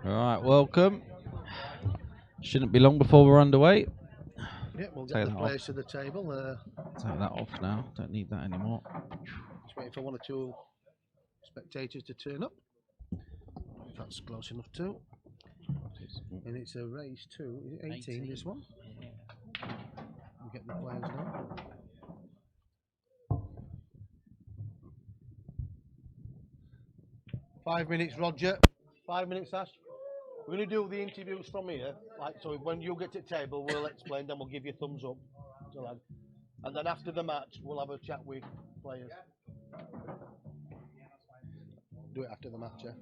All right, welcome. Shouldn't be long before we're underway. Yeah, we'll get the players to the table. Take that off now. Don't need that anymore. Just waiting for one or two spectators to turn up. That's close enough too. And it's a race too. Is it 18 this one? We'll get the players now. Five minutes, Roger. 5 minutes, Ash. We're going to do the interviews from here. Like, so when you get to the table, we'll explain, then we'll give you a thumbs up. And then after the match, we'll have a chat with players. Do it after the match, yeah?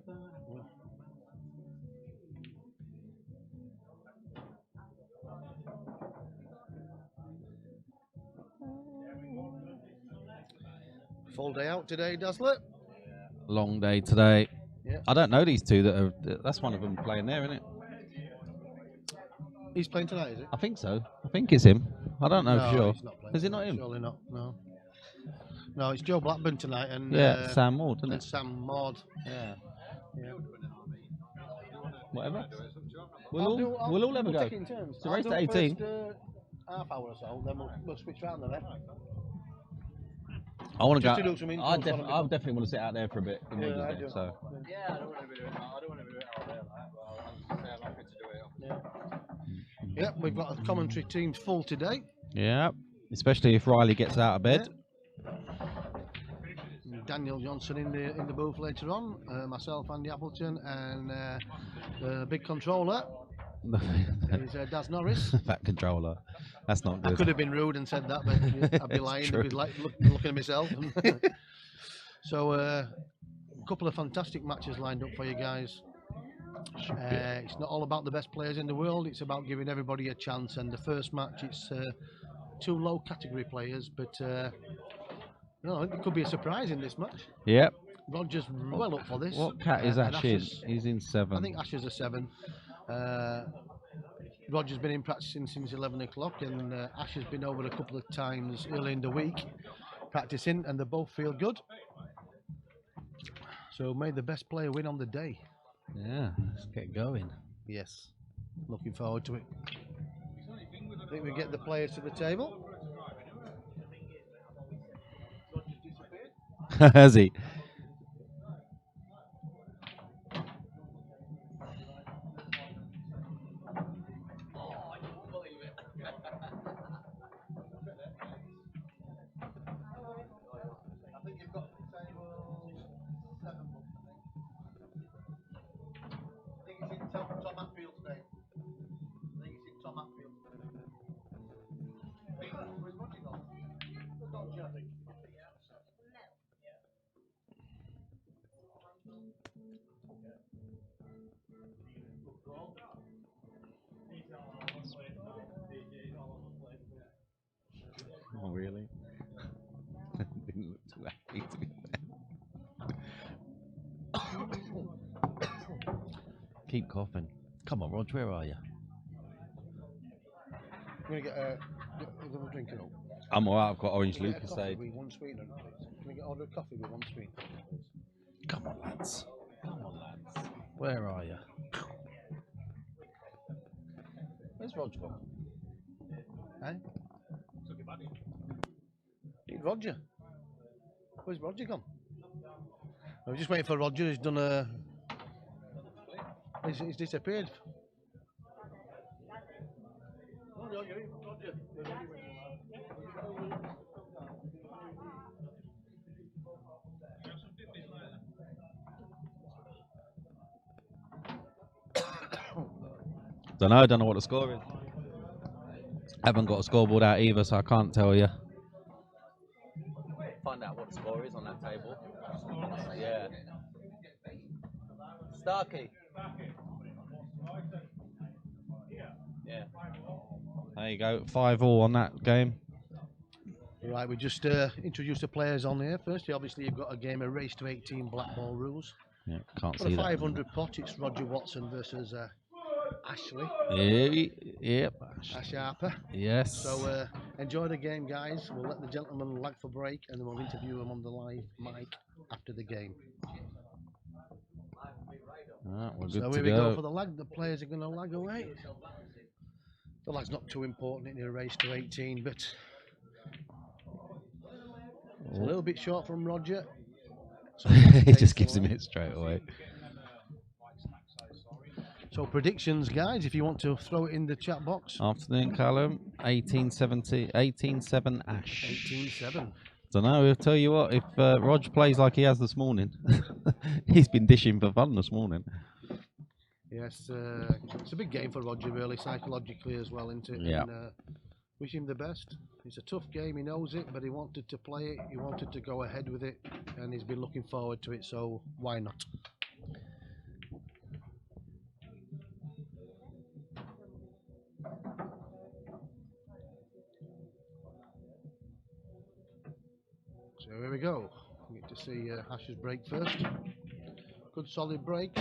Full day out today, Dazzler. Long day today. Yeah. I don't know these two that are. That's one of them playing there, isn't it? He's playing tonight, is it? I think so. I think it's him. I don't know for sure. He's not playing. Is it not him? Surely not. No. No, it's Joe Blackburn tonight and Sam Maud, isn't and it? Sam Maud. Yeah. Whatever. We'll all have a go. Take it in turns. So race I'll to do 18. First, half hour or so, then we'll switch round then. I want to Just go. to do some intros I on a bit. definitely want to sit out there for a bit. In Yeah, I Wigan, do. so. Yeah, I don't want to be doing it. I don't want to be doing it all day. Like, well, I'm happy to do it. Yeah, we've got a commentary team full today. Yeah, especially if Riley gets out of bed. Daniel Johnson in the booth later on, myself, Andy Appleton, and the big controller is Daz Norris. That controller. That's not good. I could have been rude and said that, but I'd be lying. I'd be looking at myself. So, a couple of fantastic matches lined up for you guys. It's not all about the best players in the world, it's about giving everybody a chance. And the first match, it's two low category players, but it could be a surprise in this match. Yep. Roger's well up for this. What cat is Ash in? He's in 7. I think Ash is a 7. Roger's been in practicing since 11 o'clock, and Ash has been over a couple of times early in the week practicing, and they both feel good. So may the best player win on the day. Yeah, let's get going. Yes, looking forward to it. I think we get the players to the table. Has he? I think you've got the table 7 books, I think it's in Tom Hatfield today. I think it's in Tom Hatfield. Where's Roger gone? Roger, I think. Oh, really? Didn't look too happy to be fair. Keep coughing. Come on, Rog, where are you? I'm going to get another drink. I'm alright, I've got orange Lucasade. With 1 sweetener, please. Can I get order of coffee with 1 sweetener, please? Come on, lads. Come on, lads. Where are you? Where's Rog gone? Eh? Roger. Where's Roger gone? I was just waiting for Roger. He's done a. He's disappeared. I don't know what the score is. Haven't got a scoreboard out either, so I can't tell you. Find out what the score is on that table. Yeah. Starkey. Yeah. There you go, 5-all on that game. Right, we just introduced the players on here. Firstly, obviously, you've got a game of race to 18 Blackball rules. Yeah, can't For see a that. 500 pot, it's Roger Watson versus Ashley. Yep. Ash Harper. Yes. So enjoy the game, guys. We'll let the gentleman lag for break, and then we'll interview him on the live mic after the game. We're good So to here we go go. for the lag. The players are going to lag away. The lag's not too important in a race to 18, but it's a little bit short from Roger. So He just gives him it straight away. So predictions, guys, if you want to throw it in the chat box. Afternoon, Callum. 18-7 Ash. 18-7. Don't know. I'll tell you what. If Rog plays like he has this morning, he's been dishing for fun this morning. Yes, it's a big game for Roger, really, psychologically as well, isn't it? Yeah. And, wish him the best. It's a tough game, he knows it, but he wanted to play it, he wanted to go ahead with it, and he's been looking forward to it, so why not? So here we go. We get to see Ash's break first. Good solid break.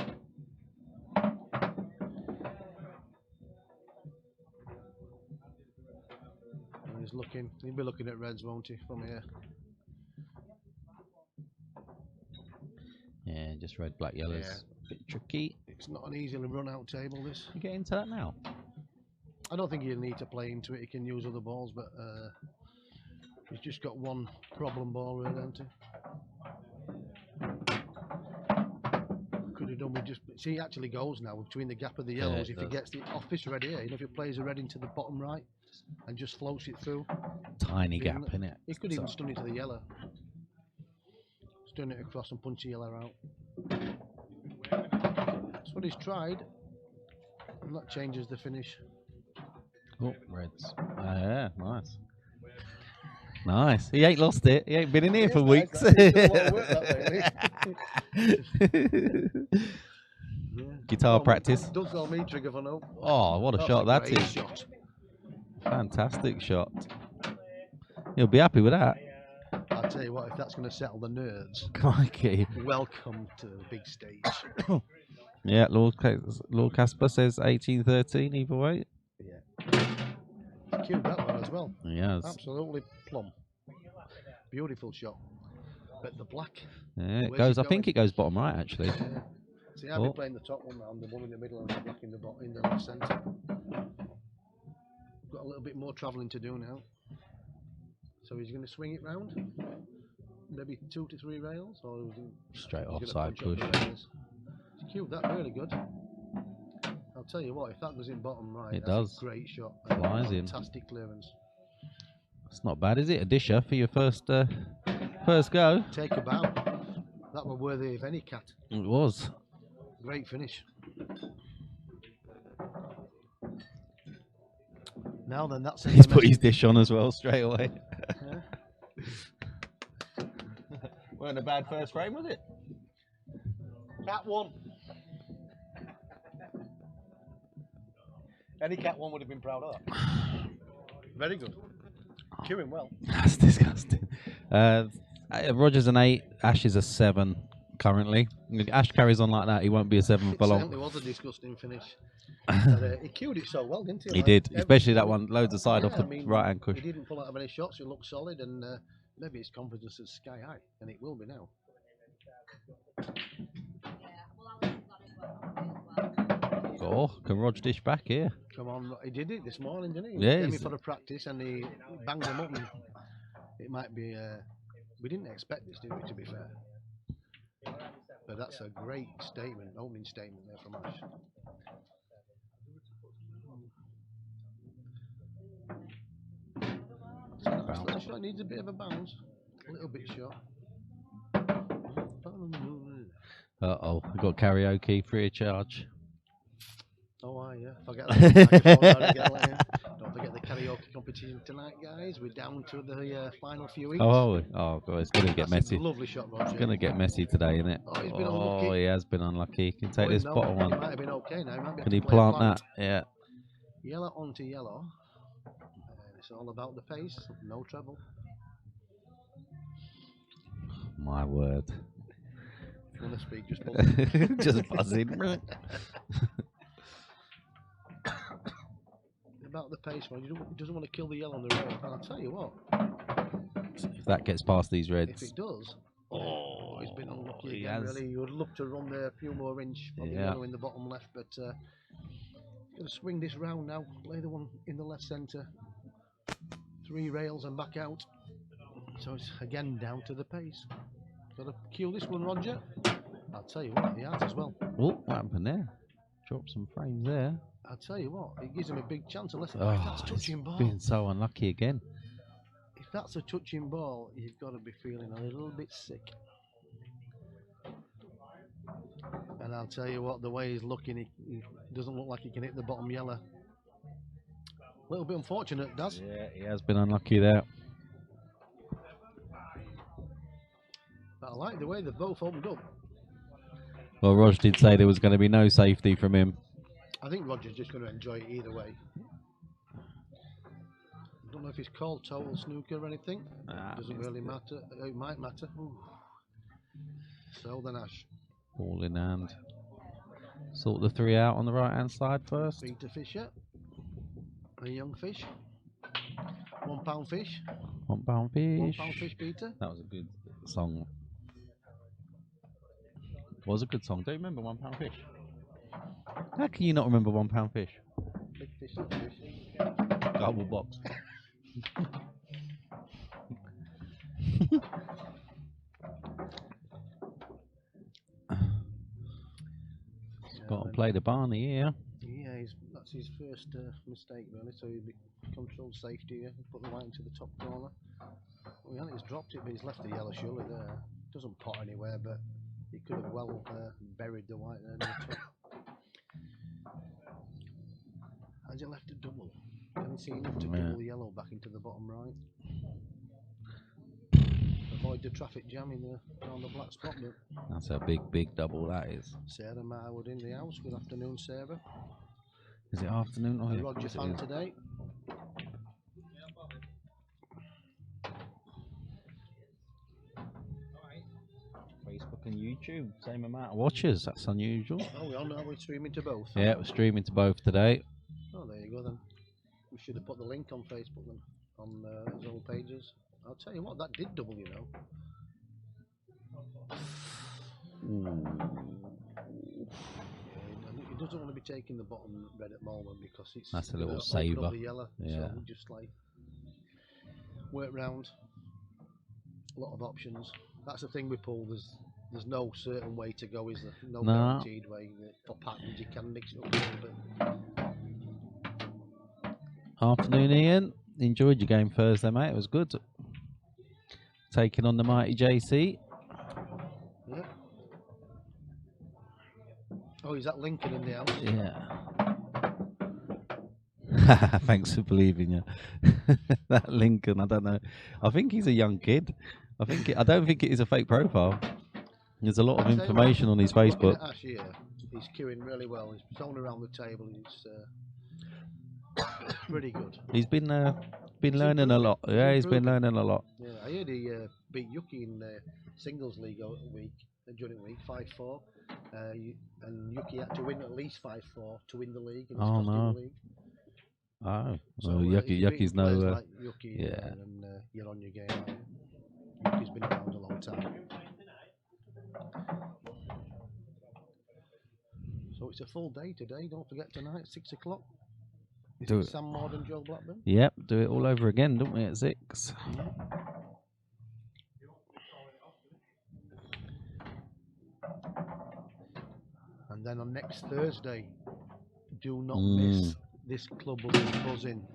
He's looking, he'll be looking at reds, won't he, from here? Yeah, just red, black, yellows. Yeah. Bit tricky. It's not an easily run out table, this. You get into that now? I don't think he'll need to play into it, he can use other balls, but he's just got one problem ball really, hasn't he? Could have done with just, see, he actually goes now between the gap of the yellows. Yeah, if he gets the off this red here, if he plays a red into the bottom right and just floats it through. Tiny gap, innit? He could even stun it to the yellow. Stun it across and punch the yellow out. That's what he's tried. And that changes the finish. Oh, reds. Yeah, nice. Nice. He ain't lost it. He ain't been in here for weeks. Guitar practice. Don't call me trigger for no. Oh, what a shot that is. Shot. Fantastic shot. You'll be happy with that. I'll tell you what, if that's going to settle the nerves, Crikey. welcome to the big stage. Yeah, Lord Casper says 18-13 either way. Yeah. Cute that one as well. Yes. Absolutely plumb. Beautiful shot. But the black. Yeah, it Where's goes. it I think going? it goes bottom right actually. Yeah. See, I've been playing the top one round, the one in the middle and the black in the bottom, in the left centre. Got a little bit more travelling to do now. So he's going to swing it round. Maybe 2 to 3 rails, or Straight he's offside gonna punch push. up the rails. It's cute. That's really good. I'll tell you what, if that goes in bottom right, It that's does. a great shot. Flies in. Fantastic clearance. It's not bad, is it? A disher for your first go. Take a bow. That were worthy of any cat. It was. Great finish. Now then, that's He's put his dish on as well straight away. Weren't a bad first frame, was it? Cat one. Any cat one would have been proud of that. Very good. Queuing well. That's disgusting. Roger's an 8, Ash is a 7 currently. If Ash carries on like that, he won't be a 7 for It long. certainly was a disgusting finish. But, he cued it so well, didn't he? He Like, did, every especially that single- one, loads of side off Yeah, the I mean, right hand cush. He didn't pull out of any shots, it looked solid, and maybe his confidence is sky high, and it will be now. Oh, can Rog dish back here? Come on, he did it this morning, didn't he? Yeah, He came in he's- for a practice and he banged them up. And it might be. We didn't expect this, did we? To be fair, but that's a great statement, opening statement there from Ash. So that's little shot needs a bit of a bounce, a little bit short. Uh-oh, we've got karaoke free of charge. Oh, yeah. Forget that. Microphone down again, let him. Don't forget the karaoke competition. competition tonight, guys. We're down to the final few weeks. Oh, God, it's going to get That's messy. a lovely shot, Roger. It's going to get messy today, isn't it? Oh, he's been unlucky. He has been unlucky. He can take this No, bottom He one. might have been okay now. He might be able Can to he play a plant that? Yeah. Yellow onto yellow. It's all about the pace. No trouble. My word. If you want to speak, just buzz. Just buzzing. About the pace, man. He doesn't want to kill the yellow on the road. And I'll tell you what. If that gets past these If reds. it does, he's been unlucky he again. has. Really, you would love to run there a few more inch from the yellow in the bottom left, but going to swing this round now. Play the one in the left centre. 3 rails and back out. So it's again down to the pace. Got to cue this one, Roger. I'll tell you what, he has as well. Oh, what happened there? Dropped some frames there. I'll tell you what, it gives him a big chance unless that's touching ball. Being so unlucky again. If that's a touching ball, you've got to be feeling a little bit sick. And I'll tell you what, the way he's looking, he doesn't look like he can hit the bottom yellow. A little bit unfortunate, Daz. Yeah, he has been unlucky there. But I like the way they've both opened up. Well, Rog did say there was going to be no safety from him. I think Roger's just going to enjoy it either way. I don't know if it's called total snooker or anything. Doesn't really matter. It might matter. Ooh. So then Ash. Ball in hand. Sort the 3 out on the right hand side first. Peter Fisher. A young fish. £1 fish. £1 fish. £1 fish, Peter. That was a good song. Was a good song. Don't you remember £1 fish? How can you not remember £1 fish? Big fish, little fish. Double box. Got to play the Barney here. Yeah, that's his first mistake really, so he'll be controlled safety here. Put the white into the top corner. Well, he's dropped it, but he's left the yellow surely there. Doesn't pot anywhere, but he could have well buried the white there in the top. Has he left a double? Can you see enough to pull the yellow back into the bottom right? Avoid the traffic jam around the black spot. But That's a big double, that is. Sarah Marwood in the house. Good afternoon, Sarah. Is it afternoon? Oh, yeah. Roger fan today. Facebook and YouTube, same amount of watchers. That's unusual. Oh, we all know we're streaming to both. Yeah, we're streaming to both today. Oh, there you go then. We should have put the link on Facebook then, on his old pages. I'll tell you what, that did double, you know. He doesn't want to be taking the bottom red at the moment because it's That's a little open saver. up the yellow. Yeah. So just like work round. A lot of options. That's the thing with pool. There's no certain way to go, is there? No guaranteed way. For patterns, you can mix it up a little bit. Afternoon, Ian. Enjoyed your game Thursday, mate. It was good. Taking on the mighty JC. Yeah. Oh, is that Lincoln in the house? Yeah. Thanks for believing you. That Lincoln, I don't know. I think he's a young kid. I don't think it is a fake profile. There's a lot of information on his Facebook. Ash here, he's queuing really well. He's thrown around the table. He's pretty good. He's been learning a lot. Yeah, he's been learning a lot. Yeah, I heard he beat Yuki in the singles league during the week, 5-4. And Yuki had to win at least 5-4 to win the league. In his costume league. Oh, so well, Yuki's no. Like Yuki, yeah. And you're on your game. Yuki's been around a long time. So it's a full day today. Don't forget tonight, 6 o'clock. Do it. Sam Maud and Joe Blackburn. Yep, do it all over again, don't we? At 6. And then on next Thursday, do not miss. This club will be buzzing.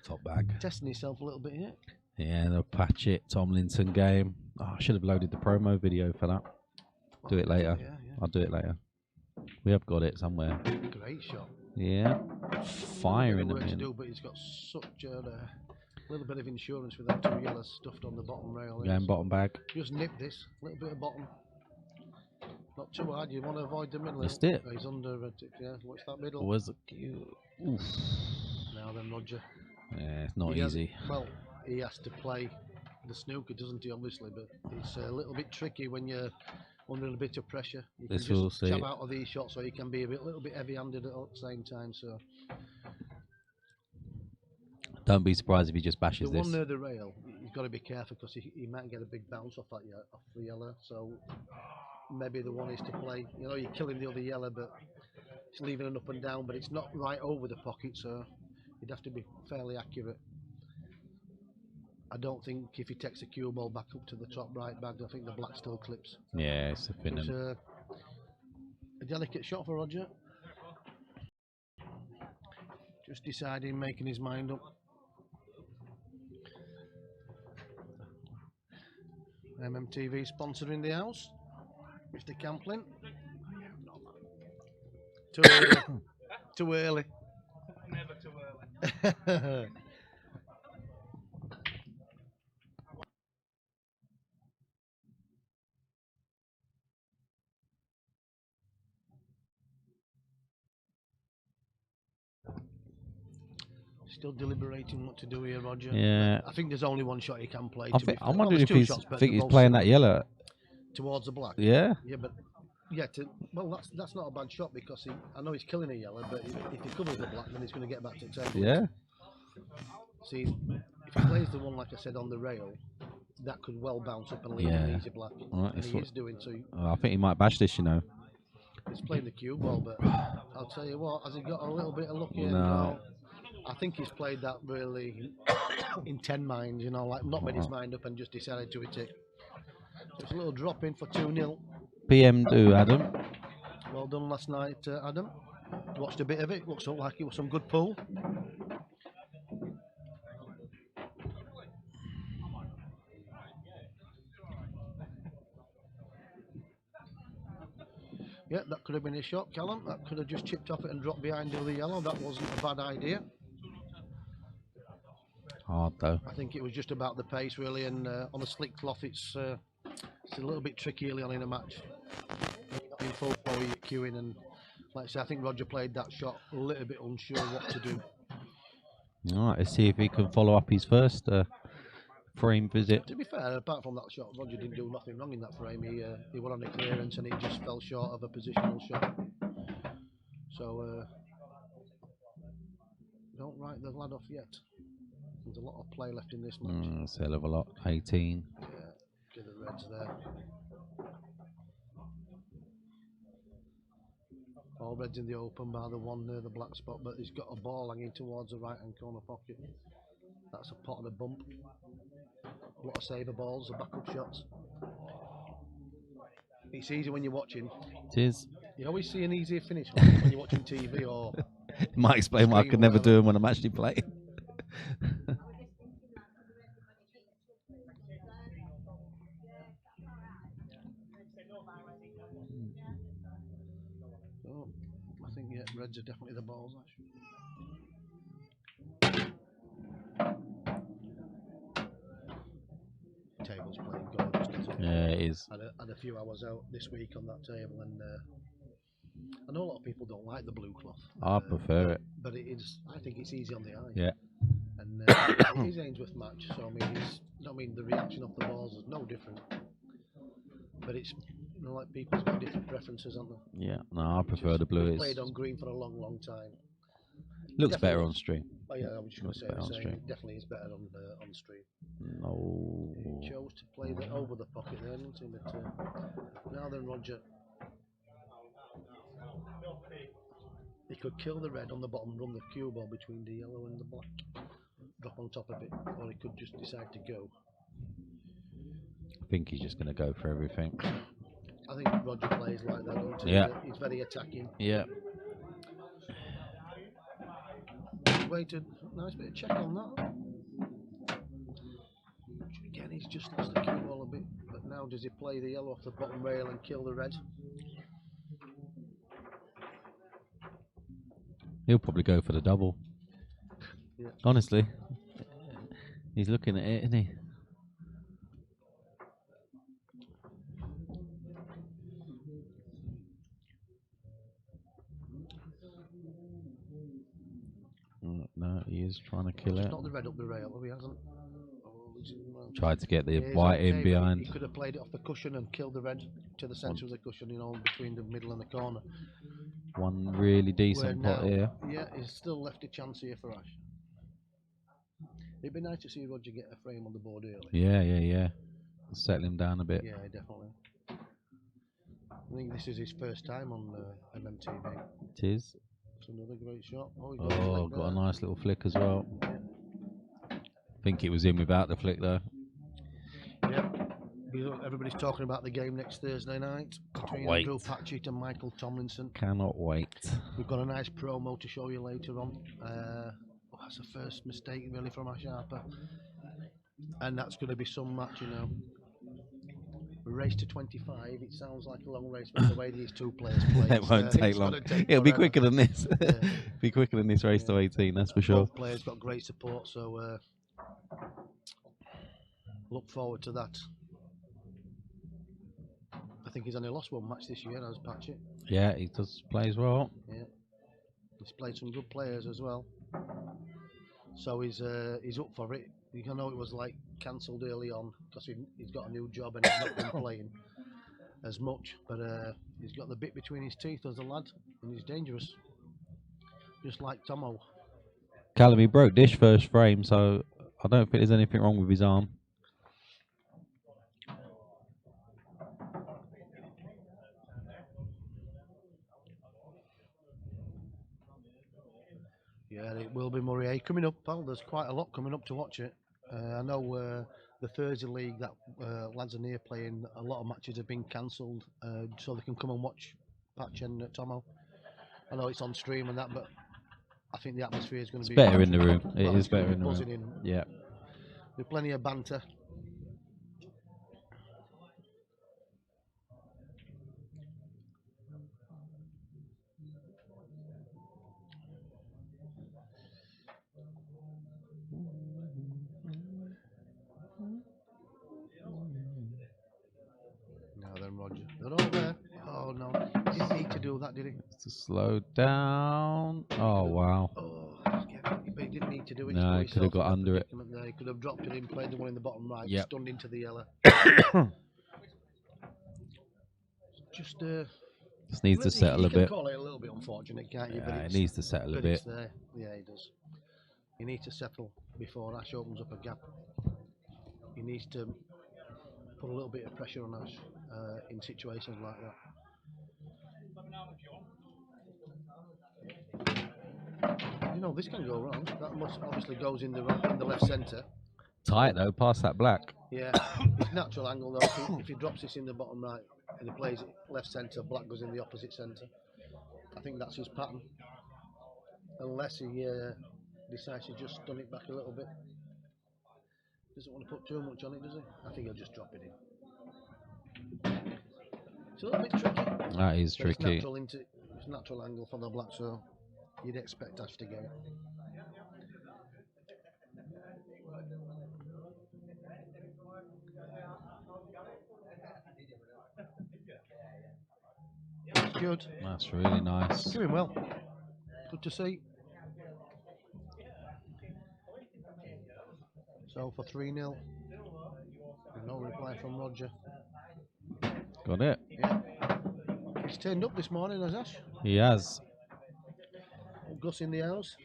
Top bag. Testing yourself a little bit here. Yeah, the Patchett Tomlinson game. Oh, I should have loaded the promo video for that. Do it later. Yeah. I'll do it later. We have got it somewhere. Great shot. Yeah. firing work them to in. do, but he's got such a little bit of insurance with them 2 yellows stuffed on the bottom rail. Yeah, and bottom bag. Just nip this, a little bit of bottom. Not too hard, you want to avoid the middle. Missed it. He's under red tip, yeah. What's that middle? Was it? Oof. Now then, Roger. Yeah, it's not He has- easy. well, he has to play the snooker, doesn't he, obviously, but it's a little bit tricky when you're under a bit of pressure. You can This will just see. jab out of these shots, so you can be a little bit heavy-handed at the same time. So Don't be surprised if he just the bashes this. one near the rail, you've got to be careful because he might get a big bounce off that off the yellow. So maybe the one is to play. You know, you're killing the other yellow, but it's leaving an up and down, but it's not right over the pocket, so you'd have to be fairly accurate. I don't think if he takes the cue ball back up to the top right bag, I think the black still clips. Yeah, it's a It's fin. a delicate shot for Roger. Just deciding, making his mind up. MMTV sponsoring the house. Mr. Camplin. Too early. Too early. Never too early. Still deliberating what to do here, Roger. Yeah. I think there's only one shot he can play. I to be think, fair. I'm Well, wondering there's if two he's shots, but think they're he's both playing that similar. yellow. Towards the black. Yeah. Yeah, but well, that's not a bad shot because I know he's killing a yellow, but if he covers the black, then he's going to get back to the table. Yeah. See, if he plays the one like I said on the rail, that could well bounce up and leave an Yeah. easy black, Right, and that's he what- is doing so. I think he might bash this, you know. He's playing the cue ball, but I'll tell you what, has he got a little bit of luck here? No. I think he's played that really in 10 minds, you know, like not made his mind up and just decided to hit it. So it's a little drop in for 2-0. PM do, Adam. Well done last night, Adam. Watched a bit of it, looks like it was some good pull. Yeah, that could have been a shot, Callum. That could have just chipped off it and dropped behind the yellow. That wasn't a bad idea. Hard though. I think it was just about the pace, really, and on a slick cloth, it's a little bit tricky early on in a match. You're not in full power, you're queuing, and like I say, I think Roger played that shot a little bit unsure what to do. All right, let's see if he can follow up his first frame visit. To be fair, apart from that shot, Roger didn't do nothing wrong in that frame. He went on a clearance and it just fell short of a positional shot. So don't write the lad off yet. There's a lot of play left in this match. That's a hell of a lot. 18. Yeah, get the reds there. All reds in the open bar the one near the black spot, but he's got a ball hanging towards the right hand corner pocket. That's a pot and a bump. A lot of saver balls, the backup shots. It's easy when you're watching. It is. You always see an easier finish when you're watching TV or. It might explain why I Screen could or never whatever. do them when I'm actually playing. Oh, I think yeah, reds are definitely the balls. Actually. Table's playing gorgeous, doesn't it? Yeah, it is. Had a few hours out this week on that table, and I know a lot of people don't like the blue cloth. I prefer it. But it is. I think it's easy on the eye. Yeah. And it is Ainsworth match, so I mean, the reaction of the balls is no different. But it's like people's got different preferences, haven't they? Yeah. No, I prefer the blue. We've It's played on green for a long, long time. looks better definitely. on stream. Oh yeah, I was just going to say Better the on same. stream. It definitely is better on stream. No. He chose to play the over the pocket there, didn't he? But now then, Roger. He could kill the red on the bottom, run the cue ball between the yellow and the black, drop on top of it, or he could just decide to go. I think he's just going to go for everything. I think Roger plays like that, doesn't he? Yeah. He's very attacking. Yeah. Waited, nice bit of check on that. Again, he's just lost the cue ball a bit, but now does he play the yellow off the bottom rail and kill the red? He'll probably go for the double. Yeah. Honestly, he's looking at it, isn't he? No, he is trying to kill Just it. not the red up the rail, he hasn't. Tried to get the Yeah, he's white okay, in but behind. He could have played it off the cushion and killed the red to the centre of the cushion, you know, between the middle and the corner. One really Where decent pot now, here. yeah, he's still left a chance here for Ash. It'd be nice to see Roger get a frame on the board early. Yeah. Settle him down a bit. Yeah, definitely. I think this is his first time on MMTV. It is. It's another great shot. Oh, got a nice little flick as well. I think it was in without the flick though. Yep. Everybody's talking about the game next Thursday night between wait. Drew Patchett and Michael Tomlinson. Cannot wait. We've got a nice promo to show you later on. That's the first mistake really from Ash Harper. And that's going to be some match, you know. Race to 25, it sounds like a long race, but the way these two players play, It won't take long. It'll be quicker than this. Be quicker than this race to 18, that's for sure. Both players got great support, so look forward to that. I think he's only lost one match this year, as Patchett. Yeah, he does play as well. Yeah, he's played some good players as well. So he's up for it. I know it was like cancelled early on because he's got a new job and he's not been playing as much, but he's got the bit between his teeth as a lad, and he's dangerous, just like Tomo. Callum, he broke this first frame, so I don't think there's anything wrong with his arm. Yeah, it will be Murray coming up. Well, there's quite a lot coming up to watch it. I know the Thursday league that lads are near playing, a lot of matches have been cancelled, so they can come and watch Patch and Tomo. I know it's on stream and that, but I think the atmosphere is going to be better in the room. It is better in the room. in. Yeah. With plenty of banter. Now then, Roger. They're all there. Oh no, he didn't need to do that, did he? To slow down. Oh wow. Oh, but he didn't need to do it. No, he could have got under it. There. He could have dropped it in, played the one in the bottom right, Yep. stunned into the yellow. Just needs to settle a bit. You can call it a little bit unfortunate, can't you? Yeah, it needs to settle a bit. It's there. Yeah, he does. He needs to settle before Ash opens up a gap. He needs to put a little bit of pressure on Ash in situations like that. You know, this can go wrong. That must obviously goes in the left centre. Tight though, past that black. Yeah, his natural angle though, if he drops this in the bottom right and he plays it left centre, black goes in the opposite centre. I think that's his pattern. Unless he decides to just stun it back a little bit. Doesn't want to put too much on it, does he? I think he'll just drop it in. It's a little bit tricky. That is But tricky. it's natural angle for the black, so you'd expect Ash to get it. That's good. That's really nice. Doing well. Good to see. So for 3-0. No reply from Roger. Got it. Yeah. He's turned up this morning, has Ash? He has. Gus in the house.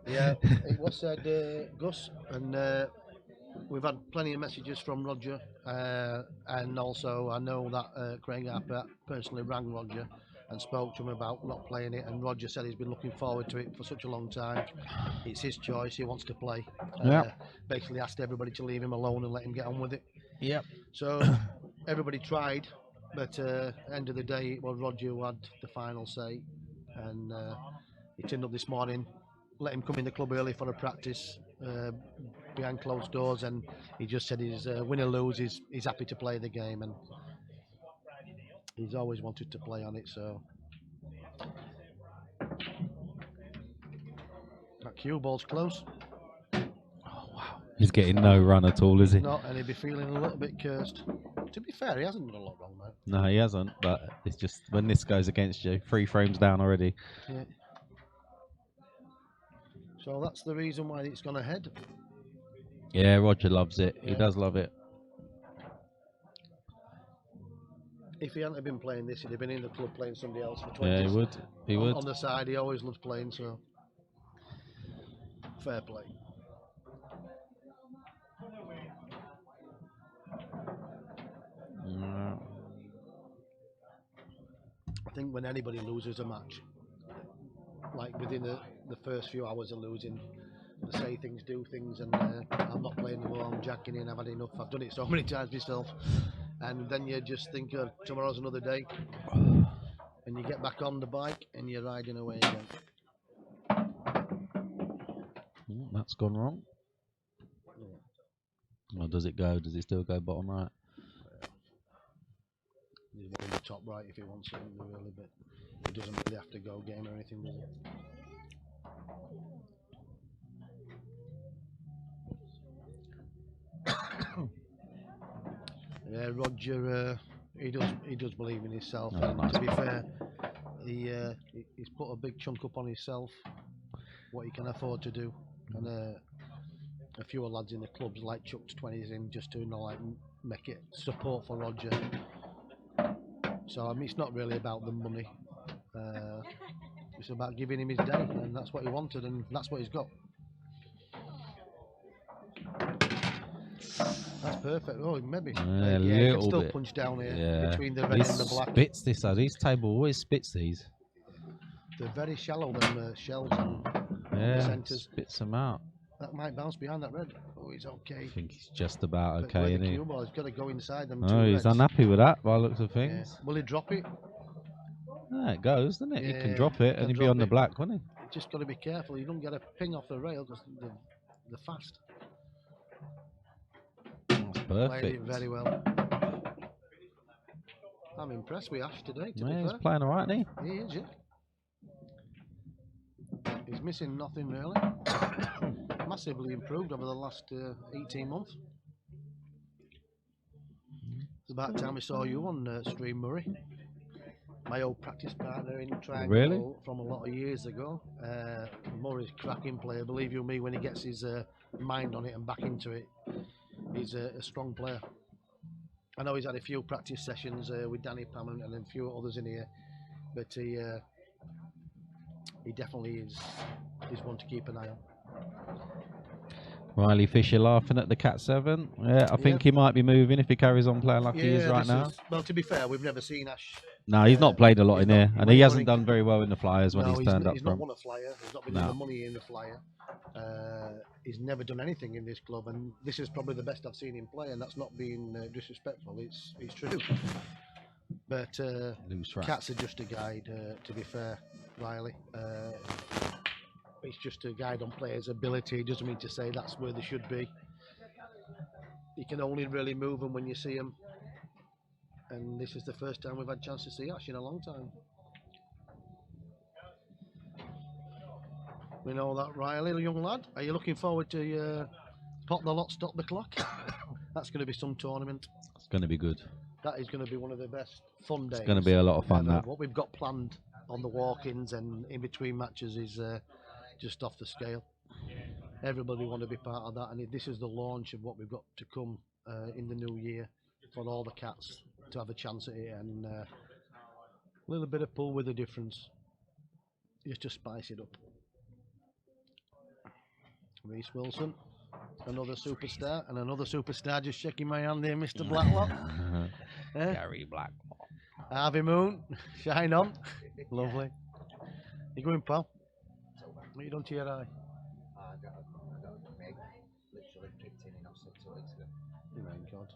Yeah, it was said Gus, and we've had plenty of messages from Roger, and also I know that Craig Harper personally rang Roger and spoke to him about not playing it, and Roger said he's been looking forward to it for such a long time. It's his choice, he wants to play. Basically asked everybody to leave him alone and let him get on with it. Yep. So everybody tried, but end of the day it was Roger who had the final say, and he turned up this morning, let him come in the club early for a practice behind closed doors, and he just said he's win or lose, he's happy to play the game, and He's always wanted to play on it, so. That cue ball's close. Oh wow. He's getting no run at all, is he? Not, and he'd be feeling a little bit cursed. To be fair, he hasn't done a lot wrong, though. No, he hasn't. But it's just when this goes against you, 3 frames down already. Yeah. So that's the reason why it's gone ahead. Yeah, Roger loves it. Yeah. He does love it. If he hadn't been playing this, he'd have been in the club playing somebody else for 20. Yeah, he would. He would. On the side, he always loves playing, so fair play. I think when anybody loses a match, like within the first few hours of losing, they say things, do things, and I'm not playing the ball, I'm jacking in, I've had enough, I've done it so many times myself. And then you just think, tomorrow's another day, and you get back on the bike and you're riding away again. That's gone wrong. Or does it go? Does it still go bottom right? He's in the top right if he wants it, really, but he doesn't really have to go game or anything, does it? Yeah, Roger, he does believe in himself. Oh, And nice. to be fair, he's put a big chunk up on himself, what he can afford to do, and a few lads in the clubs like chucked 20s in just to make it support for Roger. So I mean, it's not really about the money. It's about giving him his day, and that's what he wanted, and that's what he's got. That's perfect. Oh, maybe. Yeah, He can little still bit. punch down here Yeah. between the red He and the black. spits this. This table always spits these. They're very shallow, them shells and Yeah, centres. spits them out. That might bounce behind that red. Oh, he's okay. I think he's just about But okay, where isn't the he? cue ball, he's got to go inside them. Oh, two he's reds. unhappy with that by the looks of Yeah. things. Will he drop it? Yeah, it goes, doesn't it? He Yeah, can drop it can and he'd be drop on the it. black, wouldn't he? Just got to be careful. You don't get a ping off the rail because they're fast. That's Played perfect. it very well. I'm impressed with Ash today, to Yeah, be he's fair. playing alright, isn't he? He is, yeah. He's missing nothing really. Massively improved over the last 18 months. It's about time we saw you on Stream, Murray. My old practice partner in Triangle Really? from a lot of years ago. Murray's cracking player, believe you me, when he gets his mind on it and back into it, he's a strong player. I know he's had a few practice sessions with Danny Pammon and a few others in here, but he definitely is one to keep an eye on. Riley Fisher laughing at the Cat 7. Yeah, I think he might be moving if he carries on playing like he is right this now. well, to be fair, we've never seen Ash. No, he's not played a lot he's in not- here, and when he he- hasn't when he- done very well in the Flyers when he's turned up He's not from. won a flyer. He's not been No. in the money in the flyer. He's never done anything in this club, and this is probably the best I've seen him play, and that's not being disrespectful. It's true. But Loose rack. Cat's are just a guide. To be fair, Riley. It's just a guide on players' ability. It doesn't mean to say that's where they should be. You can only really move them when you see them. And this is the first time we've had a chance to see Ash in a long time. We know that, Riley, young lad. Are you looking forward to pop the lot, stop the clock? That's going to be some tournament. It's going to be good. That is going to be one of the best fun days. It's going to be a lot of fun, ever. that. What we've got planned on the walk-ins and in between matches is just off the scale. Everybody want to be part of that, and this is the launch of what we've got to come in the new year for all the Cats to have a chance at it, and a little bit of pull with a difference, just to spice it up. Reece Wilson, another superstar, and another superstar just shaking my hand there, Mr. Blacklock. Gary Blackball. Harvey Moon, shine on. Lovely. You going, pal? What you done to your eye? I got a meg, literally pricked in off 6 weeks ago. My God.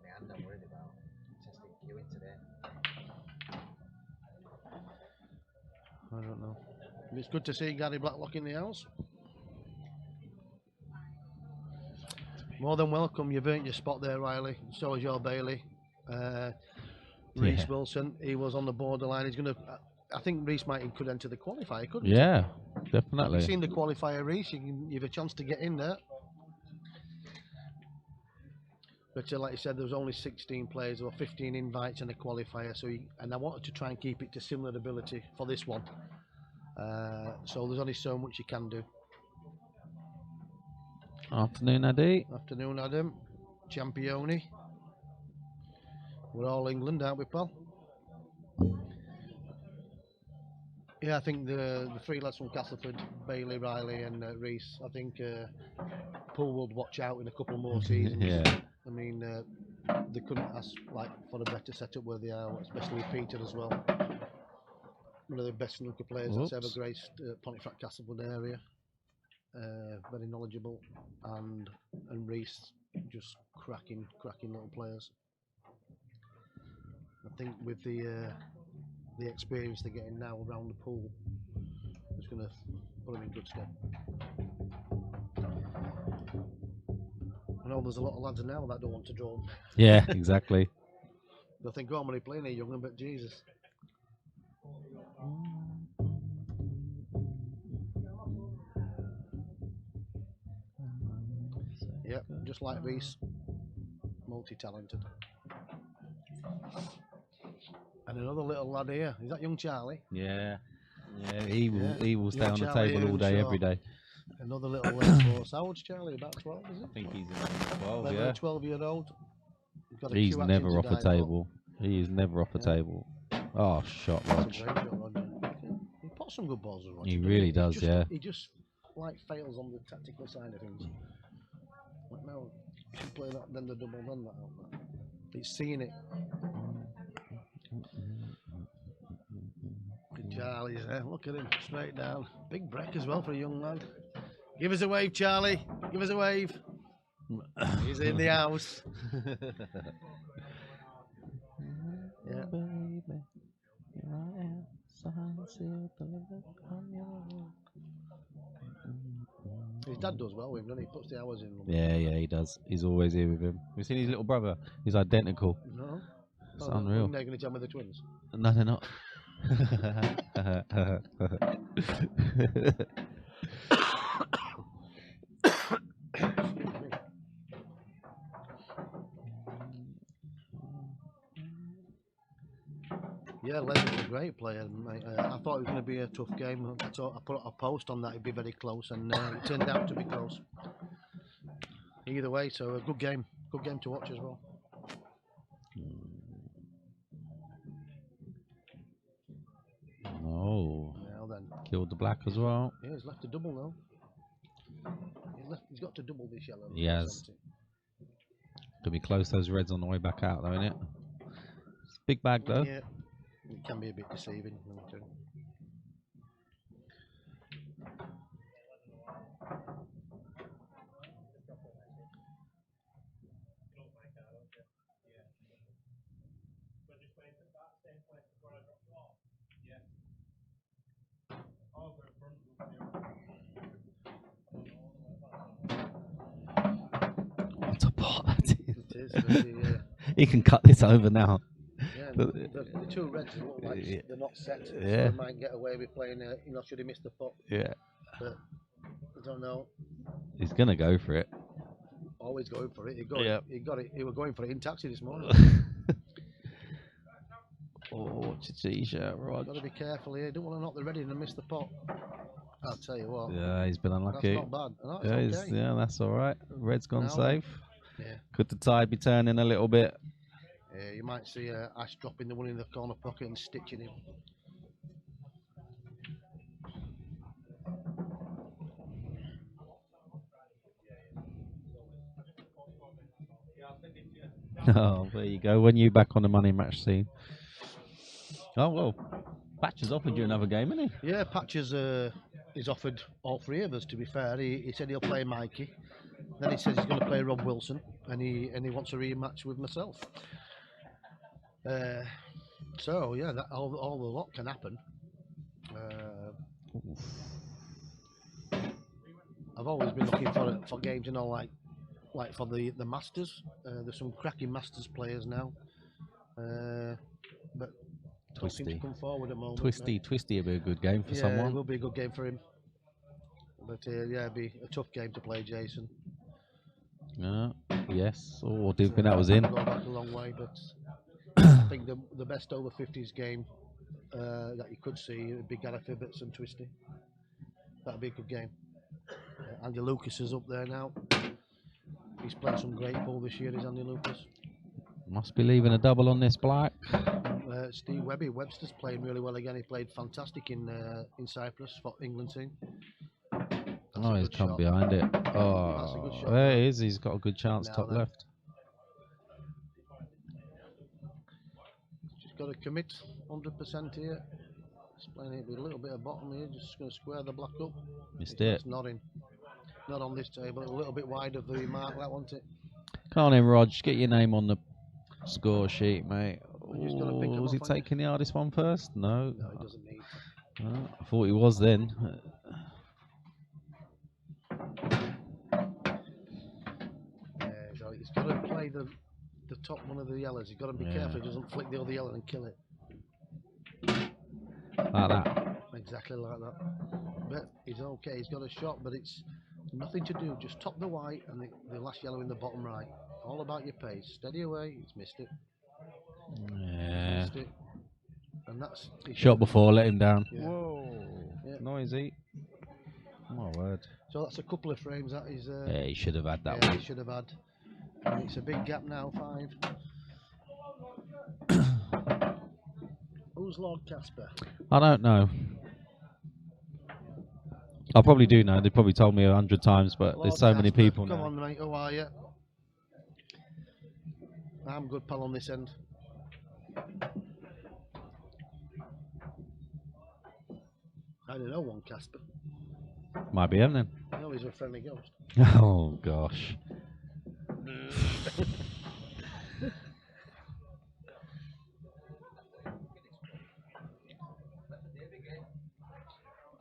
My hand I'm worried about testing queuing today. I don't know. It's good to see Gary Blacklock in the house. More than welcome. You've earned your spot there, Riley. So has your Bailey. Reece Wilson, he was on the borderline. He's going to. I think Reece could enter the qualifier, couldn't he? Yeah, Have definitely. you seen the qualifier, Reece? You have a chance to get in there. But like you said, there was only 16 players or 15 invites in the qualifier. And I wanted to try and keep it to similar ability for this one. So there's only so much you can do. Afternoon, Addy. Afternoon, Adam. Championi. We're all England, aren't we, pal? Yeah, I think the three lads from Castleford, Bailey, Riley and Reece, I think Poole would watch out in a couple more seasons. Yeah. I mean, they couldn't ask for a better setup where they are, especially with Peter as well. One of the best snooker players that's ever graced Pontefract Castleford area. Very knowledgeable, and Reece, just cracking little players. I think with the experience they're getting now around the pool, it's going to put them in good stead. I know there's a lot of lads now that don't want to draw. Yeah, exactly. They'll think, oh, I'm only playing here, young, but Jesus. Yep, just like Reece, multi-talented. And another little lad here. Is that young Charlie? Yeah. Yeah, he will stay Young on the Charlie table all day, every Earnshaw. day. Another little horse. How old's Charlie? About 12, is it? I think he's in 12, yeah. 12-year-old. He's never off the table. He is never off the table. Oh, shot, Rog. He puts some good balls as well. He really does, yeah. He just fails on the tactical side of things. Like, no, you should play that, then the double, then that out there. He's seeing it. Charlie's there. Look at him, straight down. Big break as well for a young lad. Give us a wave, Charlie. Give us a wave. He's in the house. Yeah. His dad does well with him, doesn't he? He puts the hours in. Yeah, he does. He's always here with him. We've seen his little brother. He's identical. No. It's unreal. They're going to tell me the twins. No, they're not. Yeah, Leslie's a great player. Mate. I thought it was going to be a tough game. I put a post on that it'd be very close, and it turned out to be close. Either way, so a good game to watch as well. Oh, Now then, killed the black as well. yeah, he's left a double now. He's got to double this yellow. He has. Could be close, those reds on the way back out, though, innit? It's a big bag, though. Yeah, it can be a bit deceiving. What a pot that is. It is. He can cut this over now. Yeah, the two reds look like they're not set, so they might get away with playing. Should he miss the pot? Yeah. But I don't know. He's gonna go for it. Always going for it. He got it. He was going for it in taxi this morning. Oh, what's your t-shirt, Rog? Got to be careful here. Don't want to knock the red in and miss the pot. I'll tell you what. Yeah, he's been unlucky. That's not bad. No, it's okay. Yeah, that's all right. Red's gone Now, safe. Yeah. Could the tide be turning a little bit? Yeah, you might see Ash dropping the one in the corner pocket and stitching him. Oh, there you go. When you back on the money match scene. Oh well, Patch has offered you another game, hasn't he? Yeah, Patches is offered all three of us. To be fair, he said he'll play Mikey. Then he says he's going to play Rob Wilson, and he wants a rematch with myself. So yeah, that all the lot can happen. I've always been looking for games, like for the Masters. There's some cracking Masters players now. but don't seem to Twisty. come forward at the moment. Twisty would be a good game for Yeah, it someone. will be a good game for him. But yeah, it'd be a tough game to play, Jason. Yes. Oh, I didn't think that was in. Go back a long way, but I think the best over 50s game that you could see would be Gareth Ibbotts and Twisty. That'd be a good game. Andy Lucas is up there now. He's played some great ball this year, is Andy Lucas. Must be leaving a double on this black. Steve Webster's playing really well again. He played fantastic in Cyprus for England team. Oh, he's come behind it. Oh, That's a good shot. there he is. He's got a good chance Now top then. left. Just got to commit 100% here. Just playing it with a little bit of bottom here. Just going to square the black up. Missed it. It's not in. Not on this table. A little bit wide of the mark, that wasn't it? Come on in, Rog. Get your name on the score sheet, mate. We're just gonna pick him Was he up on taking the hardest one first? No. No, he doesn't need. Oh, I thought he was then. So he's got to play the top one of the yellows. He's got to be careful he doesn't flick the other yellow and kill it. Like that. Exactly like that. But he's okay. He's got a shot, but it's nothing to do. Just top the white and the last yellow in the bottom right. All about your pace. Steady away. He's missed it. Yeah. Missed it. And that's Shot before, let him down. Yeah. Whoa. Yeah. Noisy. My word. So that's a couple of frames. That is. Yeah, he should have had that yeah, one. he should have had. And it's a big gap now. 5. Who's Lord Casper? I don't know. I probably do know. They probably told me 100 times, but Lord there's so many Casper. people Come now. on, mate. Who are you? I'm good, pal, on this end. I don't know one Casper. Might be him then. No, he's a friendly ghost. Oh gosh.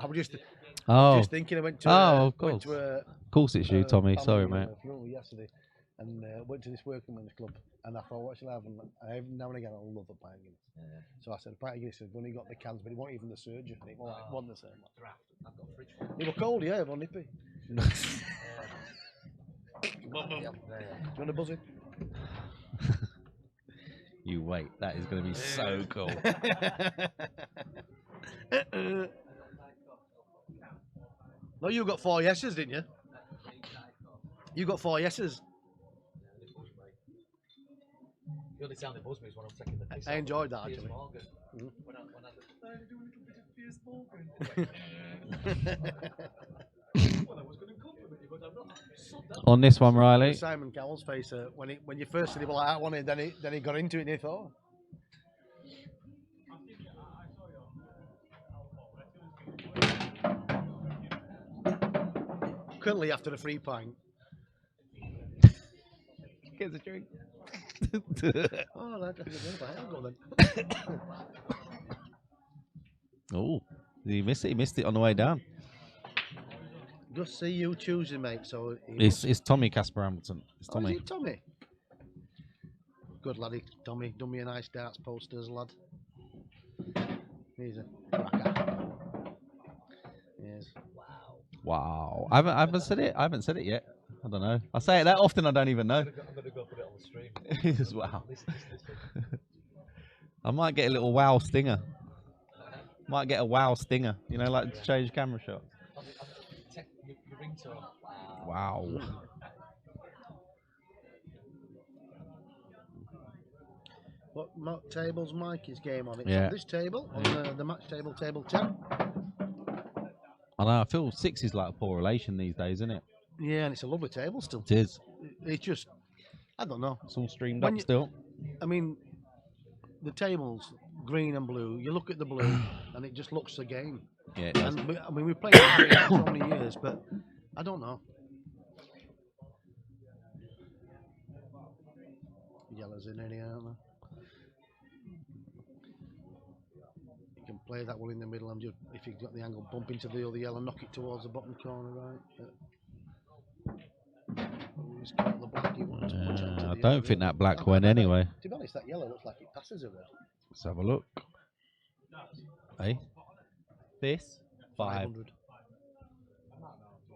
I was just Oh, thinking. I went to. of went course. to a, of course it's you, Tommy. Sorry, family, mate. funeral yesterday, and went to this working men's club, and I thought, what shall I have? And every now and again, I love a pint of Guinness. Yeah. So I said, a pint of Guinness. I've only got the cans, but it wasn't even the surge. And it wasn't the same. Draft. I've got a fridge full. They were cold, yeah, they were nippy. Yep, there. Do you want to buzz it? You wait. That is going to be so cool. No, you got 4 yeses, didn't you? You got 4 yeses. The only time they buzz me is when I'm taking the piss. I enjoyed that, Piers actually. Morgan. Mhm. When I do a little bit of Piers Morgan. Well, I was going to compliment you, but I'm not. On this one, Riley. Simon Cowell's face when you first said he was like that one, then he got into it and he thought. Currently after the free pint. Gets a drink. Oh, that's a go then. Oh, he missed it. He missed it on the way down. Good see you choosing, mate. So It's Tommy Casper Hamilton. It's Oh, is Tommy. it Tommy? Good laddie, Tommy. Done me a nice darts posters, lad. He's a cracker. Yes. Wow. I haven't said it. I haven't said it yet. I don't know. I say it that often. I don't even know. I'm going to go put it on the stream. It's wow. Listen. I might get a little wow stinger. Might get a wow stinger. You know, like to change camera shots. Your ringtone. Wow. What table's Mikey's game on? It's Yeah. on this table, on the match table, table 10. I know. I feel 6 is like a poor relation these days, isn't it? Yeah, and it's a lovely table still. It is. It's just, I don't know. It's all streamed When up you- still. I mean, the table's green and blue. You look at the blue, and it just looks the game. Yeah, it does. And I mean, we've played it for so many years, but I don't know. Yellows in any, aren't they? You can play that one in the middle and just, if you've got the angle, bump into the other yellow, knock it towards the bottom corner, right? He's got the black, he wants to watch out to I the don't yellow. think that black went anyway. To be honest, that yellow looks like it passes a red. Let's have a look. Hey, this 500.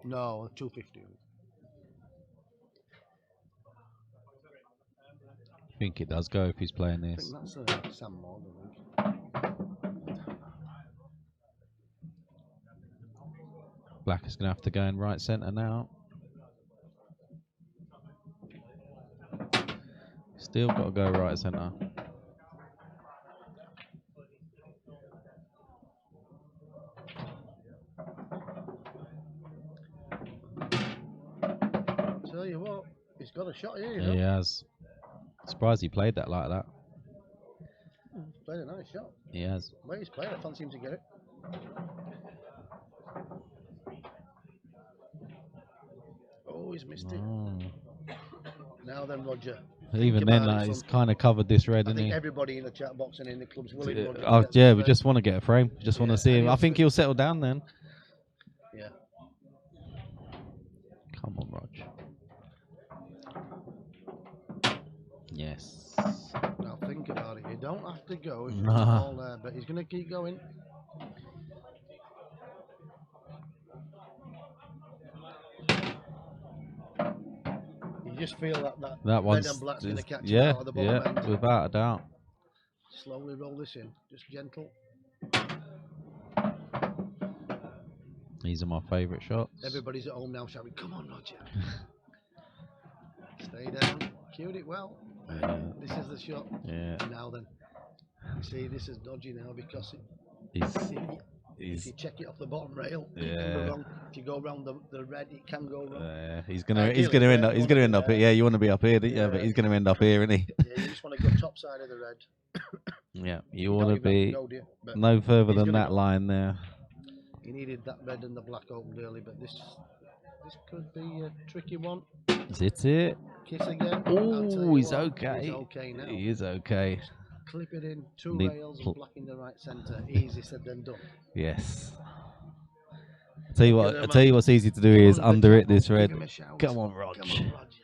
No, 250. I think it does go if he's playing I this. think that's Sam Morgan. I think. Black is going to have to go in right centre now. Still got to go right centre. Tell you what, he's got a shot here. He has. Surprised he played that like that. He's played a nice shot. He has. The way he's played, I fancy him to get it. Oh, he's missed it. Oh. Now then, Roger. Even Think then, about it, he's son. kind of covered this red, I isn't think he? everybody in the chat box and in the club's willing. Roger to Oh, get yeah, this we frame. just want to get a frame. Just want Yeah, to see and him. I he'll think fit- he'll settle down then. Yeah. Come on, Rog. Yes. Now think about it. You don't have to go if Nah. it's all there, but he's going to keep going. You just feel that That red one's and black's going to catch it yeah, out of the bottom yeah, end. without a doubt. Slowly roll this in, just gentle. These are my favourite shots. Everybody's at home now shouting, "Come on, Roger!" Stay down. Cued it well. Yeah. This is the shot. Yeah, Now then, see, this is dodgy now because he's if you check it off the bottom rail, it can Yeah. go wrong. If you go around the red, it can go wrong. he's Ideally, gonna end yeah, up you wanna end be up there. here. Yeah, you want to be up here, don't you? Yeah. But he's gonna end up here, isn't he? Yeah, you just want to go top side of the red. Yeah, you don't want to even have be go, do you? But no further he's than gonna that go. line there. he needed that red and the black opened early, but this could be a tricky one. Is it? Kiss again. I'll tell Oh, you he's what, okay. He's okay now. He is okay. Clip it in, two Need rails pl- and black in the right centre. Easy said then done. Yes. Tell you Look what. at I him, tell you man. what's easy to do Come is on, under Roger. it this Give red. him a shout. Come on, Rog. Come on, Roger.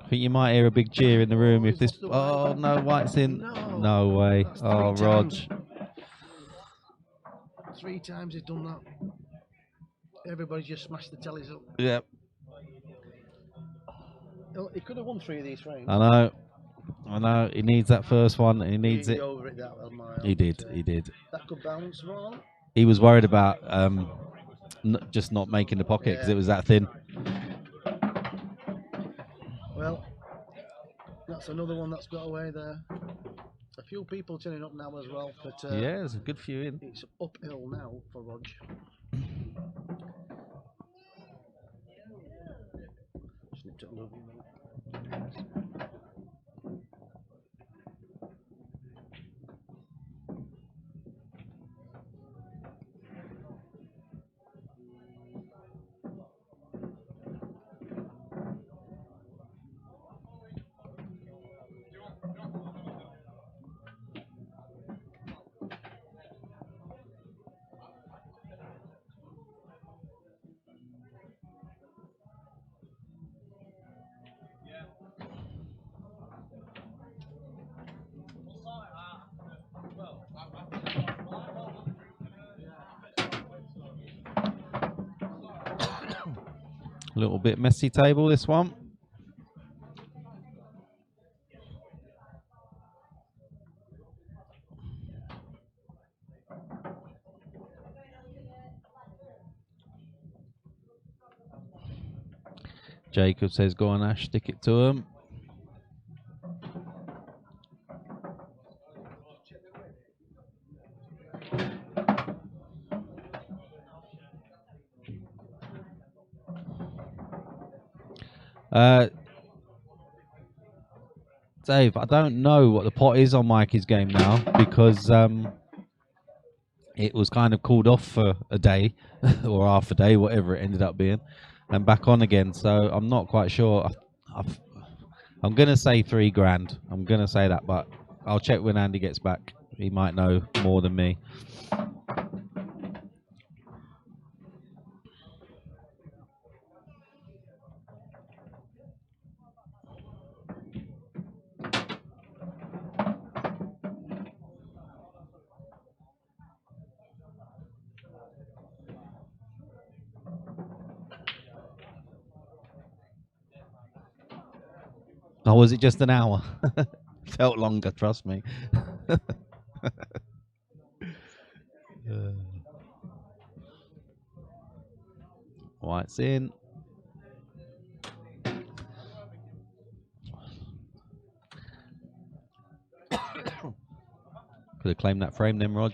I think you might hear a big cheer in the room Oh, if he's this. lost the white. Oh no, white's in. No. No way. That's three Oh, Rog. times. 3 times he's done that. Everybody just smashed the tellies up. Yep. He could have won 3 of these frames. I know. He needs that first one. And he needs He it. over it that well, mile, He did. but, He did. That could bounce wrong. He was worried about just not making the pocket because Yeah. it was that thin. Well, that's another one that's got away there. A few people turning up now as well, but Yeah, there's a good few in. it's uphill now for Rog. Snipped it a little bit. A little bit messy table, this one. Jacob says, go on, Ash, stick it to him. Dave, I don't know what the pot is on Mikey's game now because it was kind of called off for a day or half a day, whatever it ended up being, and back on again. So I'm not quite sure. I'm going to say $3,000. I'm going to say that, but I'll check when Andy gets back. He might know more than me. Oh, was it just an hour? Felt longer, trust me. White's in. Could have claimed that frame then, Rog.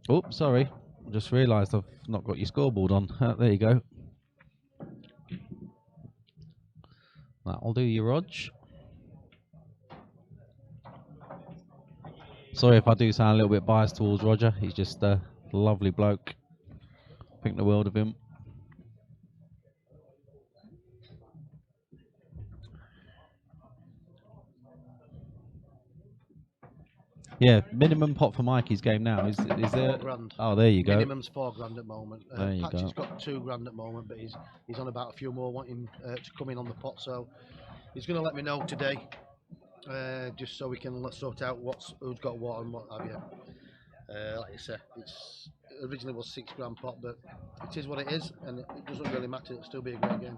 Oops, sorry. Just realised I've not got your scoreboard on. There you go. That'll do you, Rog. Sorry if I do sound a little bit biased towards Roger. He's just a lovely bloke. Think the world of him. Yeah, minimum pot for Mikey's game now is there? £4,000. Oh, there you go. Minimum's £4,000 at the moment. There you Patchy's go. got £2,000 at the moment, but he's on about a few more wanting to come in on the pot. So he's going to let me know today, just so we can sort out who's got what and what have you. Like I said, it originally was £6,000 pot, but it is what it is, and it doesn't really matter. It'll still be a great game.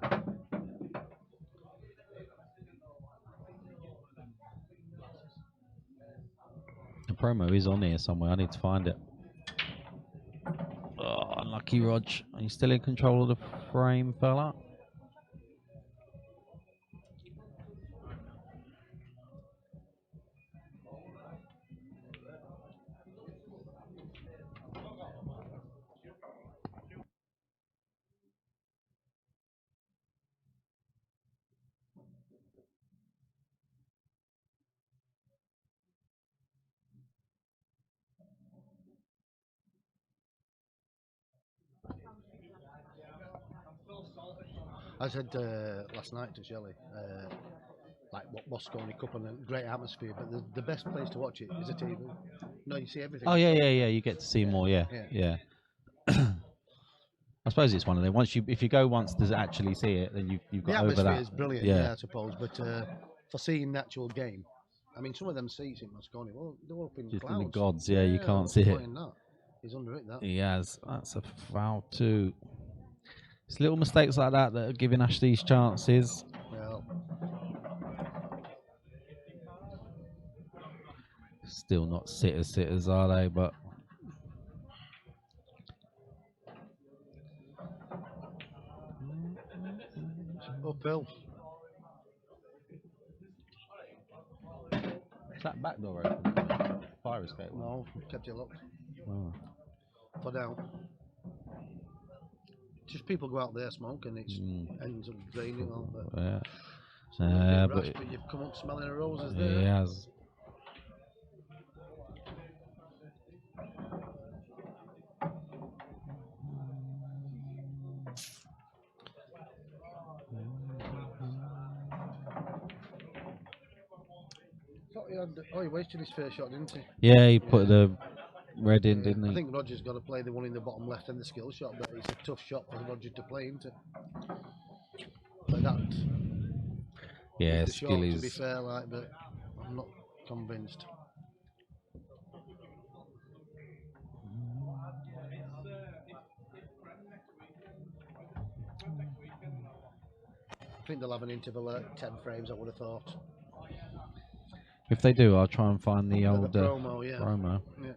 The promo is on here somewhere. I need to find it. Oh, unlucky Rog. Are you still in control of the frame, fella? I said last night to Shelley, like what Moscone Cup and a great atmosphere, but the best place to watch it is a TV. No, you see everything. Oh yeah. You get to see more. Yeah. I suppose it's one of them. If you go once to actually see it, then you've got the over atmosphere that. is brilliant, yeah, I suppose. But for seeing the actual game, I mean, some of them seats in Moscone, well, they're up in Just in clouds. the gods, yeah, you can't see it. That. He's under it. That He has. That's a foul too. It's little mistakes like that that are giving Ash these chances. well, Still not sitters, are they? But uphill. is that back door open? Fire escape. No, kept it locked. Oh. For now. Just people go out there smoke and it ends up draining all. But Yeah. it's a little bit But rash, but you've come up smelling the roses he there. has. He wasted his first shot, didn't he? Yeah, he put the red in, didn't he? I think Roger's got to play the one in the bottom left and the skill shot, but it's a tough shot for Roger to play into. Like that. Yeah, The skill short, is. to be fair, like, but I'm not convinced. I think they'll have an interval at 10 frames, I would have thought. If they do, I'll try and find the old promo, yeah. promo. Yeah.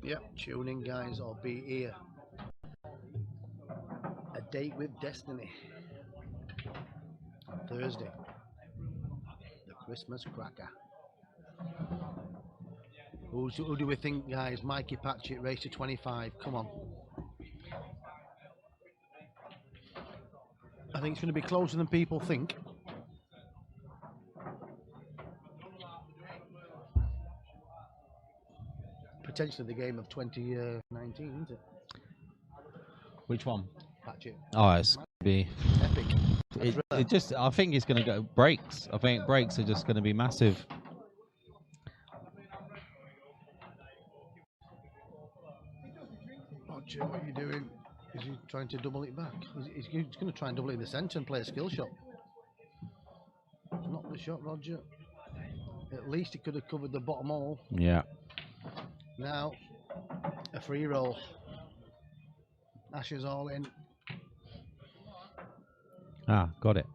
Yep, tune in, guys, or be here. A Date with Destiny. On Thursday. The Christmas Cracker. Who do we think, guys? Mikey Patchett, race to 25. Come on. I think it's going to be closer than people think. Potentially the game of 2019, isn't it? Which one? Patchett. Oh, it's gonna be Epic. It just, I think it's going to go breaks. I think breaks are just going to be massive. Roger, what are you doing? Is he trying to double it back? He's going to try and double it in the centre and play a skill shot. Not the shot, Roger. At least he could have covered the bottom hole. Yeah. Now, a free roll. Ashes all in. Ah, got it.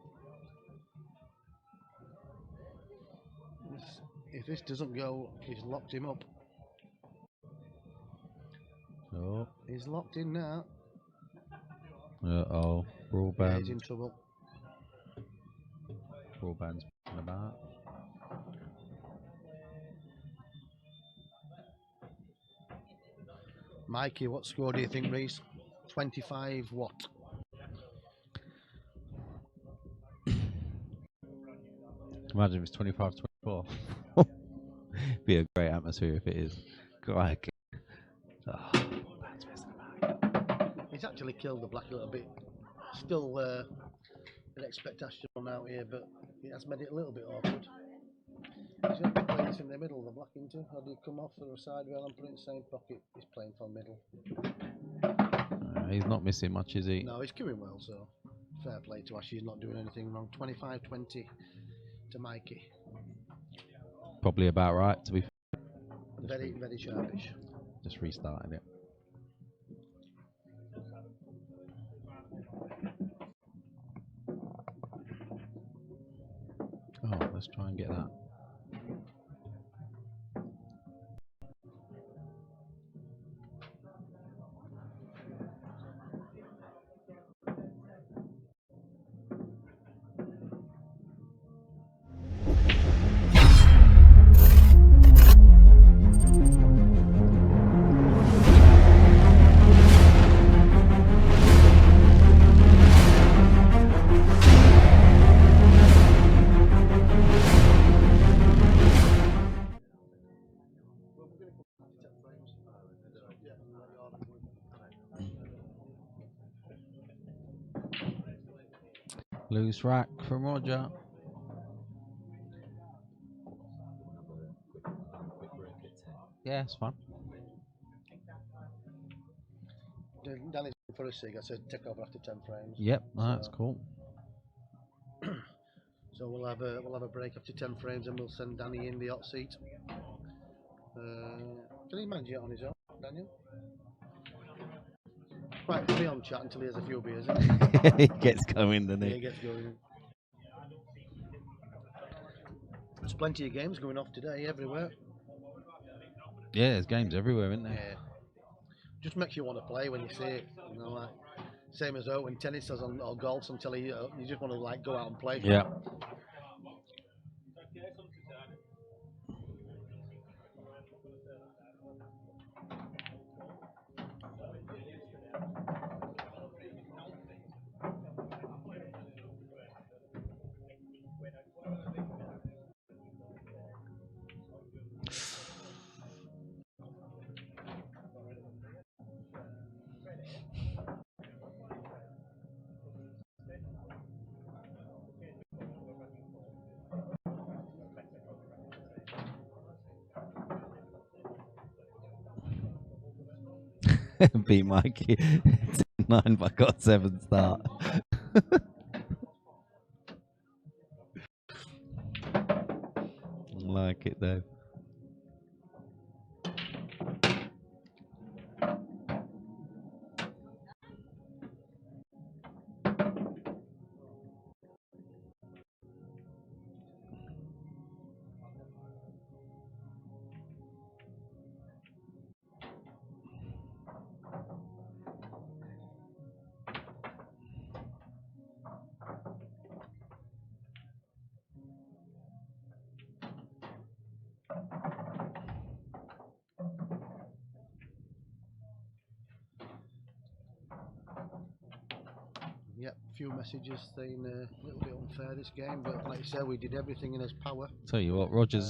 If this doesn't go, he's locked him up. Oh. He's locked in now. Uh-oh. Yeah, he's Broadband. in trouble. Broadband's about. Mikey, what score do you think, Reese? 25 what? Imagine if it's 25-24. Be a great atmosphere if it is. Crikey. Oh, that's messing about. He's actually killed the black a little bit. Still an expectation out here, but it has made it a little bit awkward. He's going to play this in the middle of the black into. How do you come off for a side rail and put it in the same pocket? He's playing for middle. He's not missing much, is he? No, he's queuing well, so fair play to Ash. He's not doing anything wrong. 25-20 to Mikey. Probably about right, to be fair. Very, very sharpish. Just restarted it. Oh, let's try and get that. Loose rack from Roger. Yeah, it's fun. Danny's for a cig. I said take over after 10 frames. Yep, that's cool. So we'll have a break after 10 frames, and we'll send Danny in the hot seat. Can he manage it on his own, Daniel? Right, put me on chat until he has a few beers. He gets going, doesn't Yeah, he? he gets going. There's plenty of games going off today, everywhere. Yeah, there's games everywhere, isn't there? Yeah. Just makes you want to play when you see it. You know, like same as when tennis does on or golf on telly, you just want to like go out and play. Yeah. Beat Mikey 9, but got 7 start. Like it though. Yep, a few messages saying a little bit unfair this game, but like you said, we did everything in his power. Tell you what, Roger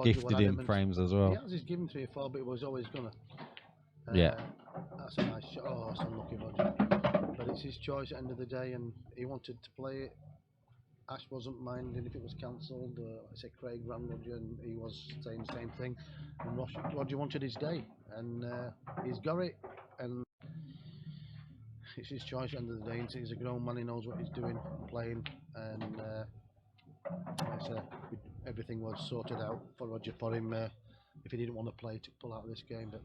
gifted him frames as well. Yeah, he's given 3 or 4, but he was always gonna. Yeah. That's a nice shot. Oh, that's unlucky, Roger. But it's his choice at the end of the day, and he wanted to play it. Ash wasn't minding if it was cancelled. I said Craig ran Roger, and he was saying the same thing. And Roger wanted his day, and he's got it. And it's his choice at the end of the day. He's a grown man, he knows what he's doing, playing, and like I said, everything was sorted out for Roger for him if he didn't want to play to pull out of this game. But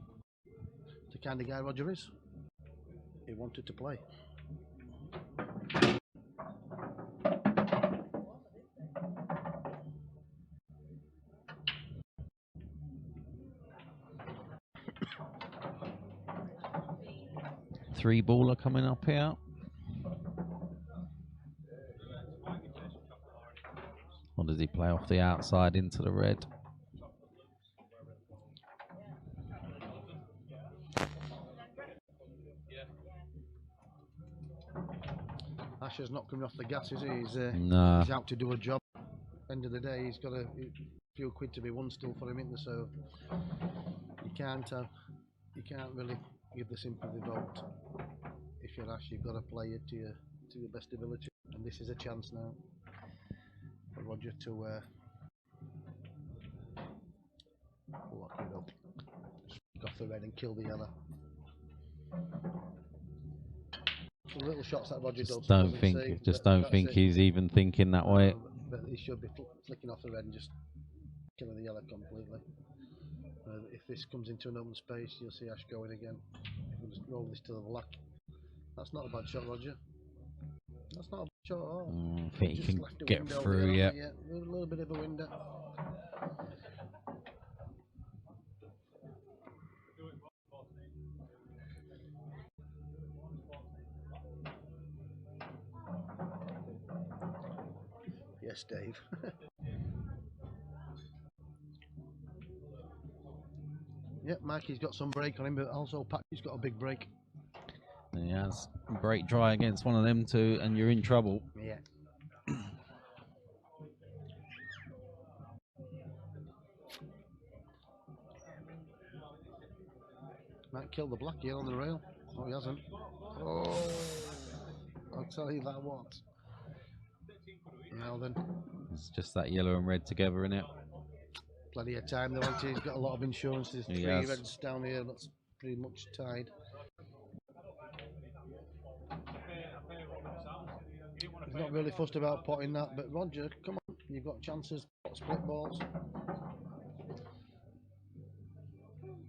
the kind of guy Roger is, he wanted to play. Three baller coming up here. Or does he play off the outside into the red? Asher's not coming off the gas, is he? Nah. He's out to do a job. End of the day, he's got a few quid to be won still for him, isn't there? So you can't really give the sympathy vote. If you're Ash, you've got to play it to your best ability, and this is a chance now for Roger to lock it up, pick off the red and kill the yellow. The little shots that Roger does. Don't think he's even thinking that way. But he should be flicking off the red and just killing the yellow completely. If this comes into an open space, you'll see Ash going again. We'll just roll this to the black. That's not a bad shot, Roger. That's not a bad shot at all. I think he can get through, yeah. A little bit of a window. Yes, Dave. Yep, Mikey's got some break on him, but also Patty's got a big break. He has break dry against one of them two, and you're in trouble. Yeah. Might kill the black here on the rail. Oh, he hasn't. Oh, I'll tell you that what. Now then. It's just that yellow and red together, innit? Plenty of time though, he's got a lot of insurance. There's three reds down here, that's pretty much tied. He's not really fussed about potting that, but Roger, come on, you've got chances, split balls.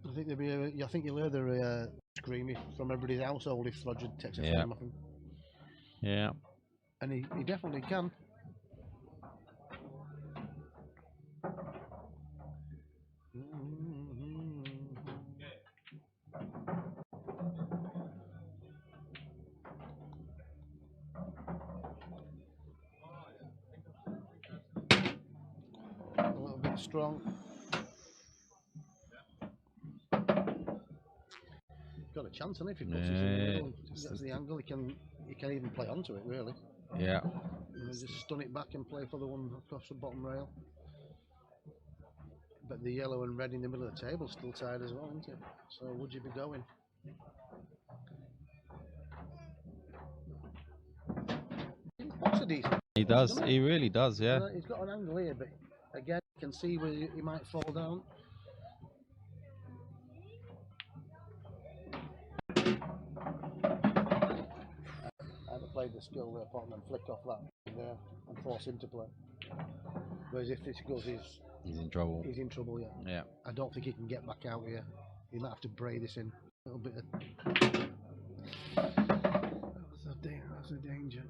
I think you'll hear the screaming from everybody's household if Roger takes a frame off him. Yeah. And he definitely can. A little bit strong. Got a chance, and if he puts it in the middle, gets the angle, he can even play onto it really. Yeah. And just stun it back and play for the one across the bottom rail. But the yellow and red in the middle of the table still tied as well, isn't it? So would you be going? That's a decent. He does. He really does. Yeah. He's got an angle here, but again, you can see where he might fall down. I'd have played the skill there, pot and flick off that there and force him to play. Whereas if this goes, he's in trouble. He's in trouble, yeah. Yeah. I don't think he can get back out here. He might have to braid this in a little bit. That's a danger.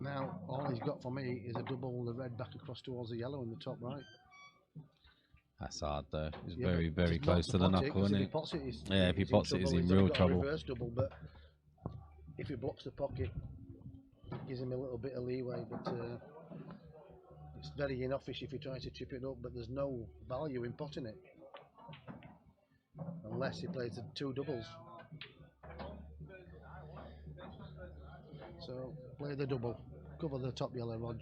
Now, all he's got for me is a double the red back across towards the yellow in the top right. That's hard though. He's very close to the knuckle, isn't he? If he pots it, he's in real trouble. Reverse double, but if he blocks the pocket, it gives him a little bit of leeway. But it's very inoffish if he tries to chip it up. But there's no value in potting it unless he plays the two doubles. So play the double, cover the top yellow, Rog.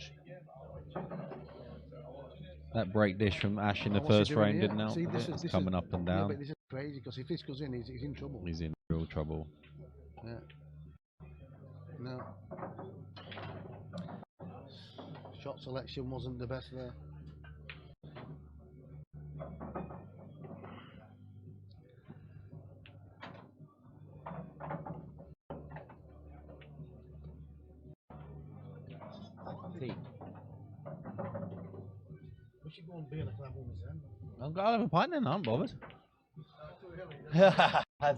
That break dish from Ash in the first frame didn't help. It's coming up and down. Yeah, but this is crazy because if this goes in, he's in trouble. He's in real trouble. Yeah. No. Shot selection wasn't the best there. Tea. We should go and beer like that woman's then. I've got to have a pint then, I'm bothered.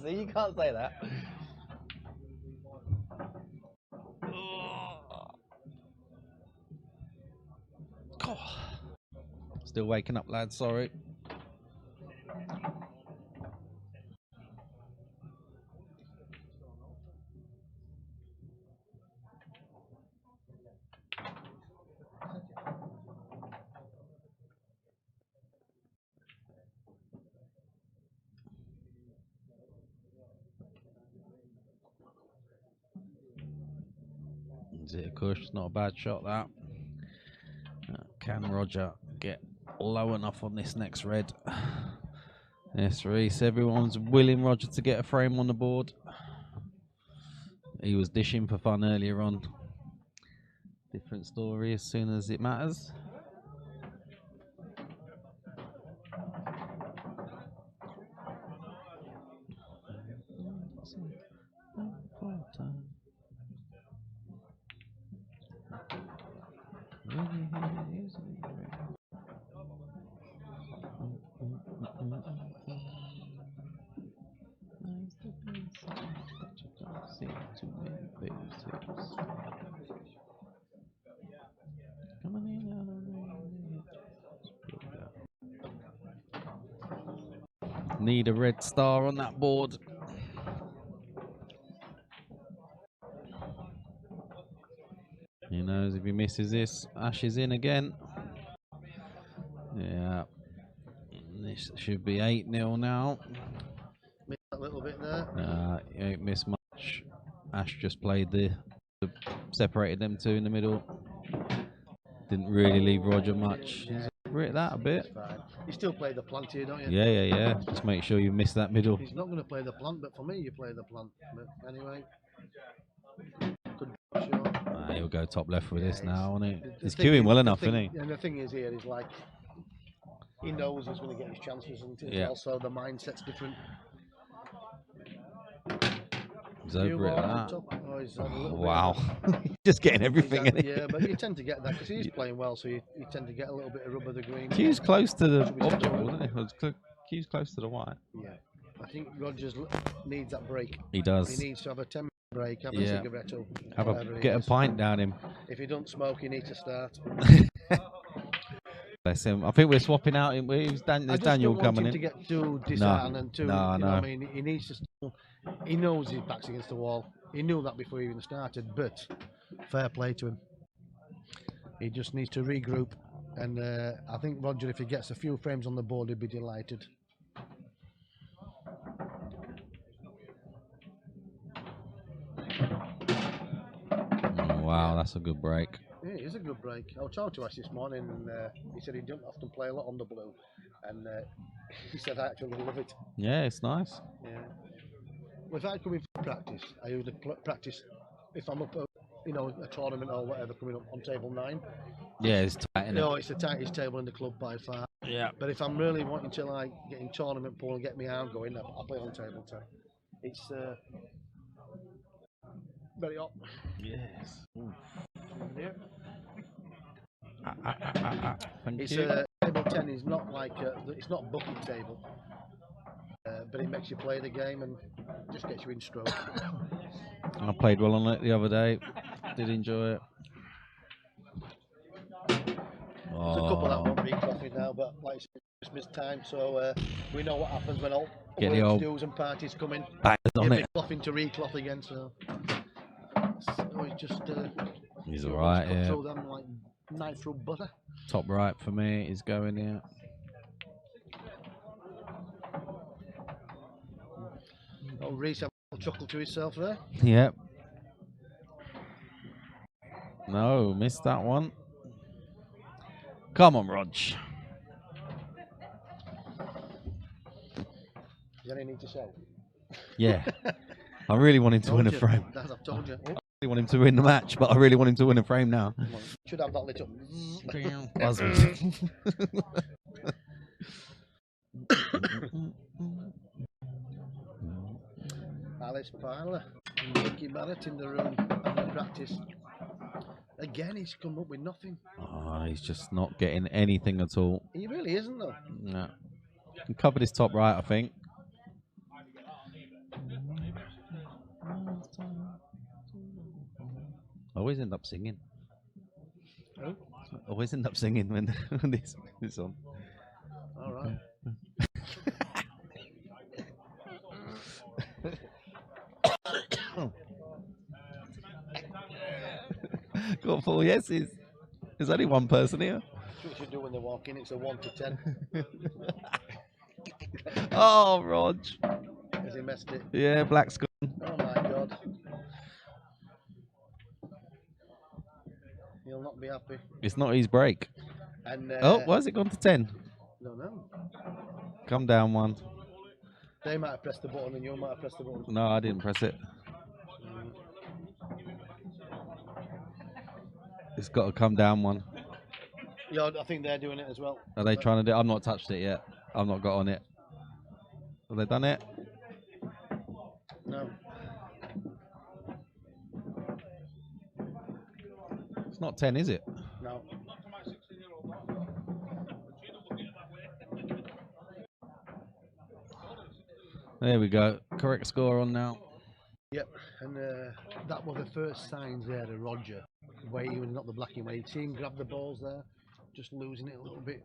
See, you can't say that. Still waking up, lads, sorry. Is it a cush? Not a bad shot, that. Can Roger get low enough on this next red? Yes, Reese. Everyone's willing Roger to get a frame on the board. He was dishing for fun earlier on. Different story as soon as it matters. Need a red star on that board. He knows if he misses this, Ash is in again. Yeah. This should be 8-0 now. Missed that little bit there. He ain't missed much. Ash just played the separated them two in the middle. Didn't really leave Roger much. He's over that a bit. You still play the plant here, don't you? Yeah. Just make sure you miss that middle. He's not going to play the plant, but for me, you play the plant. But anyway, good shot. He'll go top left with this now, won't he? The He's thing queuing is- well the enough, thing- isn't he? And the thing is here is like, he knows he's going to get his chances, and it's also the mindset's different. He's over it. That. Oh, he's on a little bit. Wow. Just getting everything in Yeah, but you tend to get that because he's playing well, so you tend to get a little bit of rub of the green. Q's close to the Should be object, sensible. wasn't he? Q's close to the white. Yeah, I think Rogers needs that break. He does. He needs to have a 10-minute break, have a cigarette, or Get a pint down him. If he don't smoke, he needs to start. Bless him. I think we're swapping out. There's Daniel coming in. To get too disheartened and too. No. I mean, he needs to. He knows his back's against the wall. He knew that before he even started, but fair play to him. He just needs to regroup, and I think Roger, if he gets a few frames on the board, he'll be delighted. Wow, that's a good break. Yeah, it is a good break. I was talking to Ash this morning, and he said he don't often play a lot on the blue, and he said I actually love it. Yeah, it's nice. Yeah. Well, if I come in for practice, I usually practice if I'm up, a tournament or whatever coming up on table 9. Yeah, it's tight, isn't it? No, it's the tightest table in the club by far. Yeah. But if I'm really wanting to like get in tournament pool and get my arm going, I'll play on table 10. It's very hot. Yes. Yeah. Thank It's you. table 10 is not like it's not bucket table, but it makes you play the game and just gets you in stroke. I played well on it the other day. Did enjoy it. There's a couple that won't be coffee now, but like I said, Christmas time, so we know what happens when all Get the old dues and parties come in. bangers on Get it. clothing to recloth again, so it's just He's alright, yeah. throw them like knife through butter. Top right for me is going here. Oh, Reese have a chuckle to himself there. Yep. No, missed that one. Come on, Rog. Is there anything to say? Yeah. I really wanted to win a Told you. frame. I've told you. I want him to win the match, but I really want him to win a frame now. Should have that lit up. Alice Parler and Mickey Barrett in the room having practice. Again, he's come up with nothing. Oh, he's just not getting anything at all. He really isn't, though. No. He covered his top right, I think. I always end up singing. Oh, I always end up singing when this on. all right. Got 4 yeses. There's only one person here. That's what you should do when they walk in. It's a 1 to 10. Oh, Rog. Has he messed it? Yeah, Black's gone. Oh my God. He'll not be happy. It's not his break. And Oh, why has it gone to 10? don't know. Come down one. They might have pressed the button and you might have pressed the button. No, I didn't press it. It's got to come down one. Yeah, I think they're doing it as well. Are they trying to do it? I've not touched it yet. I've not got on it. Have they done it? No. It's not 10, is it? No. There we go. Correct score on now. Yep. And that was the first signs there to Roger, where he was not the blacking, where he'd seen grab the balls there, just losing it a little bit.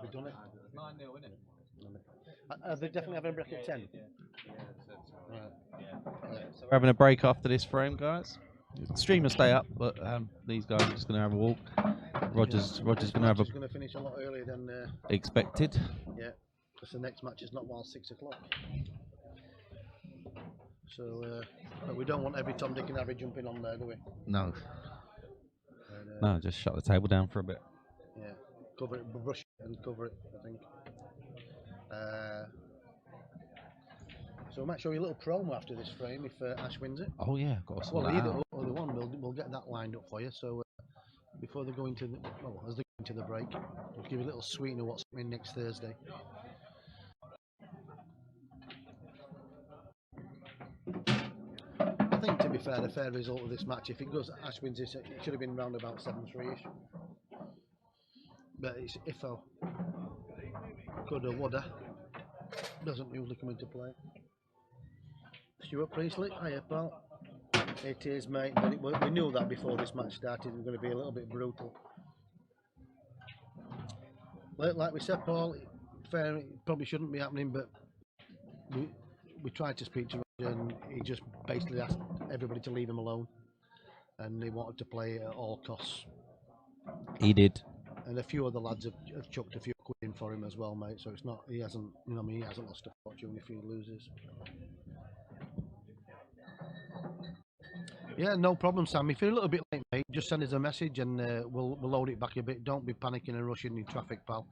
We've done it. 9-0, isn't it? Are they definitely having a break at 10? Right. So we're having a break after this frame, guys. Stream will stay up, but these guys are just going to have a walk. Roger's going to have a It's going to finish a lot earlier than expected. yeah, because the next match is not while 6 o'clock. So, but we don't want every Tom, Dick and Harry jumping on there, do we? No. And, No, just shut the table down for a bit. yeah, cover it, brush it and cover it, I think. So we might show you a little promo after this frame if Ash wins it. Oh yeah, got to sort Well, that either out. or the one, we'll get that lined up for you. So before they go into the, well, as they go into the break, we'll give you a little sweetener what's happening next Thursday. I think, to be fair, the fair result of this match, if it goes, Ash wins this, it should have been round about 7-3-ish. But it's ifo. Coulda, woulda. Doesn't usually come into play. Stuart Priestley, hiya pal. It is, mate, but we knew that before this match started. It was going to be a little bit brutal. Like we said, Paul, fair, it probably shouldn't be happening, but we tried to speak to Roger and he just basically asked everybody to leave him alone. And he wanted to play at all costs. He did. And a few other lads have chucked a few quid in for him as well, mate. So it's not, he hasn't, you know what I mean, he hasn't lost a fortune if he loses. Yeah, no problem, Sam. If you're a little bit late, mate, just send us a message and we'll load it back a bit. Don't be panicking and rushing in traffic, pal.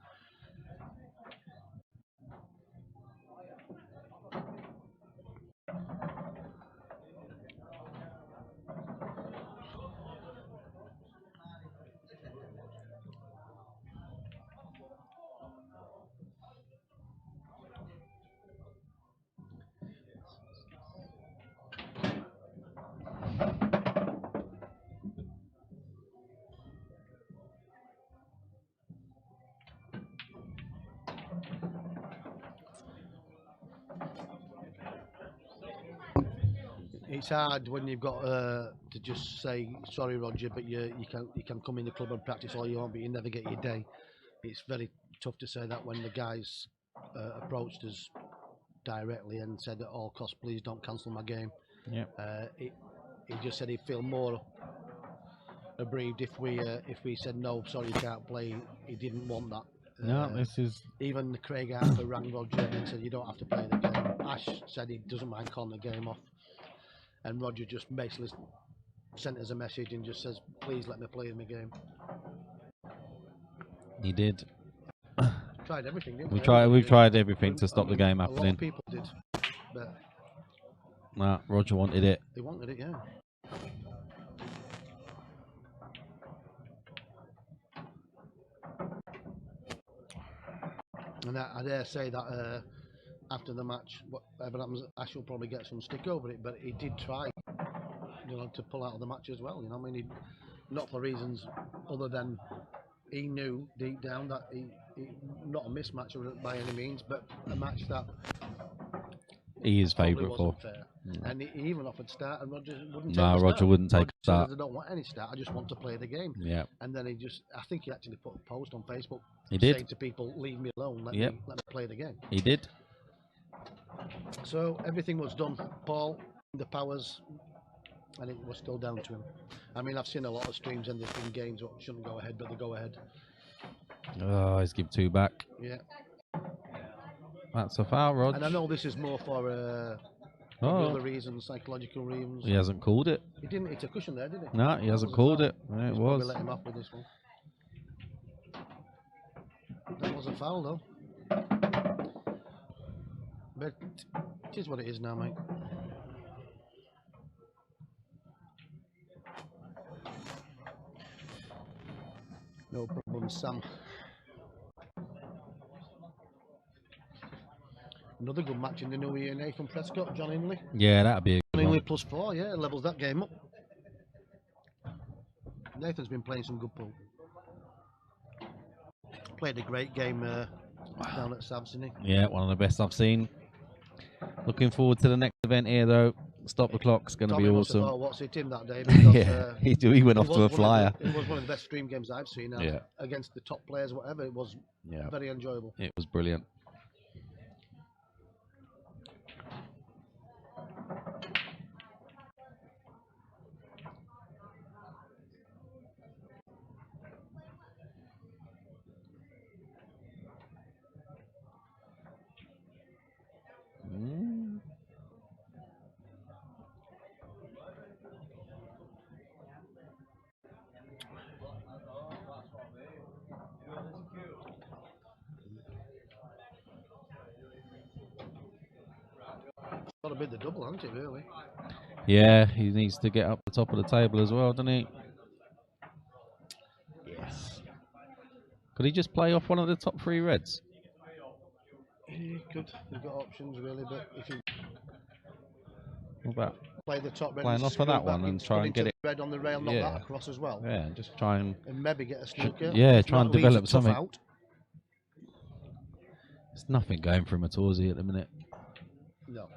It's hard when you've got to just say sorry, Roger, but you can come in the club and practice all you want, but you never get your day. It's very tough to say that when the guys approached us directly and said at all costs, please don't cancel my game. Yeah. He just said he'd feel more aggrieved if we said no, sorry, you can't play. He didn't want that. No, this is. Even Craig Harper rang Roger and said you don't have to play the game. Ash said he doesn't mind calling the game off. And Roger just basically sent us a message and just says, please let me play in the game. He did. Tried everything, didn't We've tried everything to stop the game A lot happening. of people did. But Nah, Roger wanted it. They wanted it, yeah. And I dare say that after the match, whatever happens, Ash will probably get some stick over it, but he did try, to pull out of the match as well. I mean, not for reasons other than he knew deep down that he not a mismatch by any means, but a match that he is favourite for. Wasn't fair. And he even offered start, and Roger wouldn't take No, Roger wouldn't take a start. I don't want any start. I just want to play the game. Yeah. And then I think he actually put a post on Facebook. He did. Saying to people, "Leave me alone. Let me play the game." He did. So everything was done. Paul, the powers, and it was still down to him. I mean, I've seen a lot of streams and there's been games that shouldn't go ahead, but they go ahead. Oh, he's give 2 back. Yeah. That's a foul, Rog. And I know this is more for other reasons, psychological reasons. He hasn't called it. He didn't hit a cushion there, did he? No, he hasn't called it. Yeah, it was. Let him off with this one. That was a foul, though. But it is what it is now, mate. No problem, Sam. Another good match in the new year, Nathan Prescott, John Inley. Yeah, that'd be a good Inley one. +4, yeah, levels that game up. Nathan's been playing some good pool. Played a great game down at Savsony. Yeah, one of the best I've seen. Looking forward to the next event here, though. Stop the Clock's going to be awesome. What's it him that day? Because, yeah, he went off to a flyer. It was one of the best stream games I've seen. Against the top players, whatever. It was very enjoyable. It was brilliant. Got to bid the double, hasn't it, really? Yeah, he needs to get up the top of the table as well, doesn't he? Yes. Could he just play off one of the top 3 reds? He could. He's got options, really, but if you What about play the top red, playing off of that one and try and get it red on the rail, knock that across as well. Yeah, just try and maybe get a snooker. Yeah, try and develop something. Out. There's nothing going for him at all, is he, at the minute? No.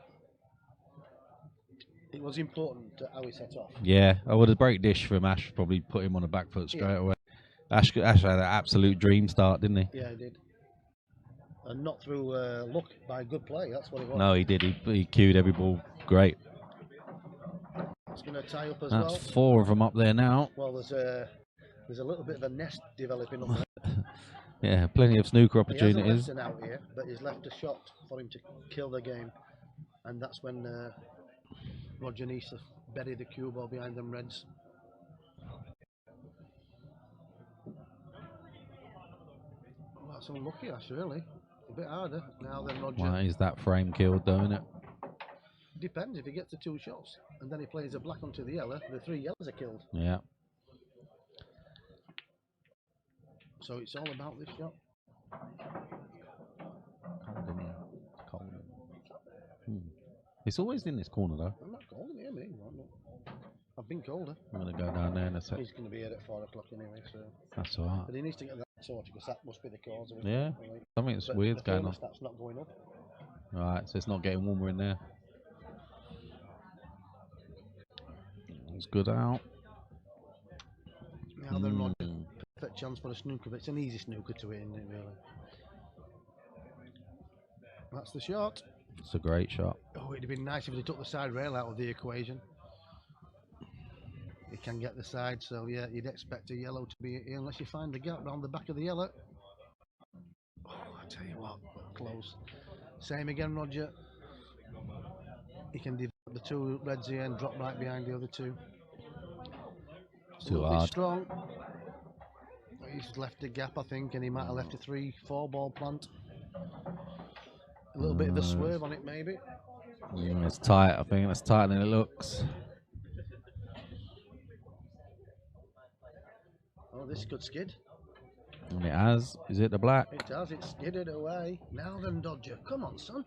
It was important how he set off. Yeah, I would have break dish from Ash, probably put him on the back foot straight away. Ash had an absolute dream start, didn't he? Yeah, he did. And not through luck, by good play, that's what it was. No, he did. He cued every ball great. It's going to tie up as That's well. 4 of them up there now. Well, there's a little bit of a nest developing up there. Yeah, plenty of snooker opportunities. He hasn't left an out here, but he's left a shot for him to kill the game. And that's when Roger needs to bury the cue ball behind them reds. Well, that's unlucky, Ash, really. A bit harder now than Roger. Why is that frame killed, though, isn't it? Depends if he gets the 2 shots and then he plays a black onto the yellow, the 3 yellows are killed. Yeah. So it's all about this shot. Cold. It's always in this corner, though. I'm not cold here, mate. I've been colder. I'm going to go down there in a sec. He's going to be here at 4 o'clock anyway, so. That's alright. But he needs to get that sorted because that must be the cause of it. Yeah. Something's weird's going on. That's not going up. Right, so it's not getting warmer in there. It's good out. Now they're not perfect chance for a snooker, but it's an easy snooker to hit, isn't it, really? That's the shot. It's a great shot. Oh, it'd have been nice if they took the side rail out of the equation. He can get the side, so yeah, you'd expect a yellow to be here unless you find the gap round the back of the yellow. Oh, I tell you what, close. Same again, Roger. He can develop the 2 reds here and drop right behind the other 2. Too hard. Strong. He's left a gap, I think, and he might have left a 3-4 ball plant. A little bit of a swerve on it, maybe. Yeah, it's tight. I think it's tighter than it looks. Oh, this could skid. And it has. Is it the black? It does. It's skidded away. Now then, Dodger. Come on, son.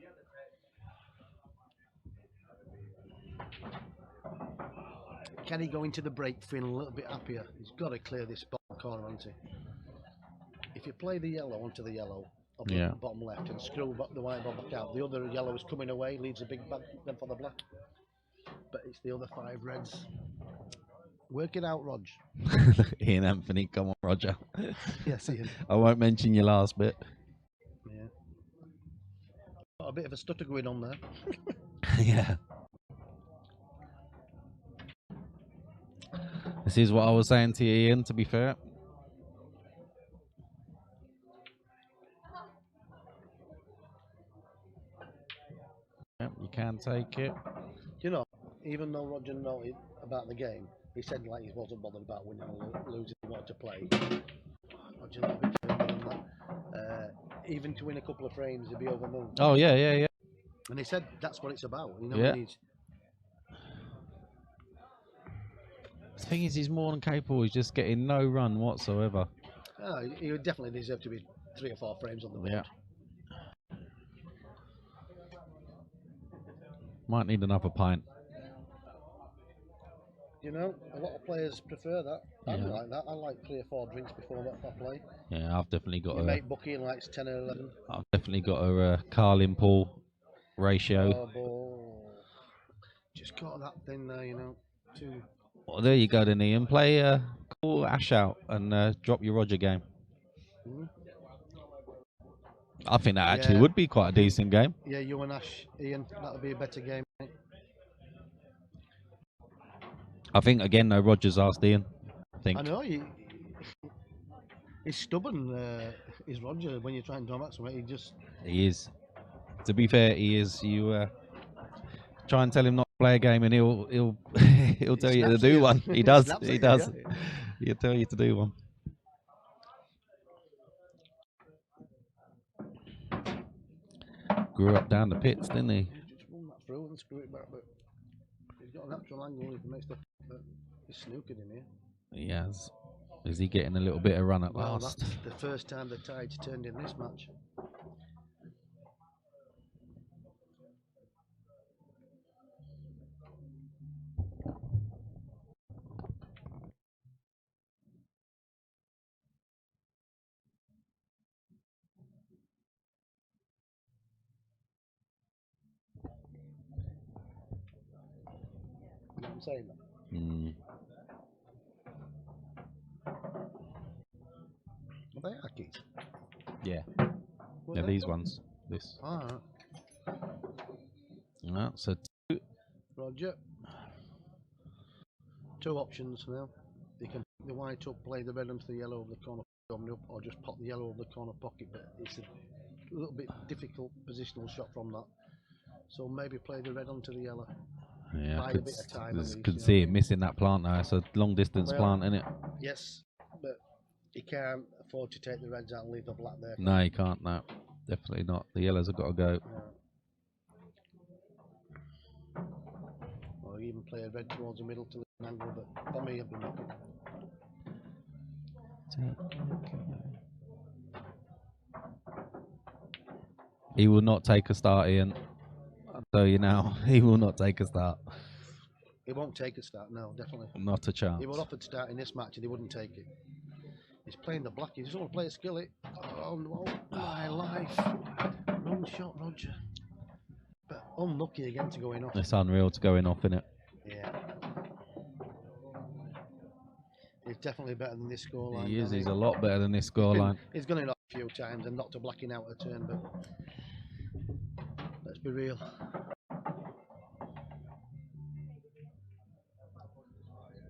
Can he go into the break feeling a little bit happier? He's got to clear this bottom corner, hasn't he? If you play the yellow onto the yellow of the bottom left and screw the white ball back out, the other yellow is coming away, leaves a big bag then for the black. But it's the other 5 reds. Work it out, Rog. Ian Anthony, come on, Roger. Yes, Ian. I won't mention your last bit. Yeah. Got a bit of a stutter going on there. Yeah. This is what I was saying to you, Ian, to be fair. Yep, you can take it. You know, even though Roger noted about the game, he said like he wasn't bothered about winning or losing, he wanted to play. Roger, a bit further than that. Even to win a couple of frames, he'd be over the moon. Oh, yeah. And he said that's what it's about. You know, Yeah. he's, The thing is, he's more than capable. He's just getting no run whatsoever. he would definitely deserve to be 3 or 4 frames on the board. Yeah. Might need another pint. You know, a lot of players prefer that. I don't Yeah. like that. I like 3 or 4 drinks before I play. Yeah, I've definitely got Your a. mate Bucky likes 10 or 11. I've definitely got a Carlin Paul ratio. Oh, ball. Just got that thing there, you know. Too. Well, there you go, then, Ian. Play call Ash out and drop your Roger game. Hmm? I think that actually Yeah. would be quite a decent game. Yeah, you and Ash, Ian, that would be a better game. I think again though, Roger's asked Ian. I think. I know, he's stubborn, is Roger, when you try and drum out something, he just... He is. To be fair, he is. You try and tell him not to play a game, and he'll he'll tell you to snaps do you. one. He does. Snaps He at you, does. yeah. He'll tell you to do one. Grew up down the pits, didn't he? He just run that through and screw it back, but he's got a natural angle, he can make stuff, but he's snookered in here. He has. Is he getting a little bit of run at Well, last? that's the first time the tide's turned in this match. You know what I'm saying? Mm. Are they Ackies? Yeah. What Yeah, are they? these ones. This. Alright. So Roger. 2 options now. You can pick the white up, play the red onto the yellow of the corner coming up, or just pop the yellow of the corner pocket, but it's a little bit difficult positional shot from that. So maybe play the red onto the yellow. yeah, Buy I a could, bit of time at least, could you see know. him missing that plant now. It's a long distance Well, plant, isn't it? Yes, but he can't afford to take the reds out and leave the black there. No, you can't. No, definitely not. The yellows have got to go. Yeah. Or even play a red towards the middle to an angle, but for me, I've been lucky. He will not take a start, Ian. I'll tell you now, he will not take a start. He won't take a start, no, definitely. Not a chance. He was offered start in this match and he wouldn't take it. He's playing the black, he doesn't want to play a skillet. Oh no, my life. Wrong shot, Roger. But unlucky again to go in off. It's unreal to going off, innit? Yeah. He's definitely better than this scoreline. He is. isn't He's a lot better than this scoreline. He's gone in off a few times and knocked a blacking out a turn, but let's be real.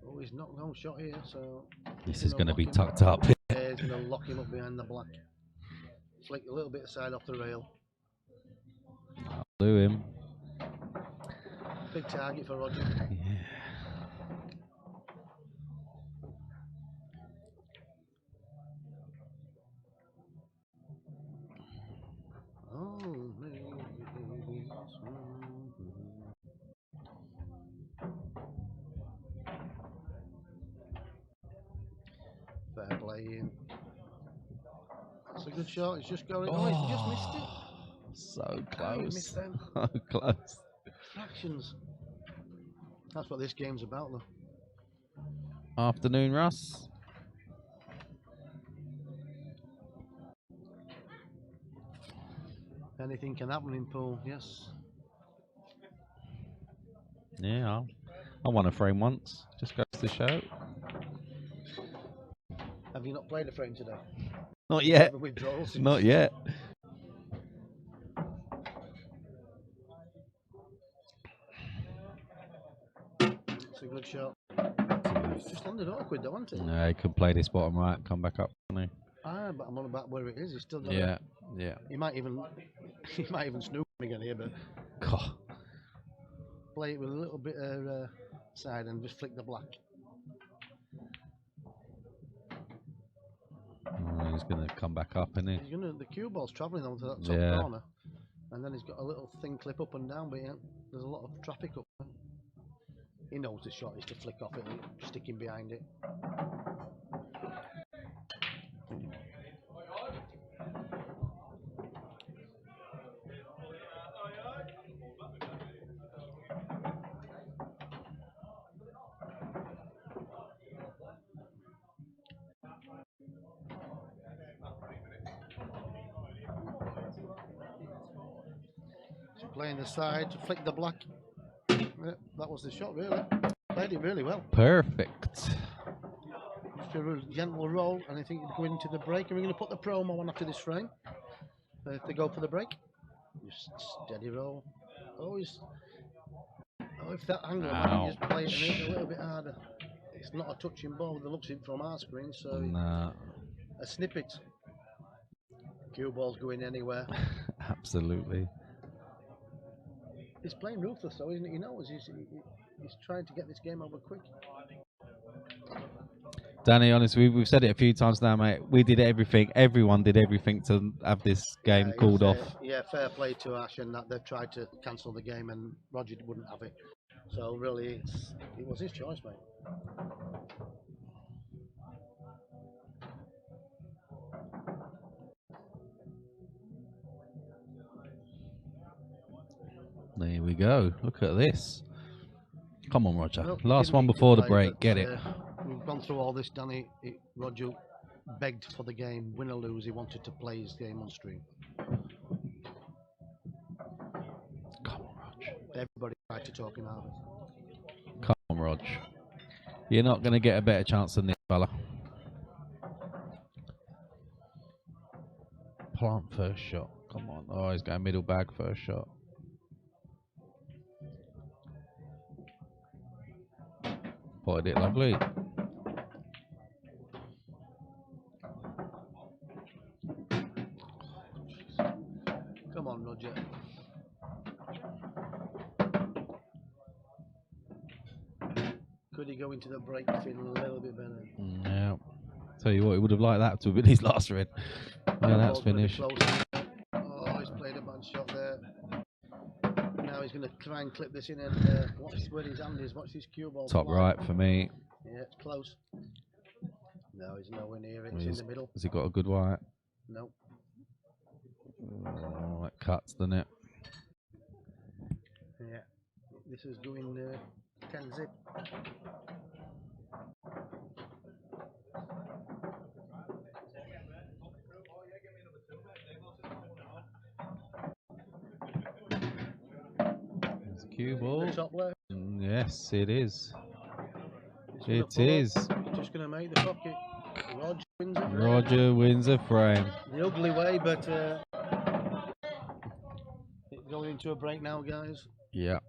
Oh, he's knocked no shot here, so This he's is going to lock be him. tucked up. Yeah, he's going to lock him up behind the black. Flick a little bit aside off the rail. Do him. Big target for Roger. Yeah. Oh, maybe this one. It's a good shot. It's just going. Oh, he's just missed it. So Oh, he close. missed them. So close. Fractions. That's what this game's about, though. Afternoon, Russ. Anything can happen in pool, yes. Yeah, I won a frame once. Just goes to show. Have you not played a frame today? Not yet. The withdrawals? Not yet. It's a good shot. It's just landed awkward, though, hasn't it? No, he could play this bottom right, come back up, couldn't Ah, but I'm on about where it is. He's still got he? Yeah, it. yeah. He might even snoop again here, but God. play it with a little bit of side and just flick the black. Oh, he's going to come back up, isn't he? The cue ball's travelling onto that top Yeah. corner, and then he's got a little thing clip up and down, but there's a lot of traffic up there. He knows the shot is to flick off it and stick him behind it. So playing the side to flick the black. Yeah, that was the shot, really. Played it really well. Perfect. Just a gentle roll, and I think it'll go into the break. And we're going to put the promo on after this frame. If they go for the break, just steady roll. Always. Oh, if that angle, I can just play it and hit it a little bit harder. It's not a touching ball. They looks it from our screen, so Nah. a snippet. Cue ball's going anywhere. Absolutely. He's playing ruthless, though, isn't he? He knows he's trying to get this game over quick. Danny, honestly, we've said it a few times now, mate. We did everything. Everyone did everything to have this game Yeah, called off. Yeah, fair play to Ash and that they've tried to cancel the game and Roger wouldn't have it. So really, it was his choice, mate. There we go. Look at this. Come on, Roger. Well, Last didn't one need to before the play, break. but, Get it. We've gone through all this, Danny. Roger begged for the game, win or lose. He wanted to play his game on stream. Come on, Roger. Everybody tried to talk him out of it. Come on, Rog. You're not going to get a better chance than this fella. Plant first shot. Come on. Oh, he's going middle bag first shot. Potted it lovely. Come on, Roger. Could he go into the break feeling a little bit better? Yeah. Tell you what, he would have liked that to have been his last red. Yeah, that's Ball's pretty finished. close. Oh, he's played a bad shot there. Now he's going to try and clip this in and watch where his hand is. Watch this cue ball. Top fly. right for me. Yeah, it's close. No, he's nowhere near it. It's in the middle. Has he got a good white? No. Oh, that cuts, doesn't it? Yeah. This is going 10 zip. It's cue ball. The top left. Yes, it is. He's It gonna is. pull up. He's just going to make the pocket. Roger wins it. Roger wins a frame. The ugly way, but it's going into a break now, guys. Yeah.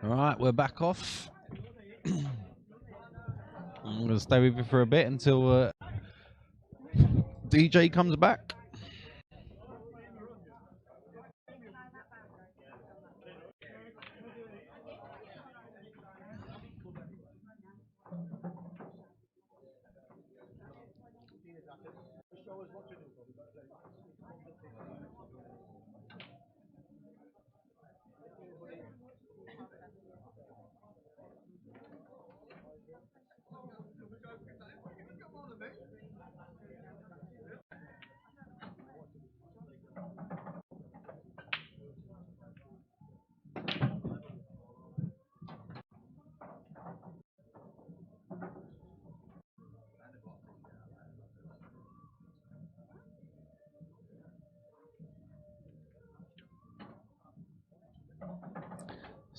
All right, we're back off. I'm going to stay with you for a bit until DJ comes back.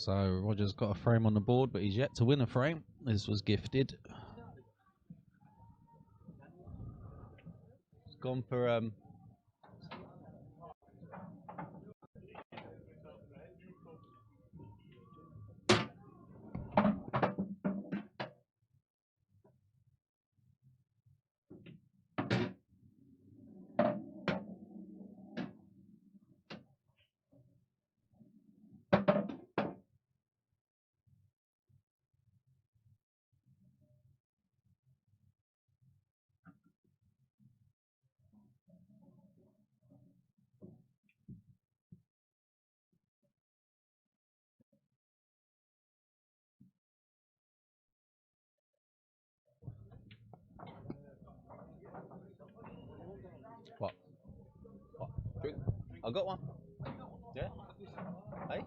So Roger's got a frame on the board, but he's yet to win a frame. This was gifted. It's gone for what? Drink? I got one. Yeah. Hey.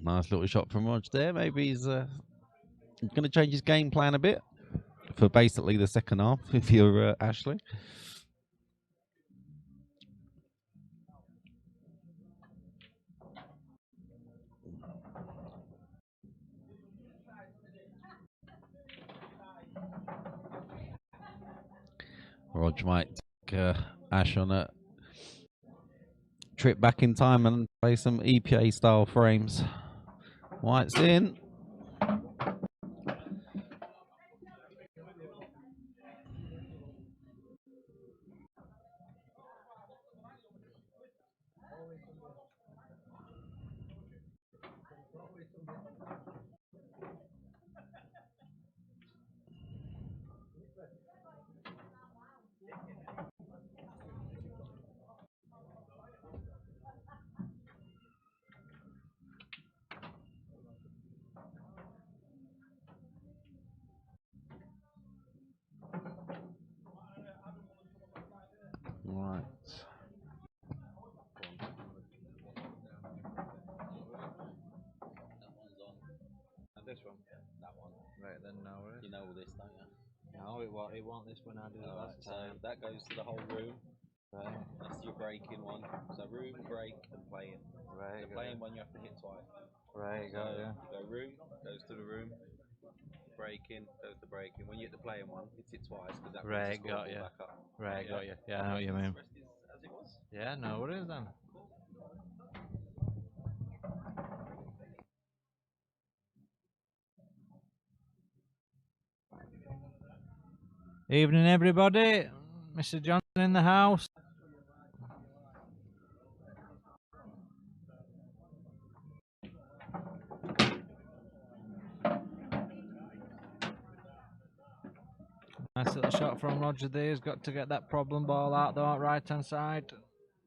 Nice little shot from Rog there. Maybe he's going to change his game plan a bit for basically the second half, if you're Ashley. Rog might take Ash on a trip back in time and play some EPA style frames. White's in. Right. This one? That one. Right then, no worries. You know all this, don't you? No, it won't this one I did it last time. That goes to the whole room. Right. That's your breaking one. So room, break, and playing. Right. The playing one you have to hit twice. Right, So got ya. go room, goes to the room. Breaking, goes to breaking. When you hit the playing one, hit it twice because that Right, brings the got scoreboard ya. back up. Right, got ya. Yeah, I know what you The mean. rest is as it was. Yeah, no worries then. Evening, everybody. Mr. Johnson in the house. Nice little shot from Roger there. He's got to get that problem ball out the right hand side.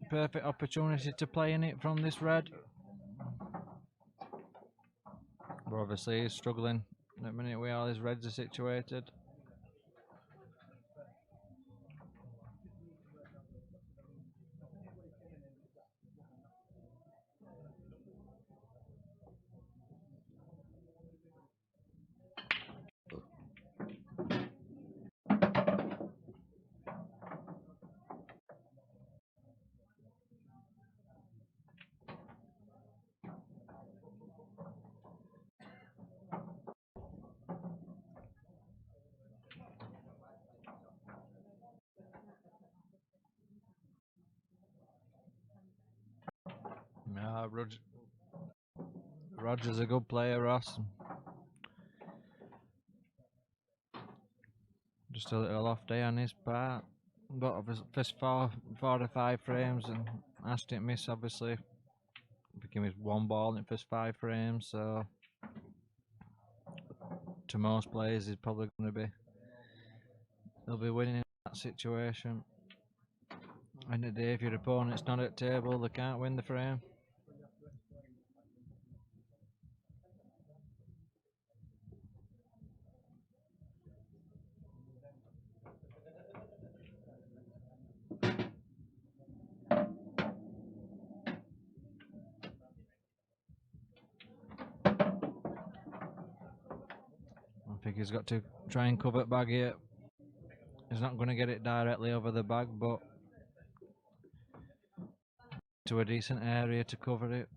Perfect opportunity to play in it from this red. But obviously he's struggling at the minute where all his reds are situated. No, Roger's a good player, Ross. Just a little off day on his part. But obviously, first 4 to 5 frames and Ash didn't miss, obviously. Became his one ball in the first 5 frames, so to most players, he's probably going to be. They'll be winning in that situation. And the day, if your opponent's not at table, they can't win the frame. think he's got to try and cover bag here. He's not going to get it directly over the bag, but to a decent area to cover it.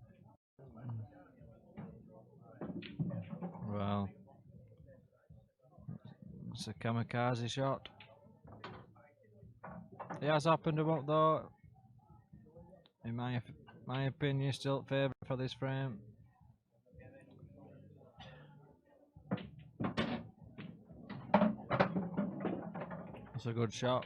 Well, it's a kamikaze shot. It has opened him up though. In my opinion, still favourite for this frame. It's a good shot.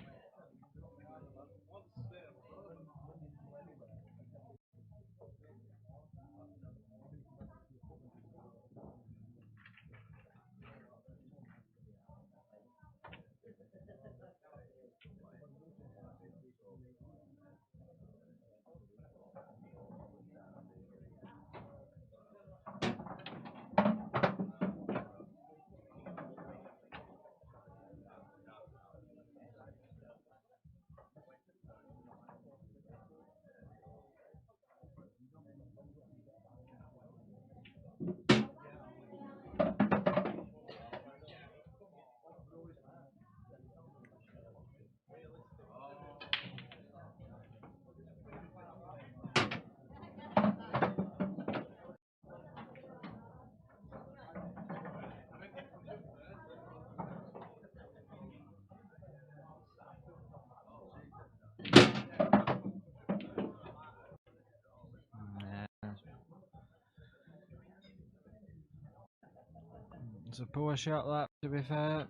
It's a poor shot that, to be fair.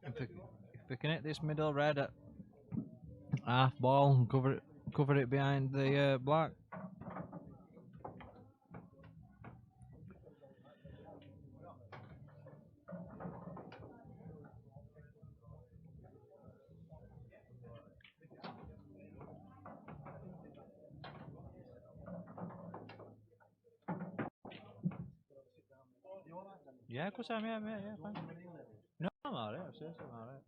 If we can hit this middle red at half ball and cover it behind the black. Yeah, of course I am. Yeah, fine. No, I'm alright. Seriously, I'm alright.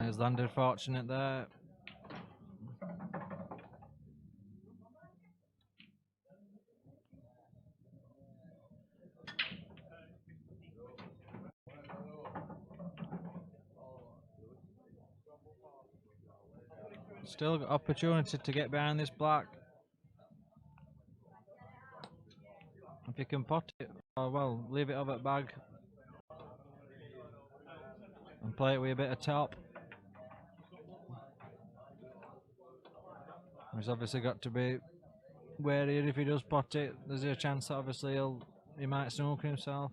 He's landed fortunate there. Still got opportunity to get behind this black. If you can pot it, or well, leave it over the bag and play it with a bit of top. He's obviously got to be wary if he does pot it. There's a chance that obviously he might snooker himself.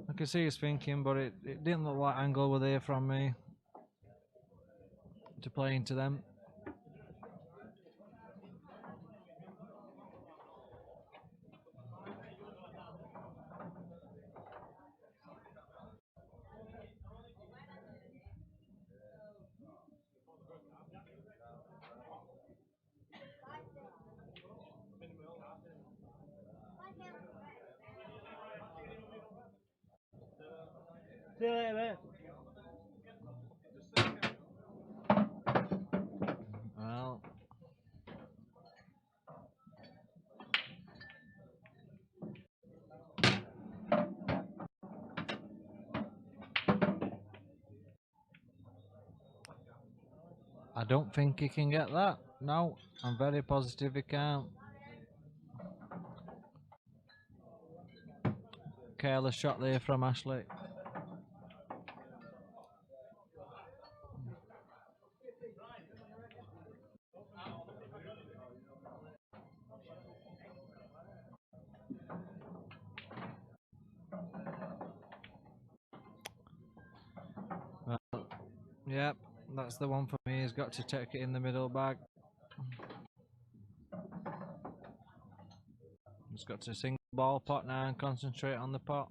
I can see he's thinking, but it didn't look like angle were there from me to play into them. See you later, mate. Well, I don't think he can get that. No, I'm very positive he can't. Careless shot there from Ashley. Yep, that's the one for me. He's got to take it in the middle bag. He's got to single ball pot now and concentrate on the pot.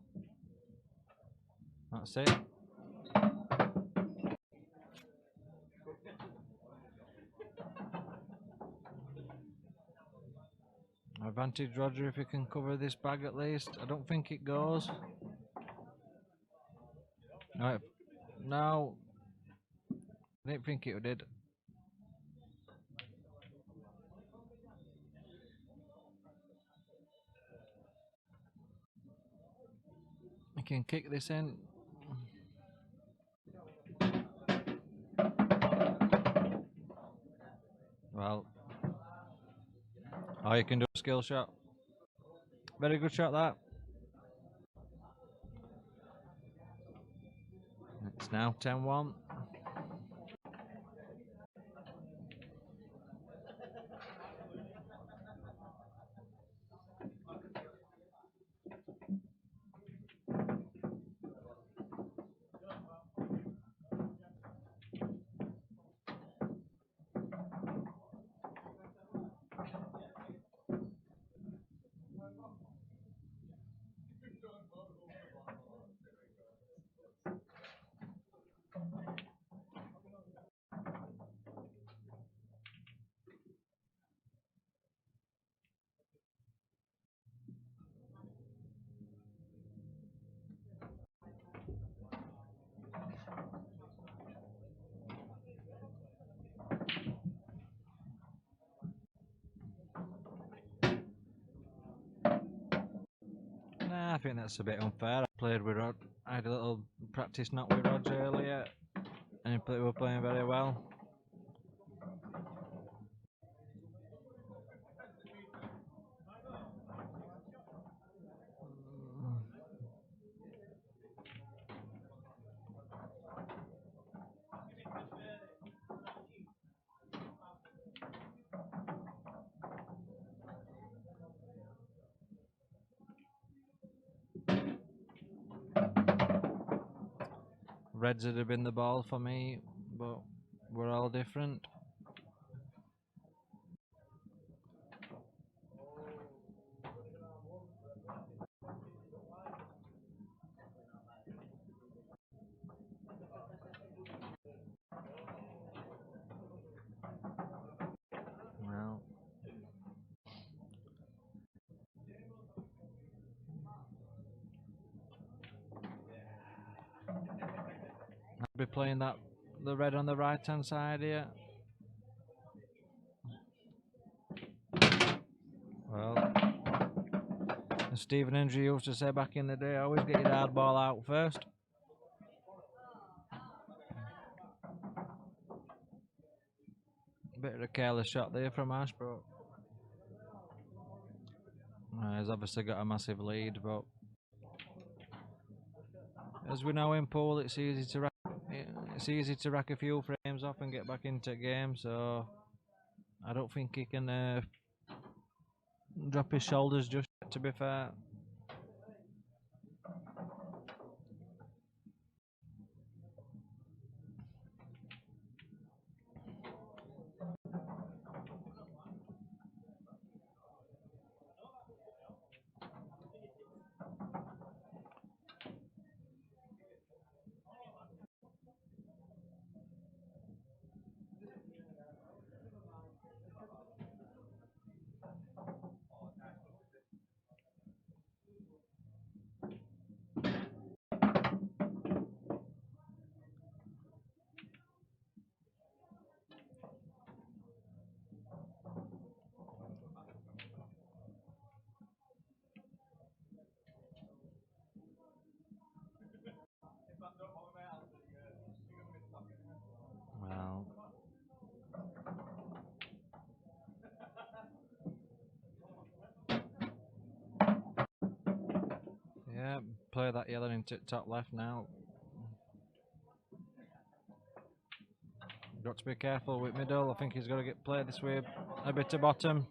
That's it. Advantage Roger if he can cover this bag at least. I don't think it goes. No, no. I didn't think it did. I can kick this in. Well, oh, you can do a skill shot. Very good shot that. It's now 10-1. Nah, I think that's a bit unfair. I played with Rod. I had a little practice knock with Roger earlier, and we were playing very well. Reds would have been the ball for me, but we're all different. Well, I'll be playing the red on the right hand side here. Well, as Stephen Hendry used to say back in the day, always get your hard ball out first. Bit of a careless shot there from Ash, but he's obviously got a massive lead. But as we know in pool, it's easy to rack a few frames off and get back into game. So I don't think he can drop his shoulders just yet, to be fair. Well, yeah, play that yellow into top left now. Got to be careful with middle. I think he's got to play this way a bit to bottom.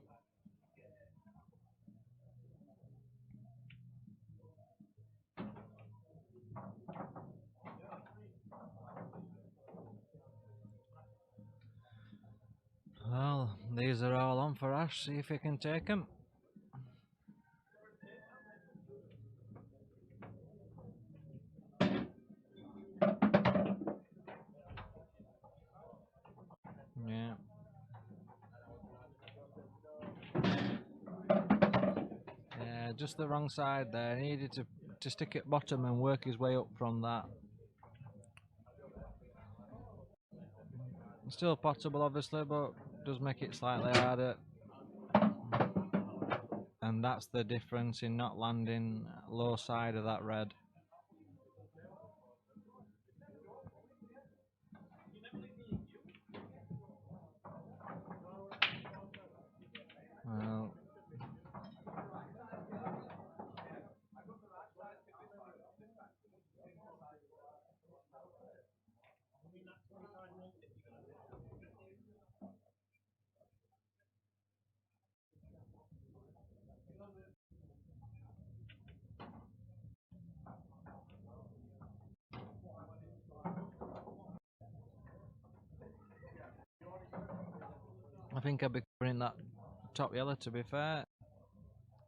Layers are all on for Ash, see if he can take them. Yeah. Yeah, just the wrong side there. He needed to stick it bottom and work his way up from that. Still potable obviously, but does make it slightly harder. And that's the difference in not landing low side of that red. Well, I think I'll be covering that top yellow, to be fair.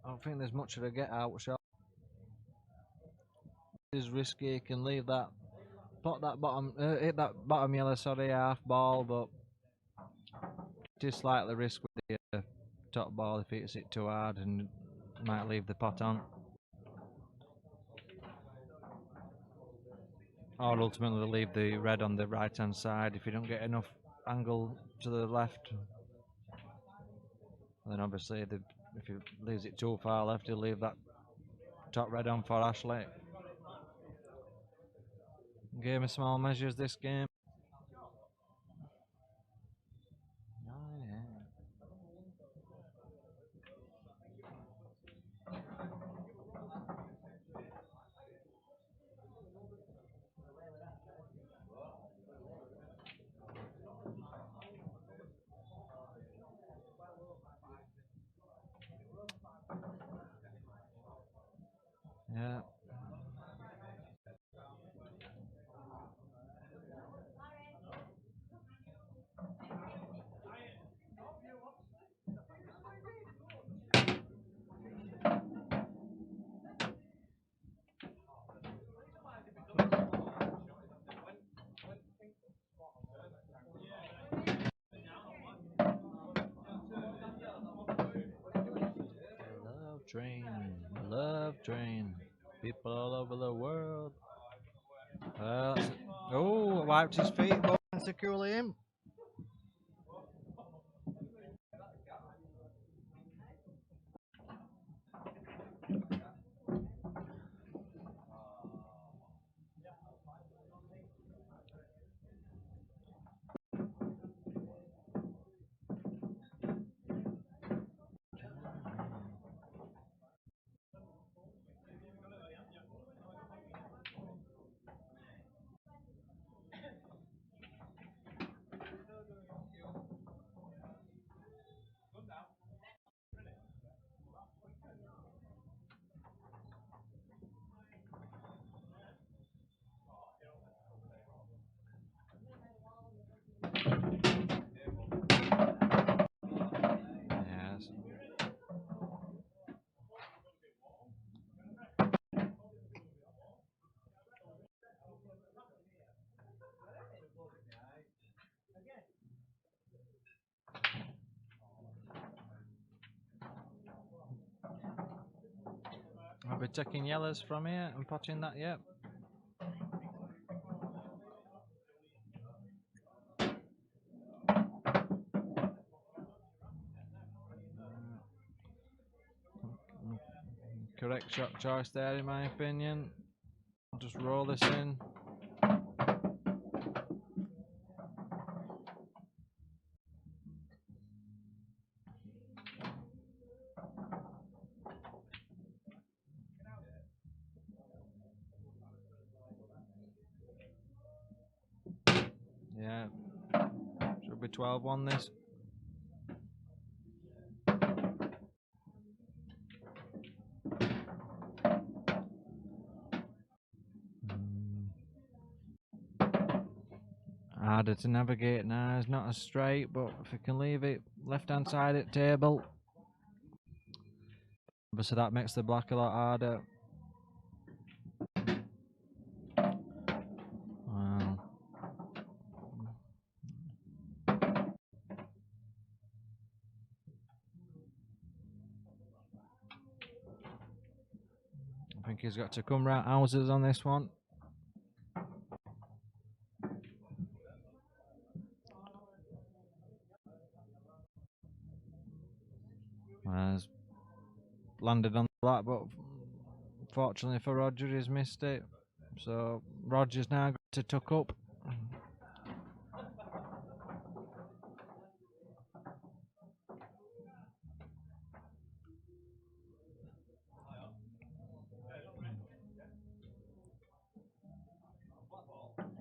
I don't think there's much of a get out shot. It is risky, you can leave that, pot that bottom, hit that bottom yellow, sorry, half ball, but it is slightly risky with the top ball if it hits it too hard and might leave the pot on. Or ultimately leave the red on the right hand side if you don't get enough angle to the left. And then obviously if he leaves it too far left, he'll leave that top red on for Ashley. Game of small measures this game. Oh yeah. Yeah. Love train, people all over the world. Oh, wiped his feet, but securely in. Yes. I'll be taking yellows from here and potting that, yep. Correct shot choice there in my opinion. I'll just roll this in. Yeah, should be 12-1 this. Harder to navigate now. It's not as straight, but if we can leave it left hand side at table, so that makes the black a lot harder. Well, I think he's got to come round houses on this one. Has landed on the black, but fortunately for Roger, he's missed it. So Roger's now got to tuck up.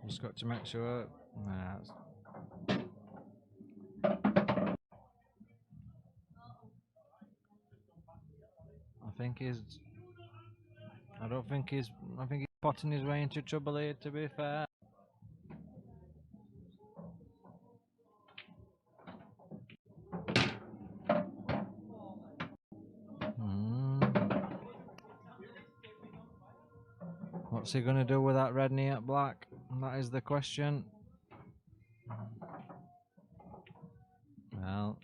Just got to make sure. I think he's potting his way into trouble here, to be fair. What's he going to do with that red knee at black? That is the question. Well,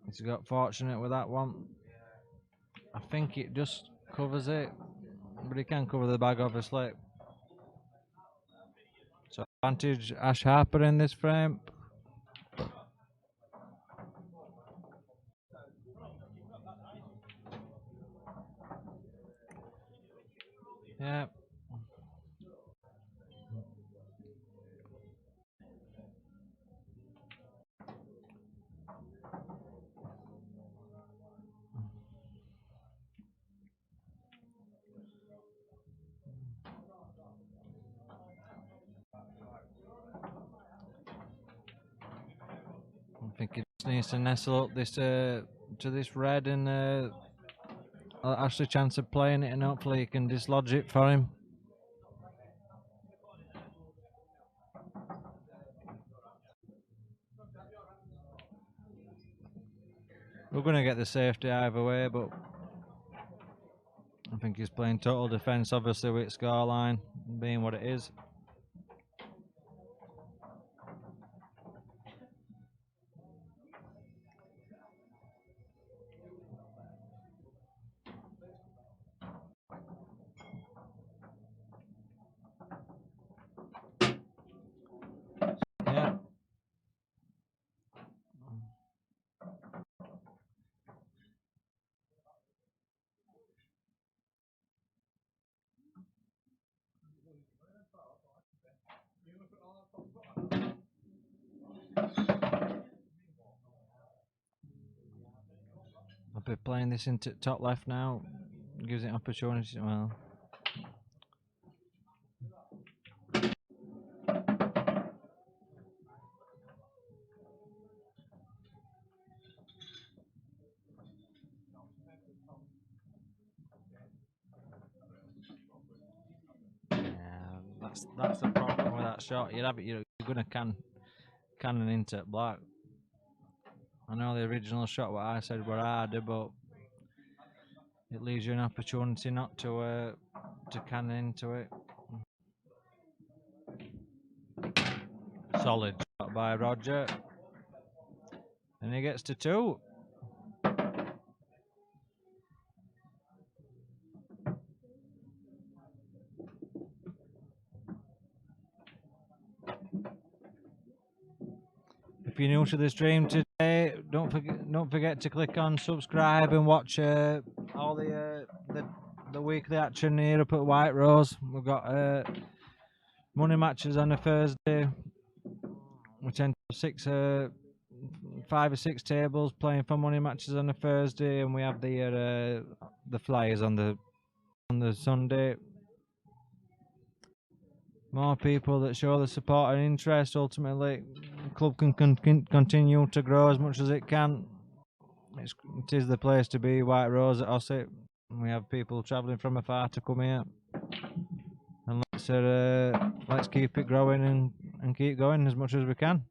he's got fortunate with that one. I think it just covers it, but he can cover the bag, obviously. So advantage Ash Harper in this frame. Yeah. I think he just needs to nestle up this to this red and Ashley chance of playing it, and hopefully he can dislodge it for him. We're going to get the safety either way, but I think he's playing total defence, obviously, with scoreline being what it is. Yeah. I'll be playing this into top left now. Gives it opportunity. Well, that's the problem with that shot. You'd have it. You're gonna cannon into black. I know the original shot, what I said, were harder, but it leaves you an opportunity not to cannon into it. Solid shot by Roger, and he gets to 2. If you're new to the stream today, don't forget to click on subscribe and watch all the weekly action here up at White Rose. We've got money matches on a Thursday. We tend to have 5 or 6 tables playing for money matches on a Thursday, and we have the flyers on the Sunday. More people that show the support and interest, ultimately the club can continue to grow as much as it can. It is the place to be, White Rose at Ossett. We have people travelling from afar to come here, and let's keep it growing and keep going as much as we can.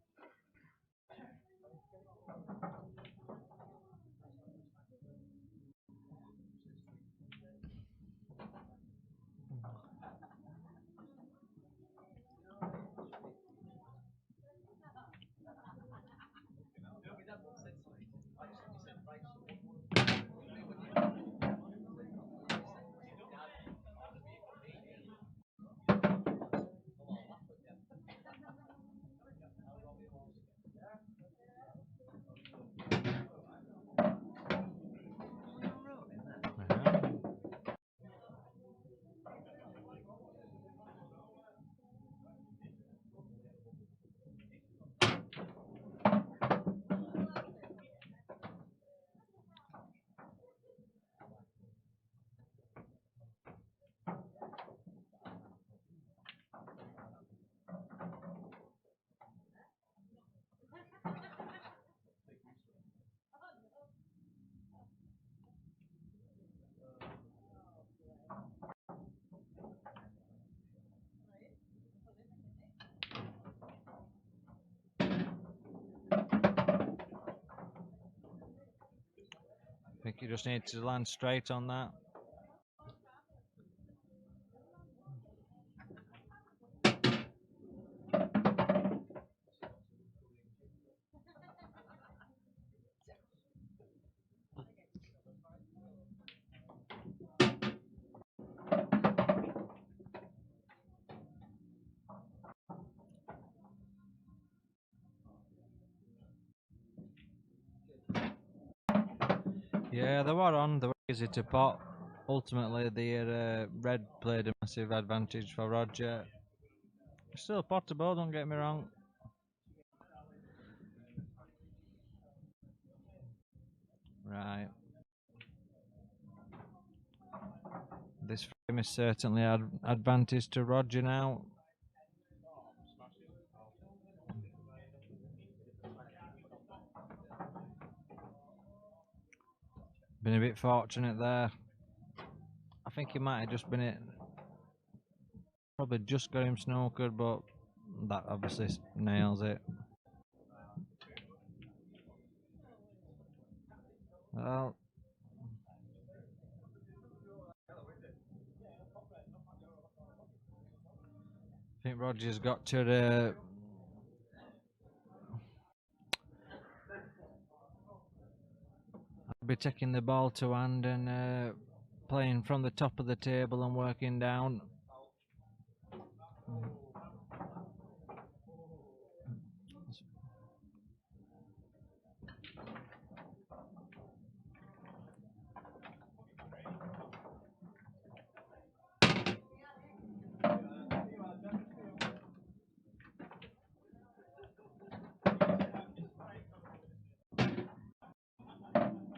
I think you just need to land straight on that. Yeah, they were on. They were easy to pot. Ultimately, the red played a massive advantage for Roger. Still potable, don't get me wrong. Right. This frame is certainly advantage to Roger now. Been a bit fortunate there. I think he might have just been it. Probably just got him snookered, but that obviously nails it. Well, I think Roger's got to be taking the ball to hand and playing from the top of the table and working down.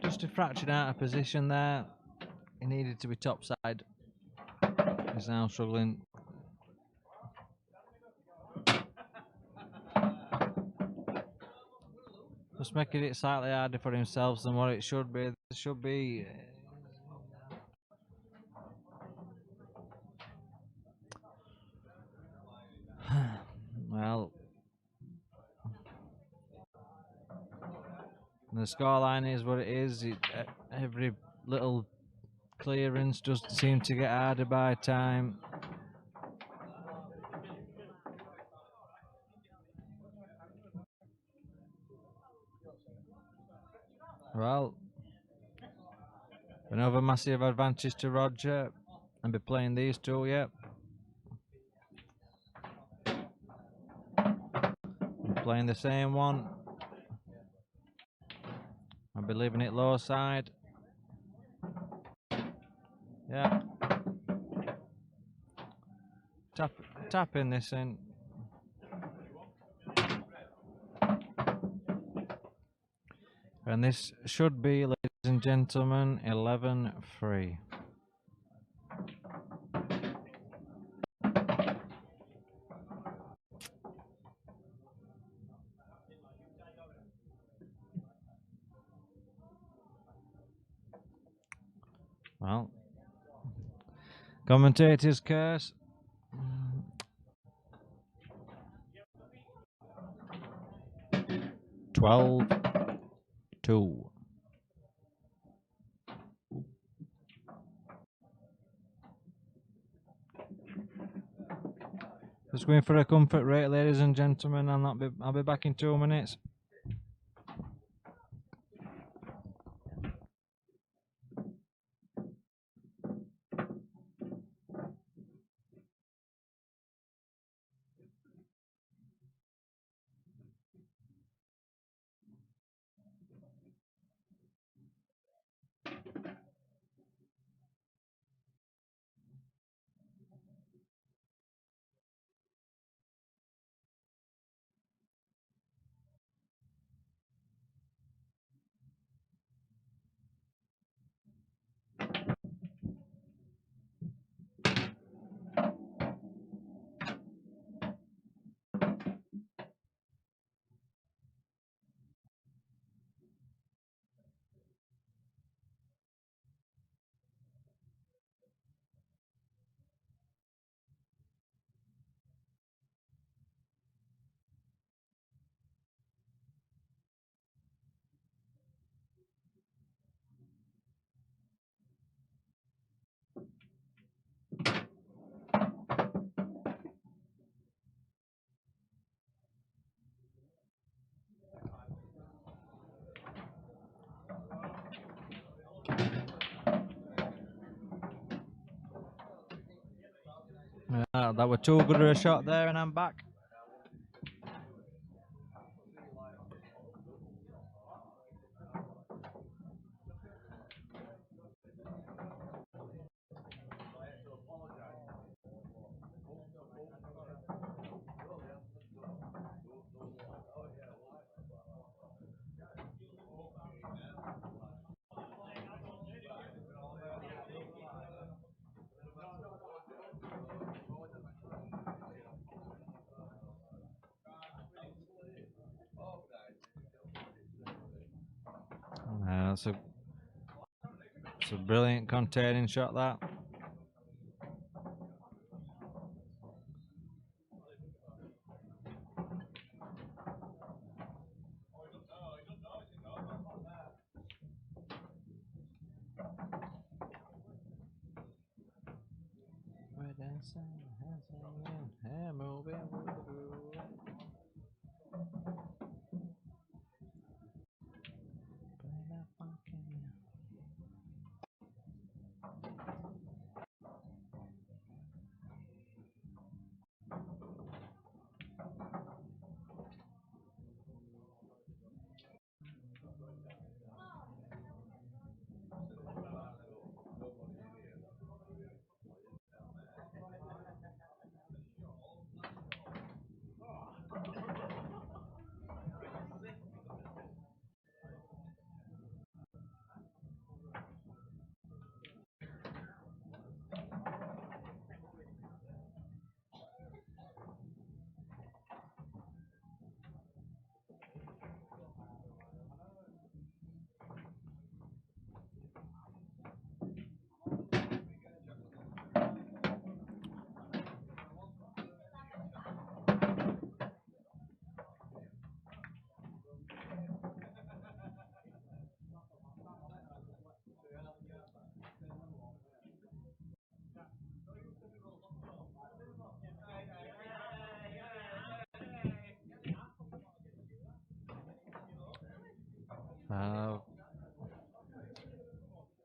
Just a fraction out of position there. He needed to be topside. He's now struggling. Just making it slightly harder for himself than what it should be. It should be. Well, the scoreline is what it is. Every little clearance just seemed to get harder by time. Well, another massive advantage to Roger, and be playing these two, yep. Playing the same one. I'll be leaving it low side. Yeah. Tapping this in. And this should be, ladies and gentlemen, 11-3. Well, commentators curse. 12-2. Just going for a comfort rate, ladies and gentlemen, and I'll be back in 2 minutes. That were too good of a shot there, and I'm back. That's a brilliant containing shot, that.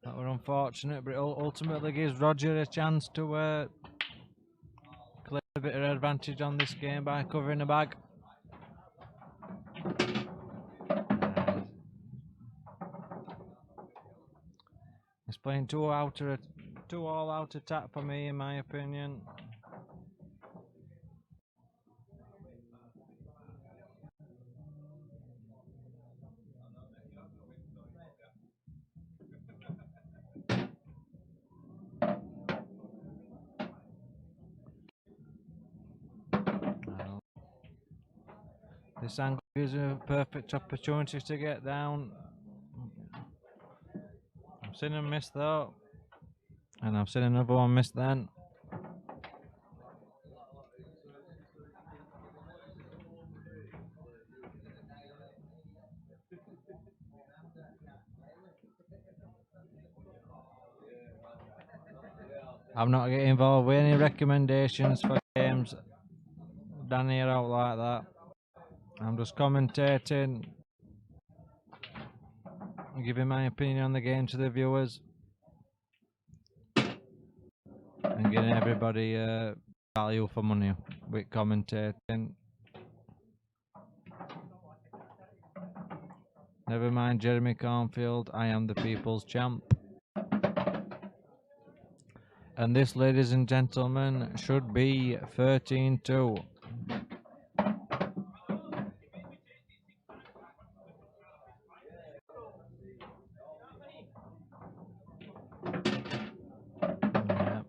That were unfortunate, but it ultimately gives Roger a chance to claim a bit of advantage on this game by covering the bag. He's playing two all-out attack for me, in my opinion. This angle gives him a perfect opportunity to get down. I've seen him miss though, and I've seen another one miss then. I'm not getting involved with any recommendations for games down here out like that. I'm just commentating, giving my opinion on the game to the viewers, and getting everybody value for money with commentating. Never mind Jeremy Cornfield, I am the people's champ. And this, ladies and gentlemen, should be 13-2. Yeah.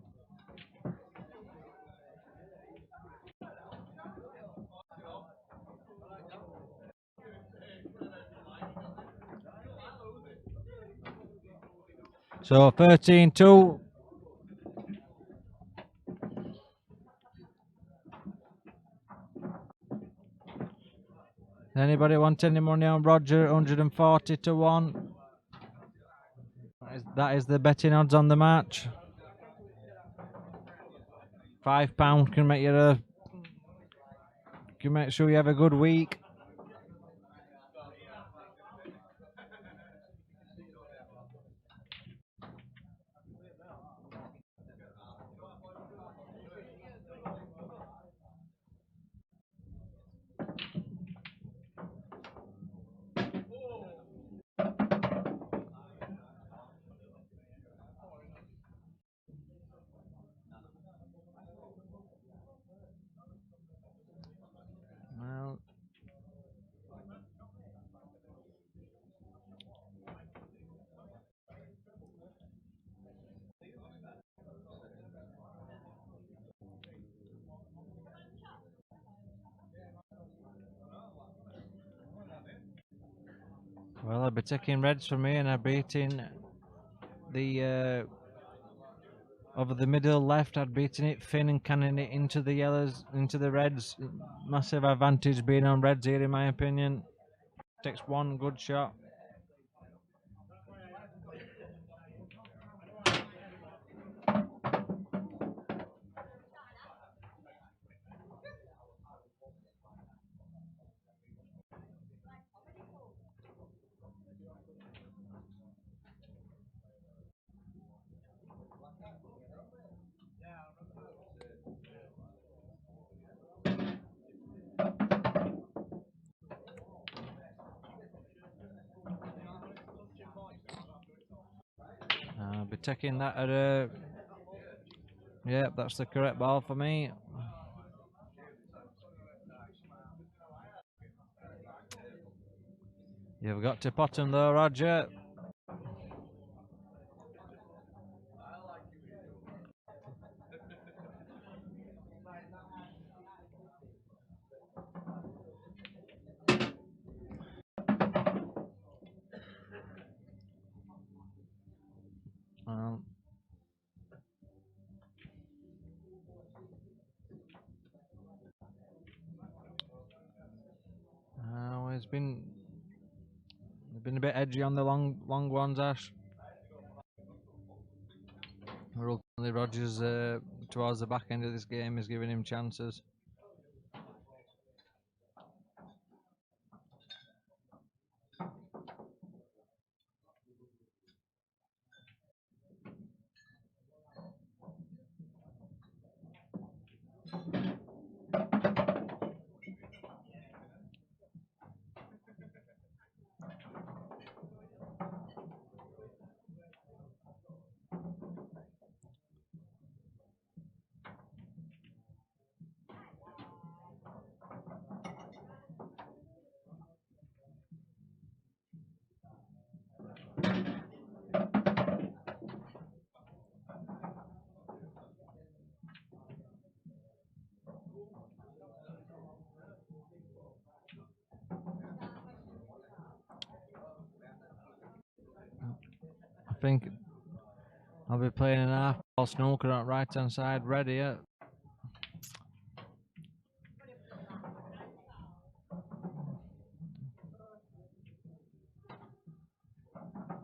So 13-2. Anybody want any money on Roger? 140 to 1. That is the betting odds on the match. £5 can make sure you have a good week. Well, I'll be taking reds for me, and I'm beating the over the middle left. I'd beaten it thin and canning it into the yellows, into the reds. Massive advantage being on reds here, in my opinion. Takes one good shot. I'll be taking that at a... Yep, that's the correct ball for me. You've got to pot him though, Roger. It's been a bit edgy on the long ones, Ash. Ultimately, Rogers towards the back end of this game is giving him chances. I think I'll be playing an half ball snooker on right hand side, ready.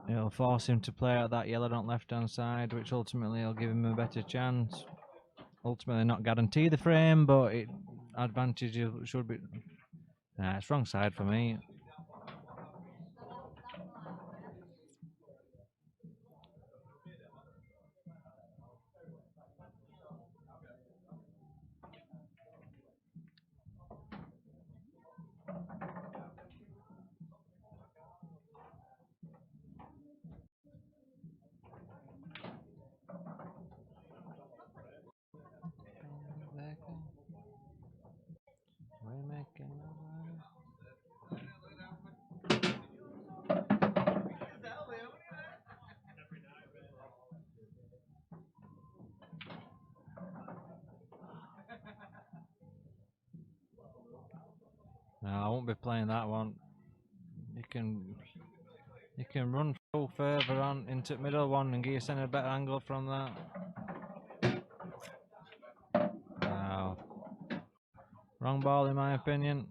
Yeah, It'll force him to play out that yellow on left hand side, which ultimately will give him a better chance. Ultimately not guarantee the frame, but it advantage should be. Nah, it's wrong side for me. No, I won't be playing that one. You can run full further on into the middle one and get yourself a better angle from that. Wow. Wrong ball in my opinion.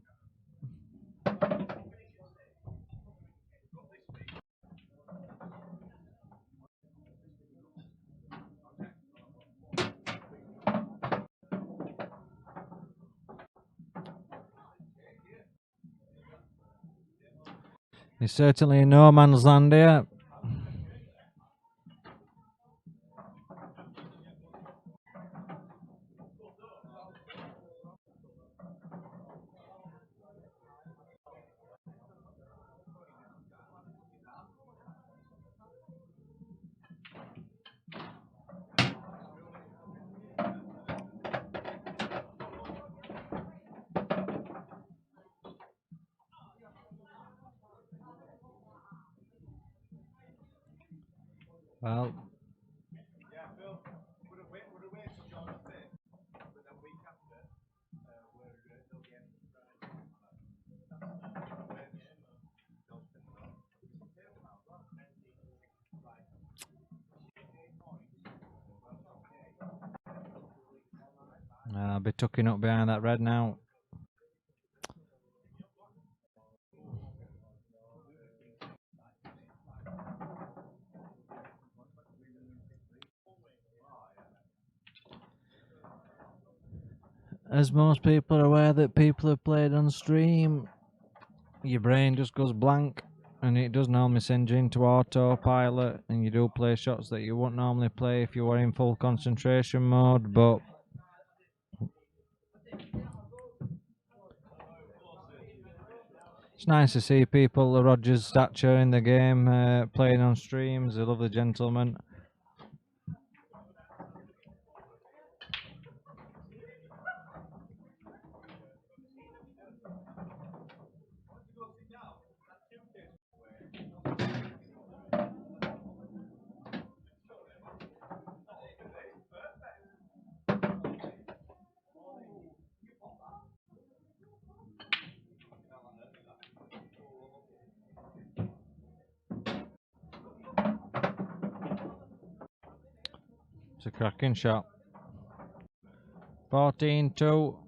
He's certainly in no man's land here. Well, I'll be tucking up behind that red now. As most people are aware that people have played on stream, your brain just goes blank and it does normally send you into autopilot and you do play shots that you wouldn't normally play if you were in full concentration mode, but it's nice to see people of Roger's stature in the game playing on streams. A lovely gentleman. It's a cracking shot. 14-2.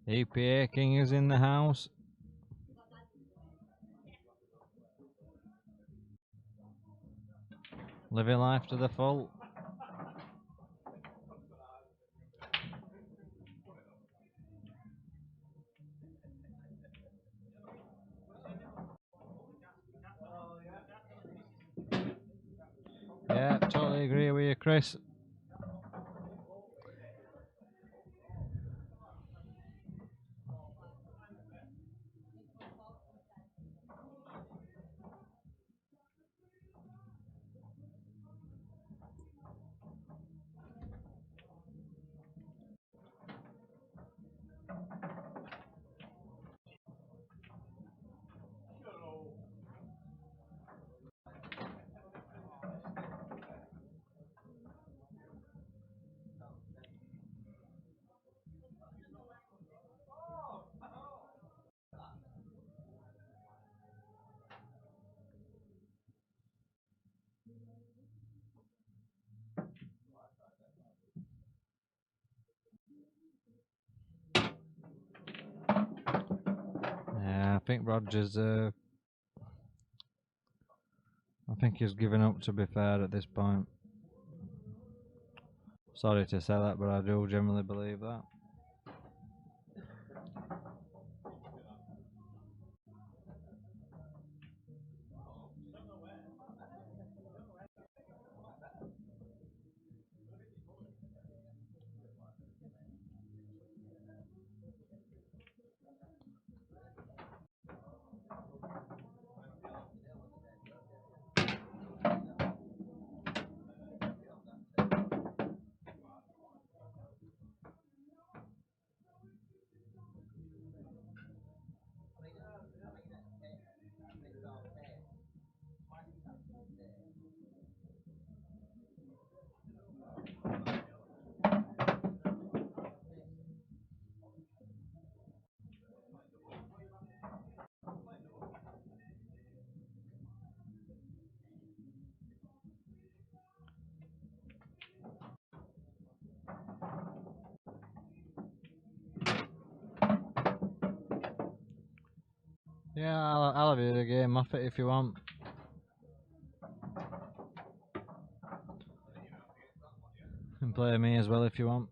EPA King is in the house. Living life to the full. Yeah, totally agree with you, Chris. Yeah, I think Rogers. I think he's given up. To be fair, at this point. Sorry to say that, but I do generally believe that. Yeah, I'll have you the game off it if you want. And play me as well if you want.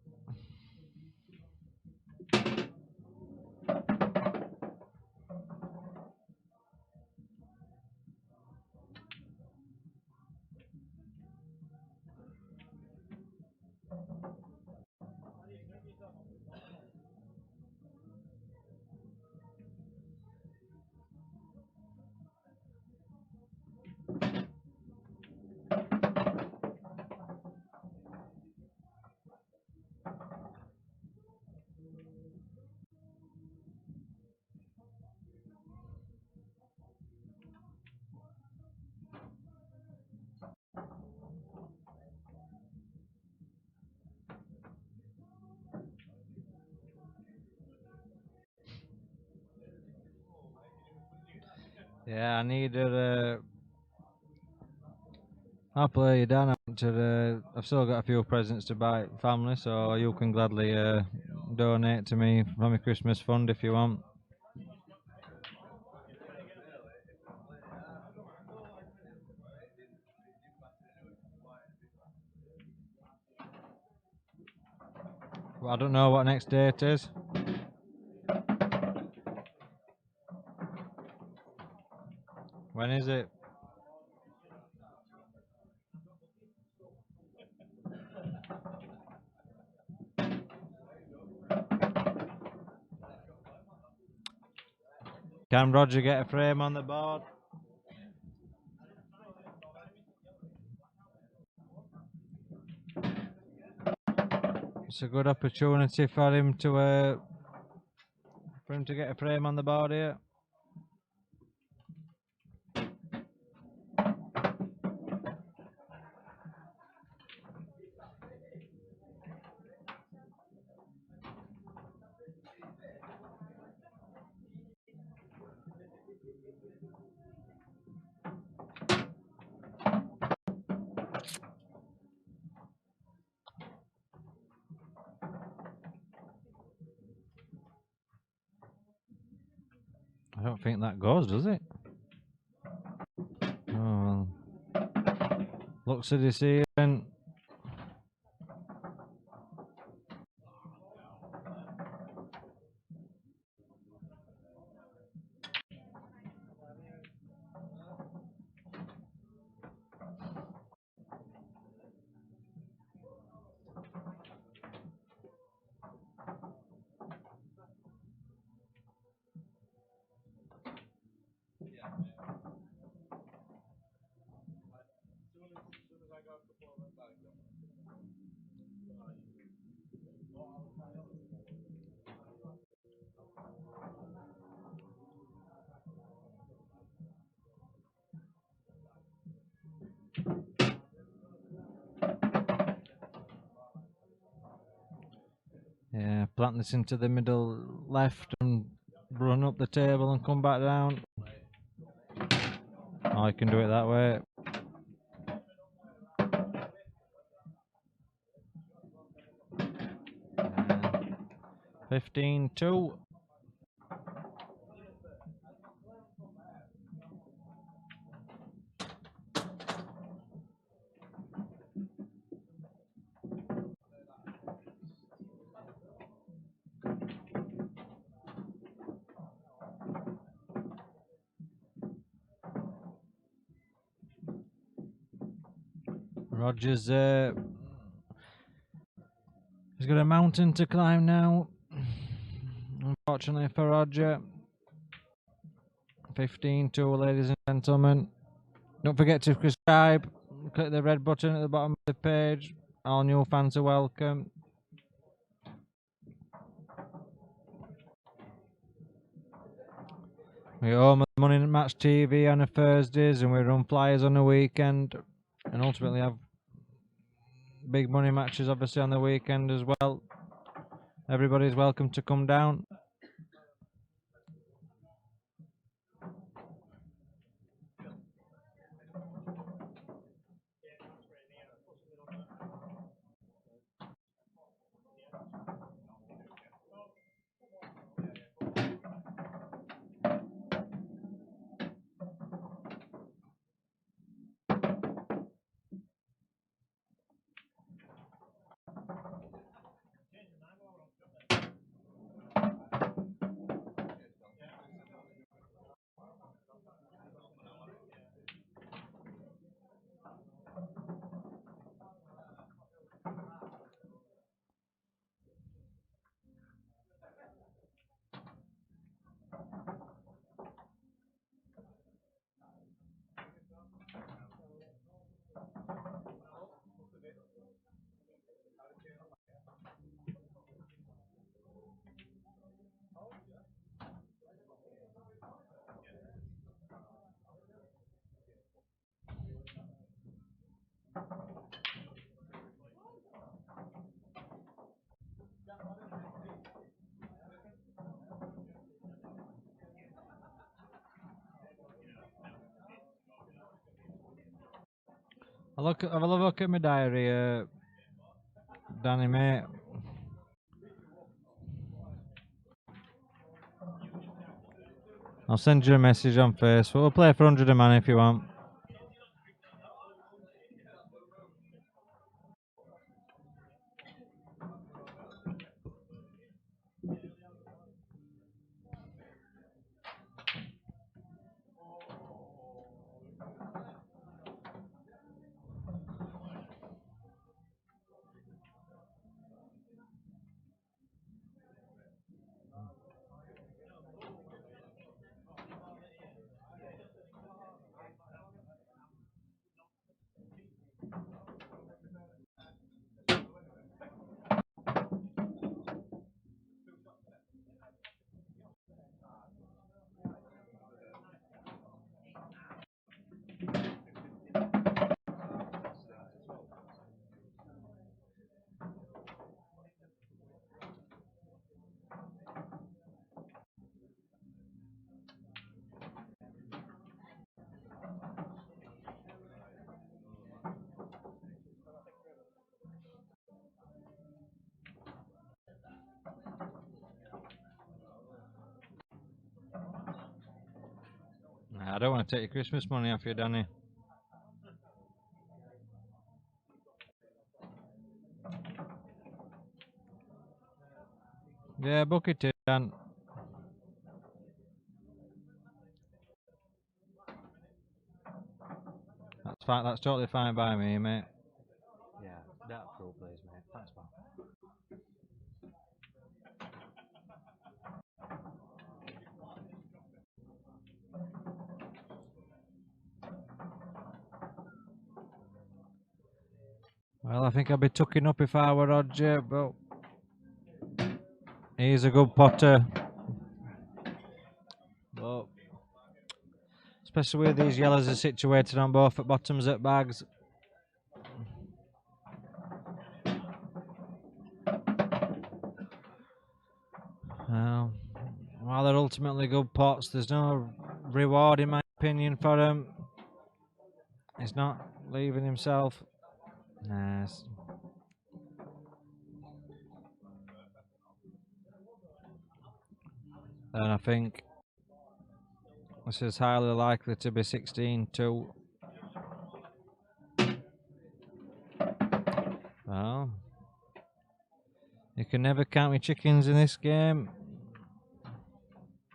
Yeah, I needed. I'll play you down. I've still got a few presents to buy family, so you can gladly donate to me from my Christmas fund if you want. Well, I don't know what next date is. When is it? Can Roger get a frame on the board? It's a good opportunity for him to get a frame on the board here. don't think that goes, does it? Oh, well. Looks a deceiving. Yeah, plant this into the middle left and run up the table and come back down. Oh, I can do it that way. Yeah. 15-2. Rogers, he's got a mountain to climb now. Unfortunately for Roger. 15-2, ladies and gentlemen. Don't forget to subscribe. Click the red button at the bottom of the page. All new fans are welcome. We own Money Match TV on a Thursdays, and we run flyers on the weekend, and ultimately have big money matches obviously on the weekend as well. Everybody's welcome to come down. Have a look at my diary, Danny, mate. I'll send you a message on Facebook. We'll play for 100 a man if you want. I don't want to take your Christmas money off you, Danny. Yeah, book it in, Dan. That's fine. That's totally fine by me, mate. Yeah, that pro please, mate. Thanks, pal. Well, I think I'd be tucking up if I were Roger, but he's a good potter. But especially where these yellows are situated on both at bottoms at bags. While they're ultimately good pots, there's no reward in my opinion for him. He's not leaving himself. Nah. And I think this is highly likely to be 16-2. Well, you can never count your chickens in this game.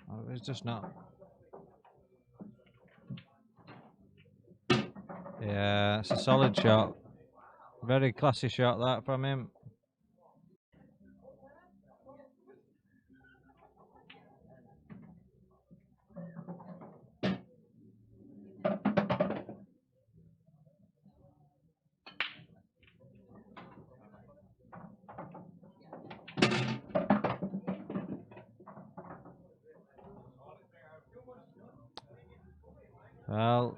Oh, it's just not. Yeah, it's a solid shot. Very classy shot that from him. Well,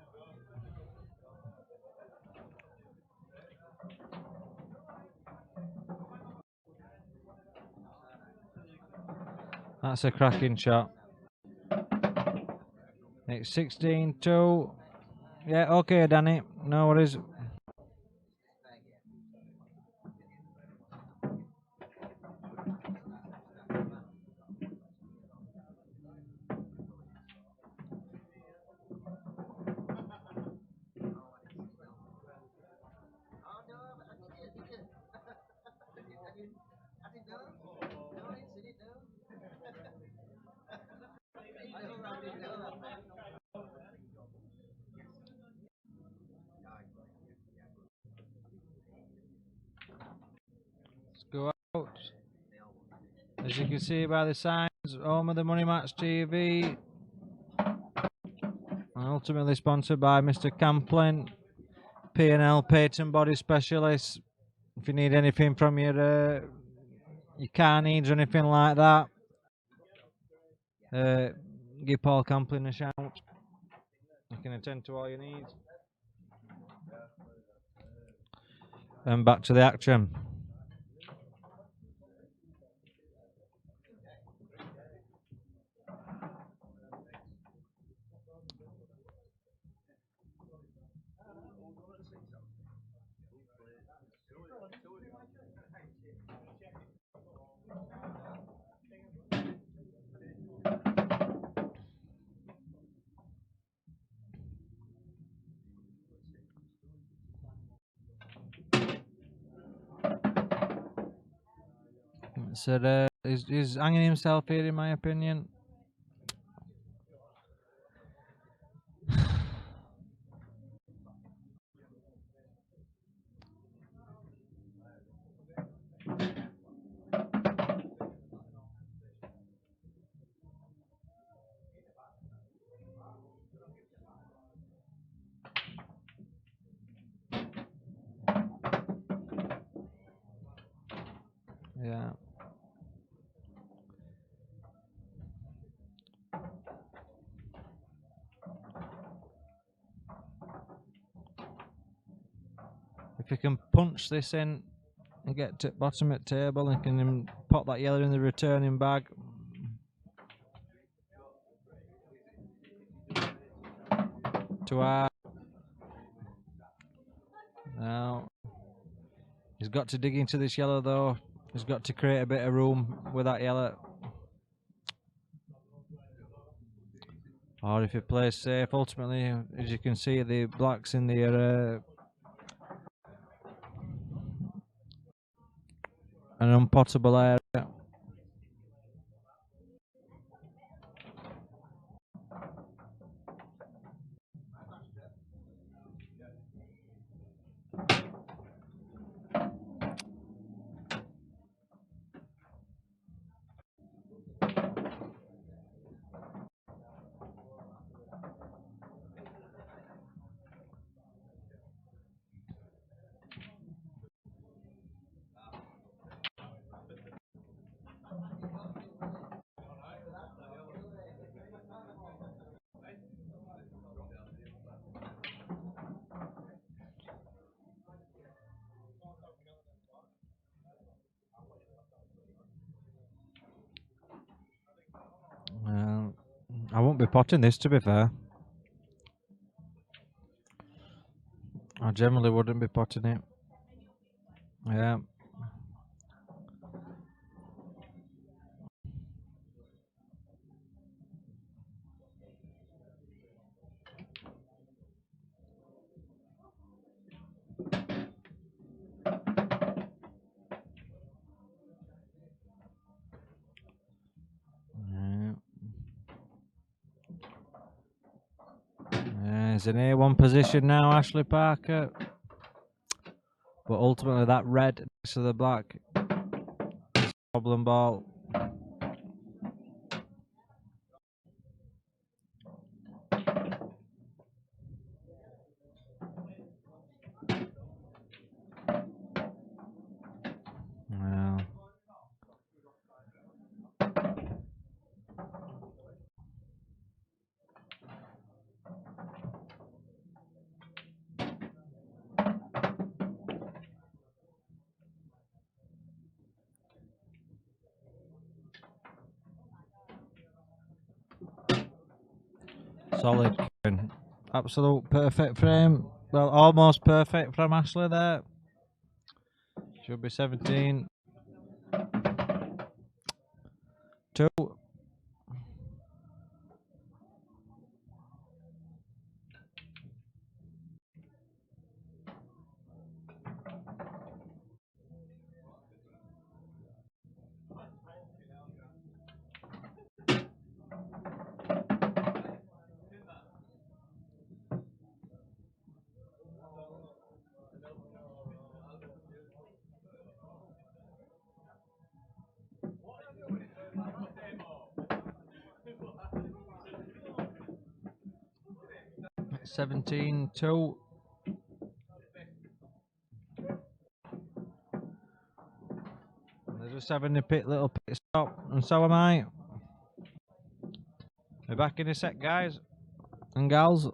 that's a cracking shot. It's 16-2. Yeah, okay, Danny. No worries. Let's go out. As you can see by the signs, home of the Money Match TV. And ultimately sponsored by Mr. Camplin, P&L Patent Body Specialist. If you need anything from your car needs or anything like that, give Paul Camplin a shout. He can attend to all your needs. And back to the action. So he's hanging himself here, in my opinion. Yeah. If you can punch this in and get to bottom at table and can pop that yellow in the returning bag. To our now, he's got to dig into this yellow though. He's got to create a bit of room with that yellow. Or if he plays safe, ultimately, as you can see, the blacks in the an unpottable area. I won't be potting this, to be fair. I generally wouldn't be potting it. Yeah. He's in A1 position now, Ashley Parker. But ultimately, that red next to the black is a problem ball. Well, solid. Absolute perfect frame. Well, almost perfect from Ashley there. Should be 17. 2. Seventeen, 2. They're just having a little pit stop, and so am I. We're back in a sec, guys and gals.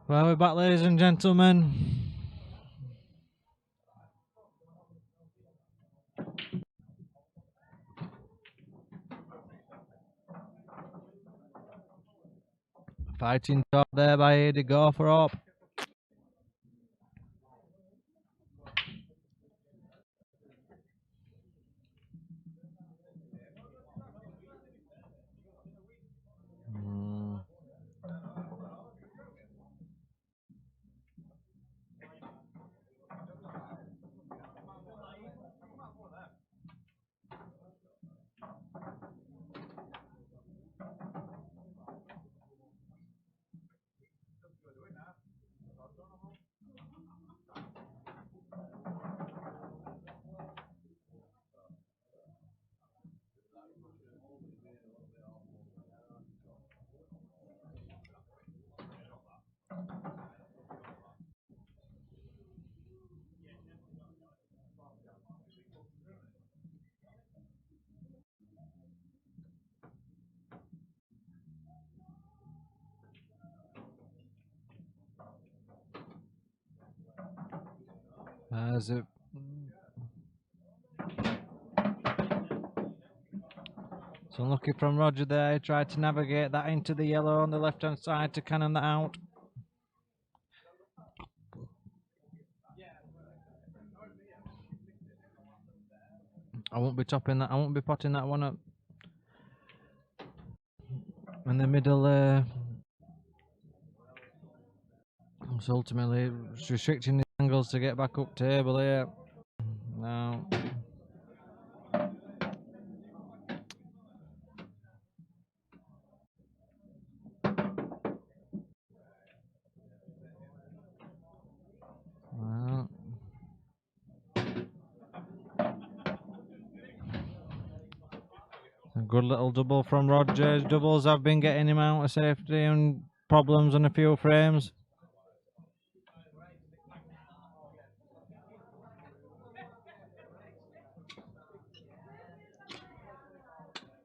Well, we're back, ladies and gentlemen. Fighting top there by Eddie Gorthrop. As it so unlucky from Roger there. He tried to navigate that into the yellow on the left hand side to cannon that out. I won't be topping that. I won't be potting that one up in the middle. So ultimately, it's restricting the angles to get back up table here. Now. Well. A good little double from Rogers. Doubles have been getting him out of safety and problems on a few frames.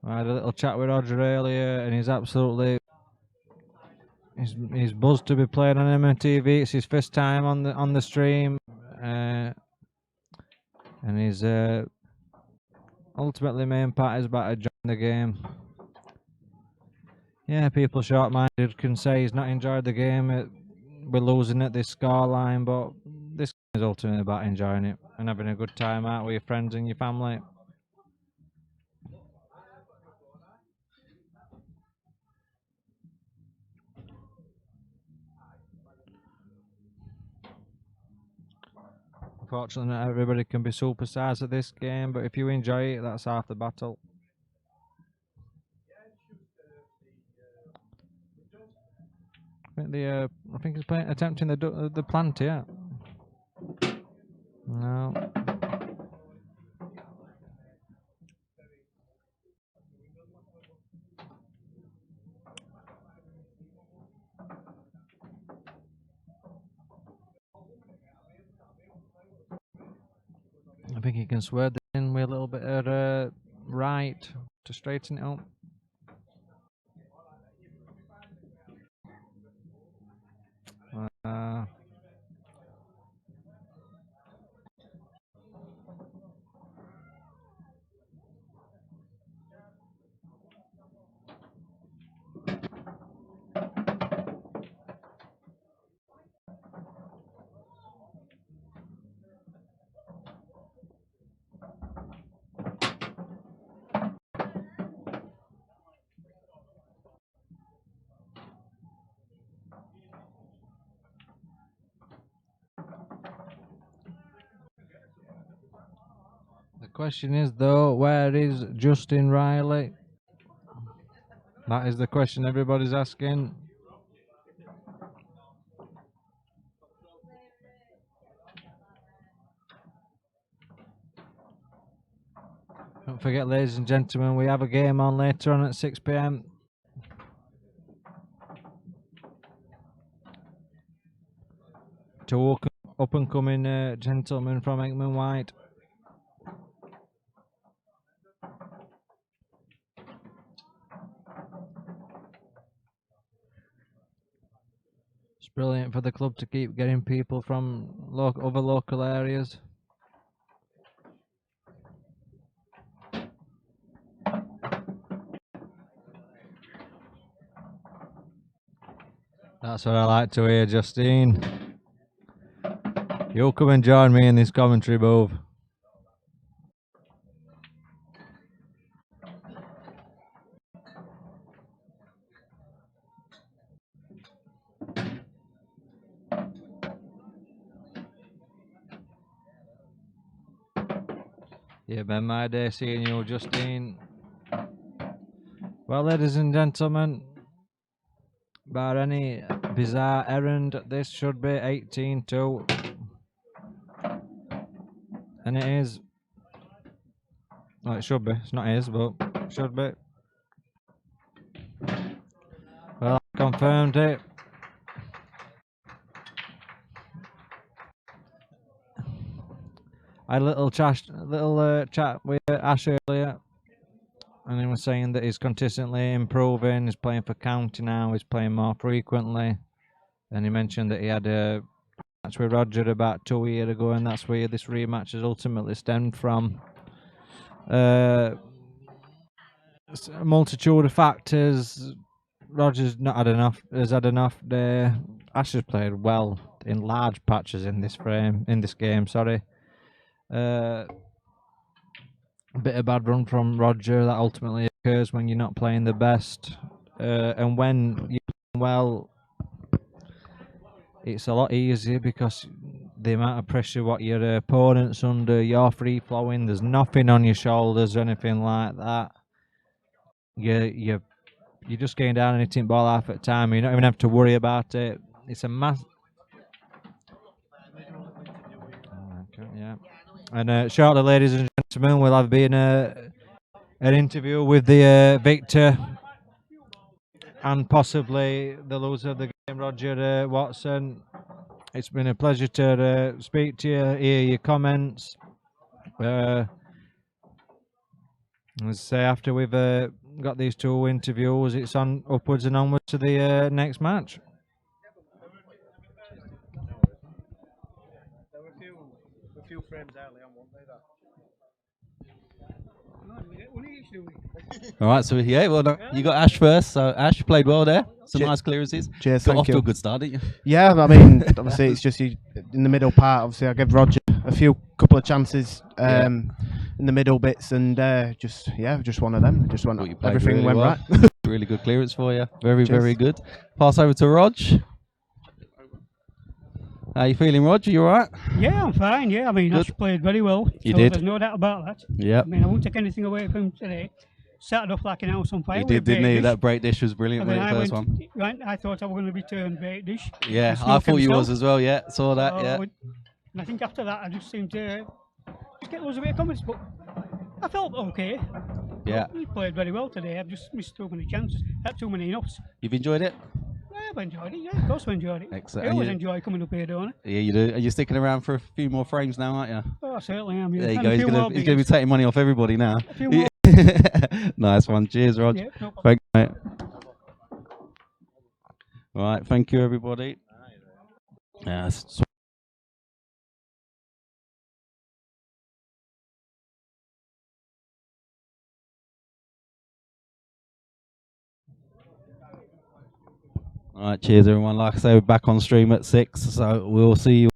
I had a little chat with Roger earlier, and he's absolutely he's buzzed to be playing on MMTV. It's his first time on the stream, and his ultimately main part is about to join the game. Yeah, people short-minded can say he's not enjoyed the game. We're losing at this scoreline, but this game is ultimately about enjoying it and having a good time out with your friends and your family. Unfortunately, not everybody can be superstars at this game, but if you enjoy it, that's half the battle. I think he's attempting the plant here. No. I think he can swear this in with a little bit of right to straighten it up. The question is, though, where is Justin Riley? That is the question everybody's asking. Don't forget, ladies and gentlemen, we have a game on later on at 6 PM. To up and coming gentleman from Ekman White. brilliant for the club to keep getting people from other local areas. That's what I like to hear, Justine. You'll come and join me in this commentary booth. Yeah, been my day seeing you, Justine. Well, ladies and gentlemen, bar any bizarre errand, this should be 18-2. And it is. Well, it should be. It's not his, but it should be. Well, I confirmed it. I had a little chat with Ash earlier, and he was saying that he's consistently improving. He's playing for county now. He's playing more frequently, and he mentioned that he had a match with Roger about 2 years ago, and that's where this rematch has ultimately stemmed from. A multitude of factors. Roger's not had enough. Has had enough there. Ash has played well in large patches in this game. Sorry. A bit of bad run from Roger that ultimately occurs when you're not playing the best, and when you're playing well, it's a lot easier because the amount of pressure what your opponent's under, you're free flowing. There's nothing on your shoulders or anything like that. You're just getting down and hitting ball half at a time. You don't even have to worry about it. It's a mass. Okay, yeah. And shortly, ladies and gentlemen, will have been an interview with the victor and possibly the loser of the game, Roger Watson. It's been a pleasure to speak to you, hear your comments. Let's say after we've got these 2 interviews, it's on upwards and onwards to the next match. There were a few frames early on, weren't they? All right, so yeah, well done. You got Ash first, so Ash played well there. Some nice clearances. Cheers, Got thank off you. to a good start, didn't you? Yeah, I mean, obviously it's just in the middle part. Obviously, I gave Roger a couple of chances in the middle bits, and just one of them. Just Thought you played everything really went well. right. Really good clearance for you. Very, Cheers. very good. Pass over to Rog. How you feeling, Roger? You all right? Yeah, I'm fine. Yeah, I mean, Good. Ash played very well. He so did. There's no doubt about that. Yeah. I mean, I won't take anything away from him today. Started off like an house on fire. He with did, didn't bait he? dish. That break dish was brilliant, And then wasn't it, I first went, one? right, I thought I was going to return bait dish. Yeah, and I smoke thought you himself. was as well, yeah. Saw that, So yeah. And I think after that, I just seemed to just get loads of comments, but I felt okay. Yeah. He played very well today. I've just missed too many chances. Had too many knocks. You've enjoyed it? Yeah, I've enjoyed it. Yeah, of course I enjoyed it. Excellent. I And always you- enjoy coming up here, don't I? Yeah, you do. Are you sticking around for a few more frames now, aren't you? Oh, I certainly am. Yeah. There you And go. a He's few more going to be beers. taking money off everybody now. A few more. Nice one. Cheers, Rog. Yeah, no problem. Thank you, mate. All right. Thank you, everybody. Yeah, all right. Cheers, everyone. Like I say, we're back on stream at 6, so we'll see you.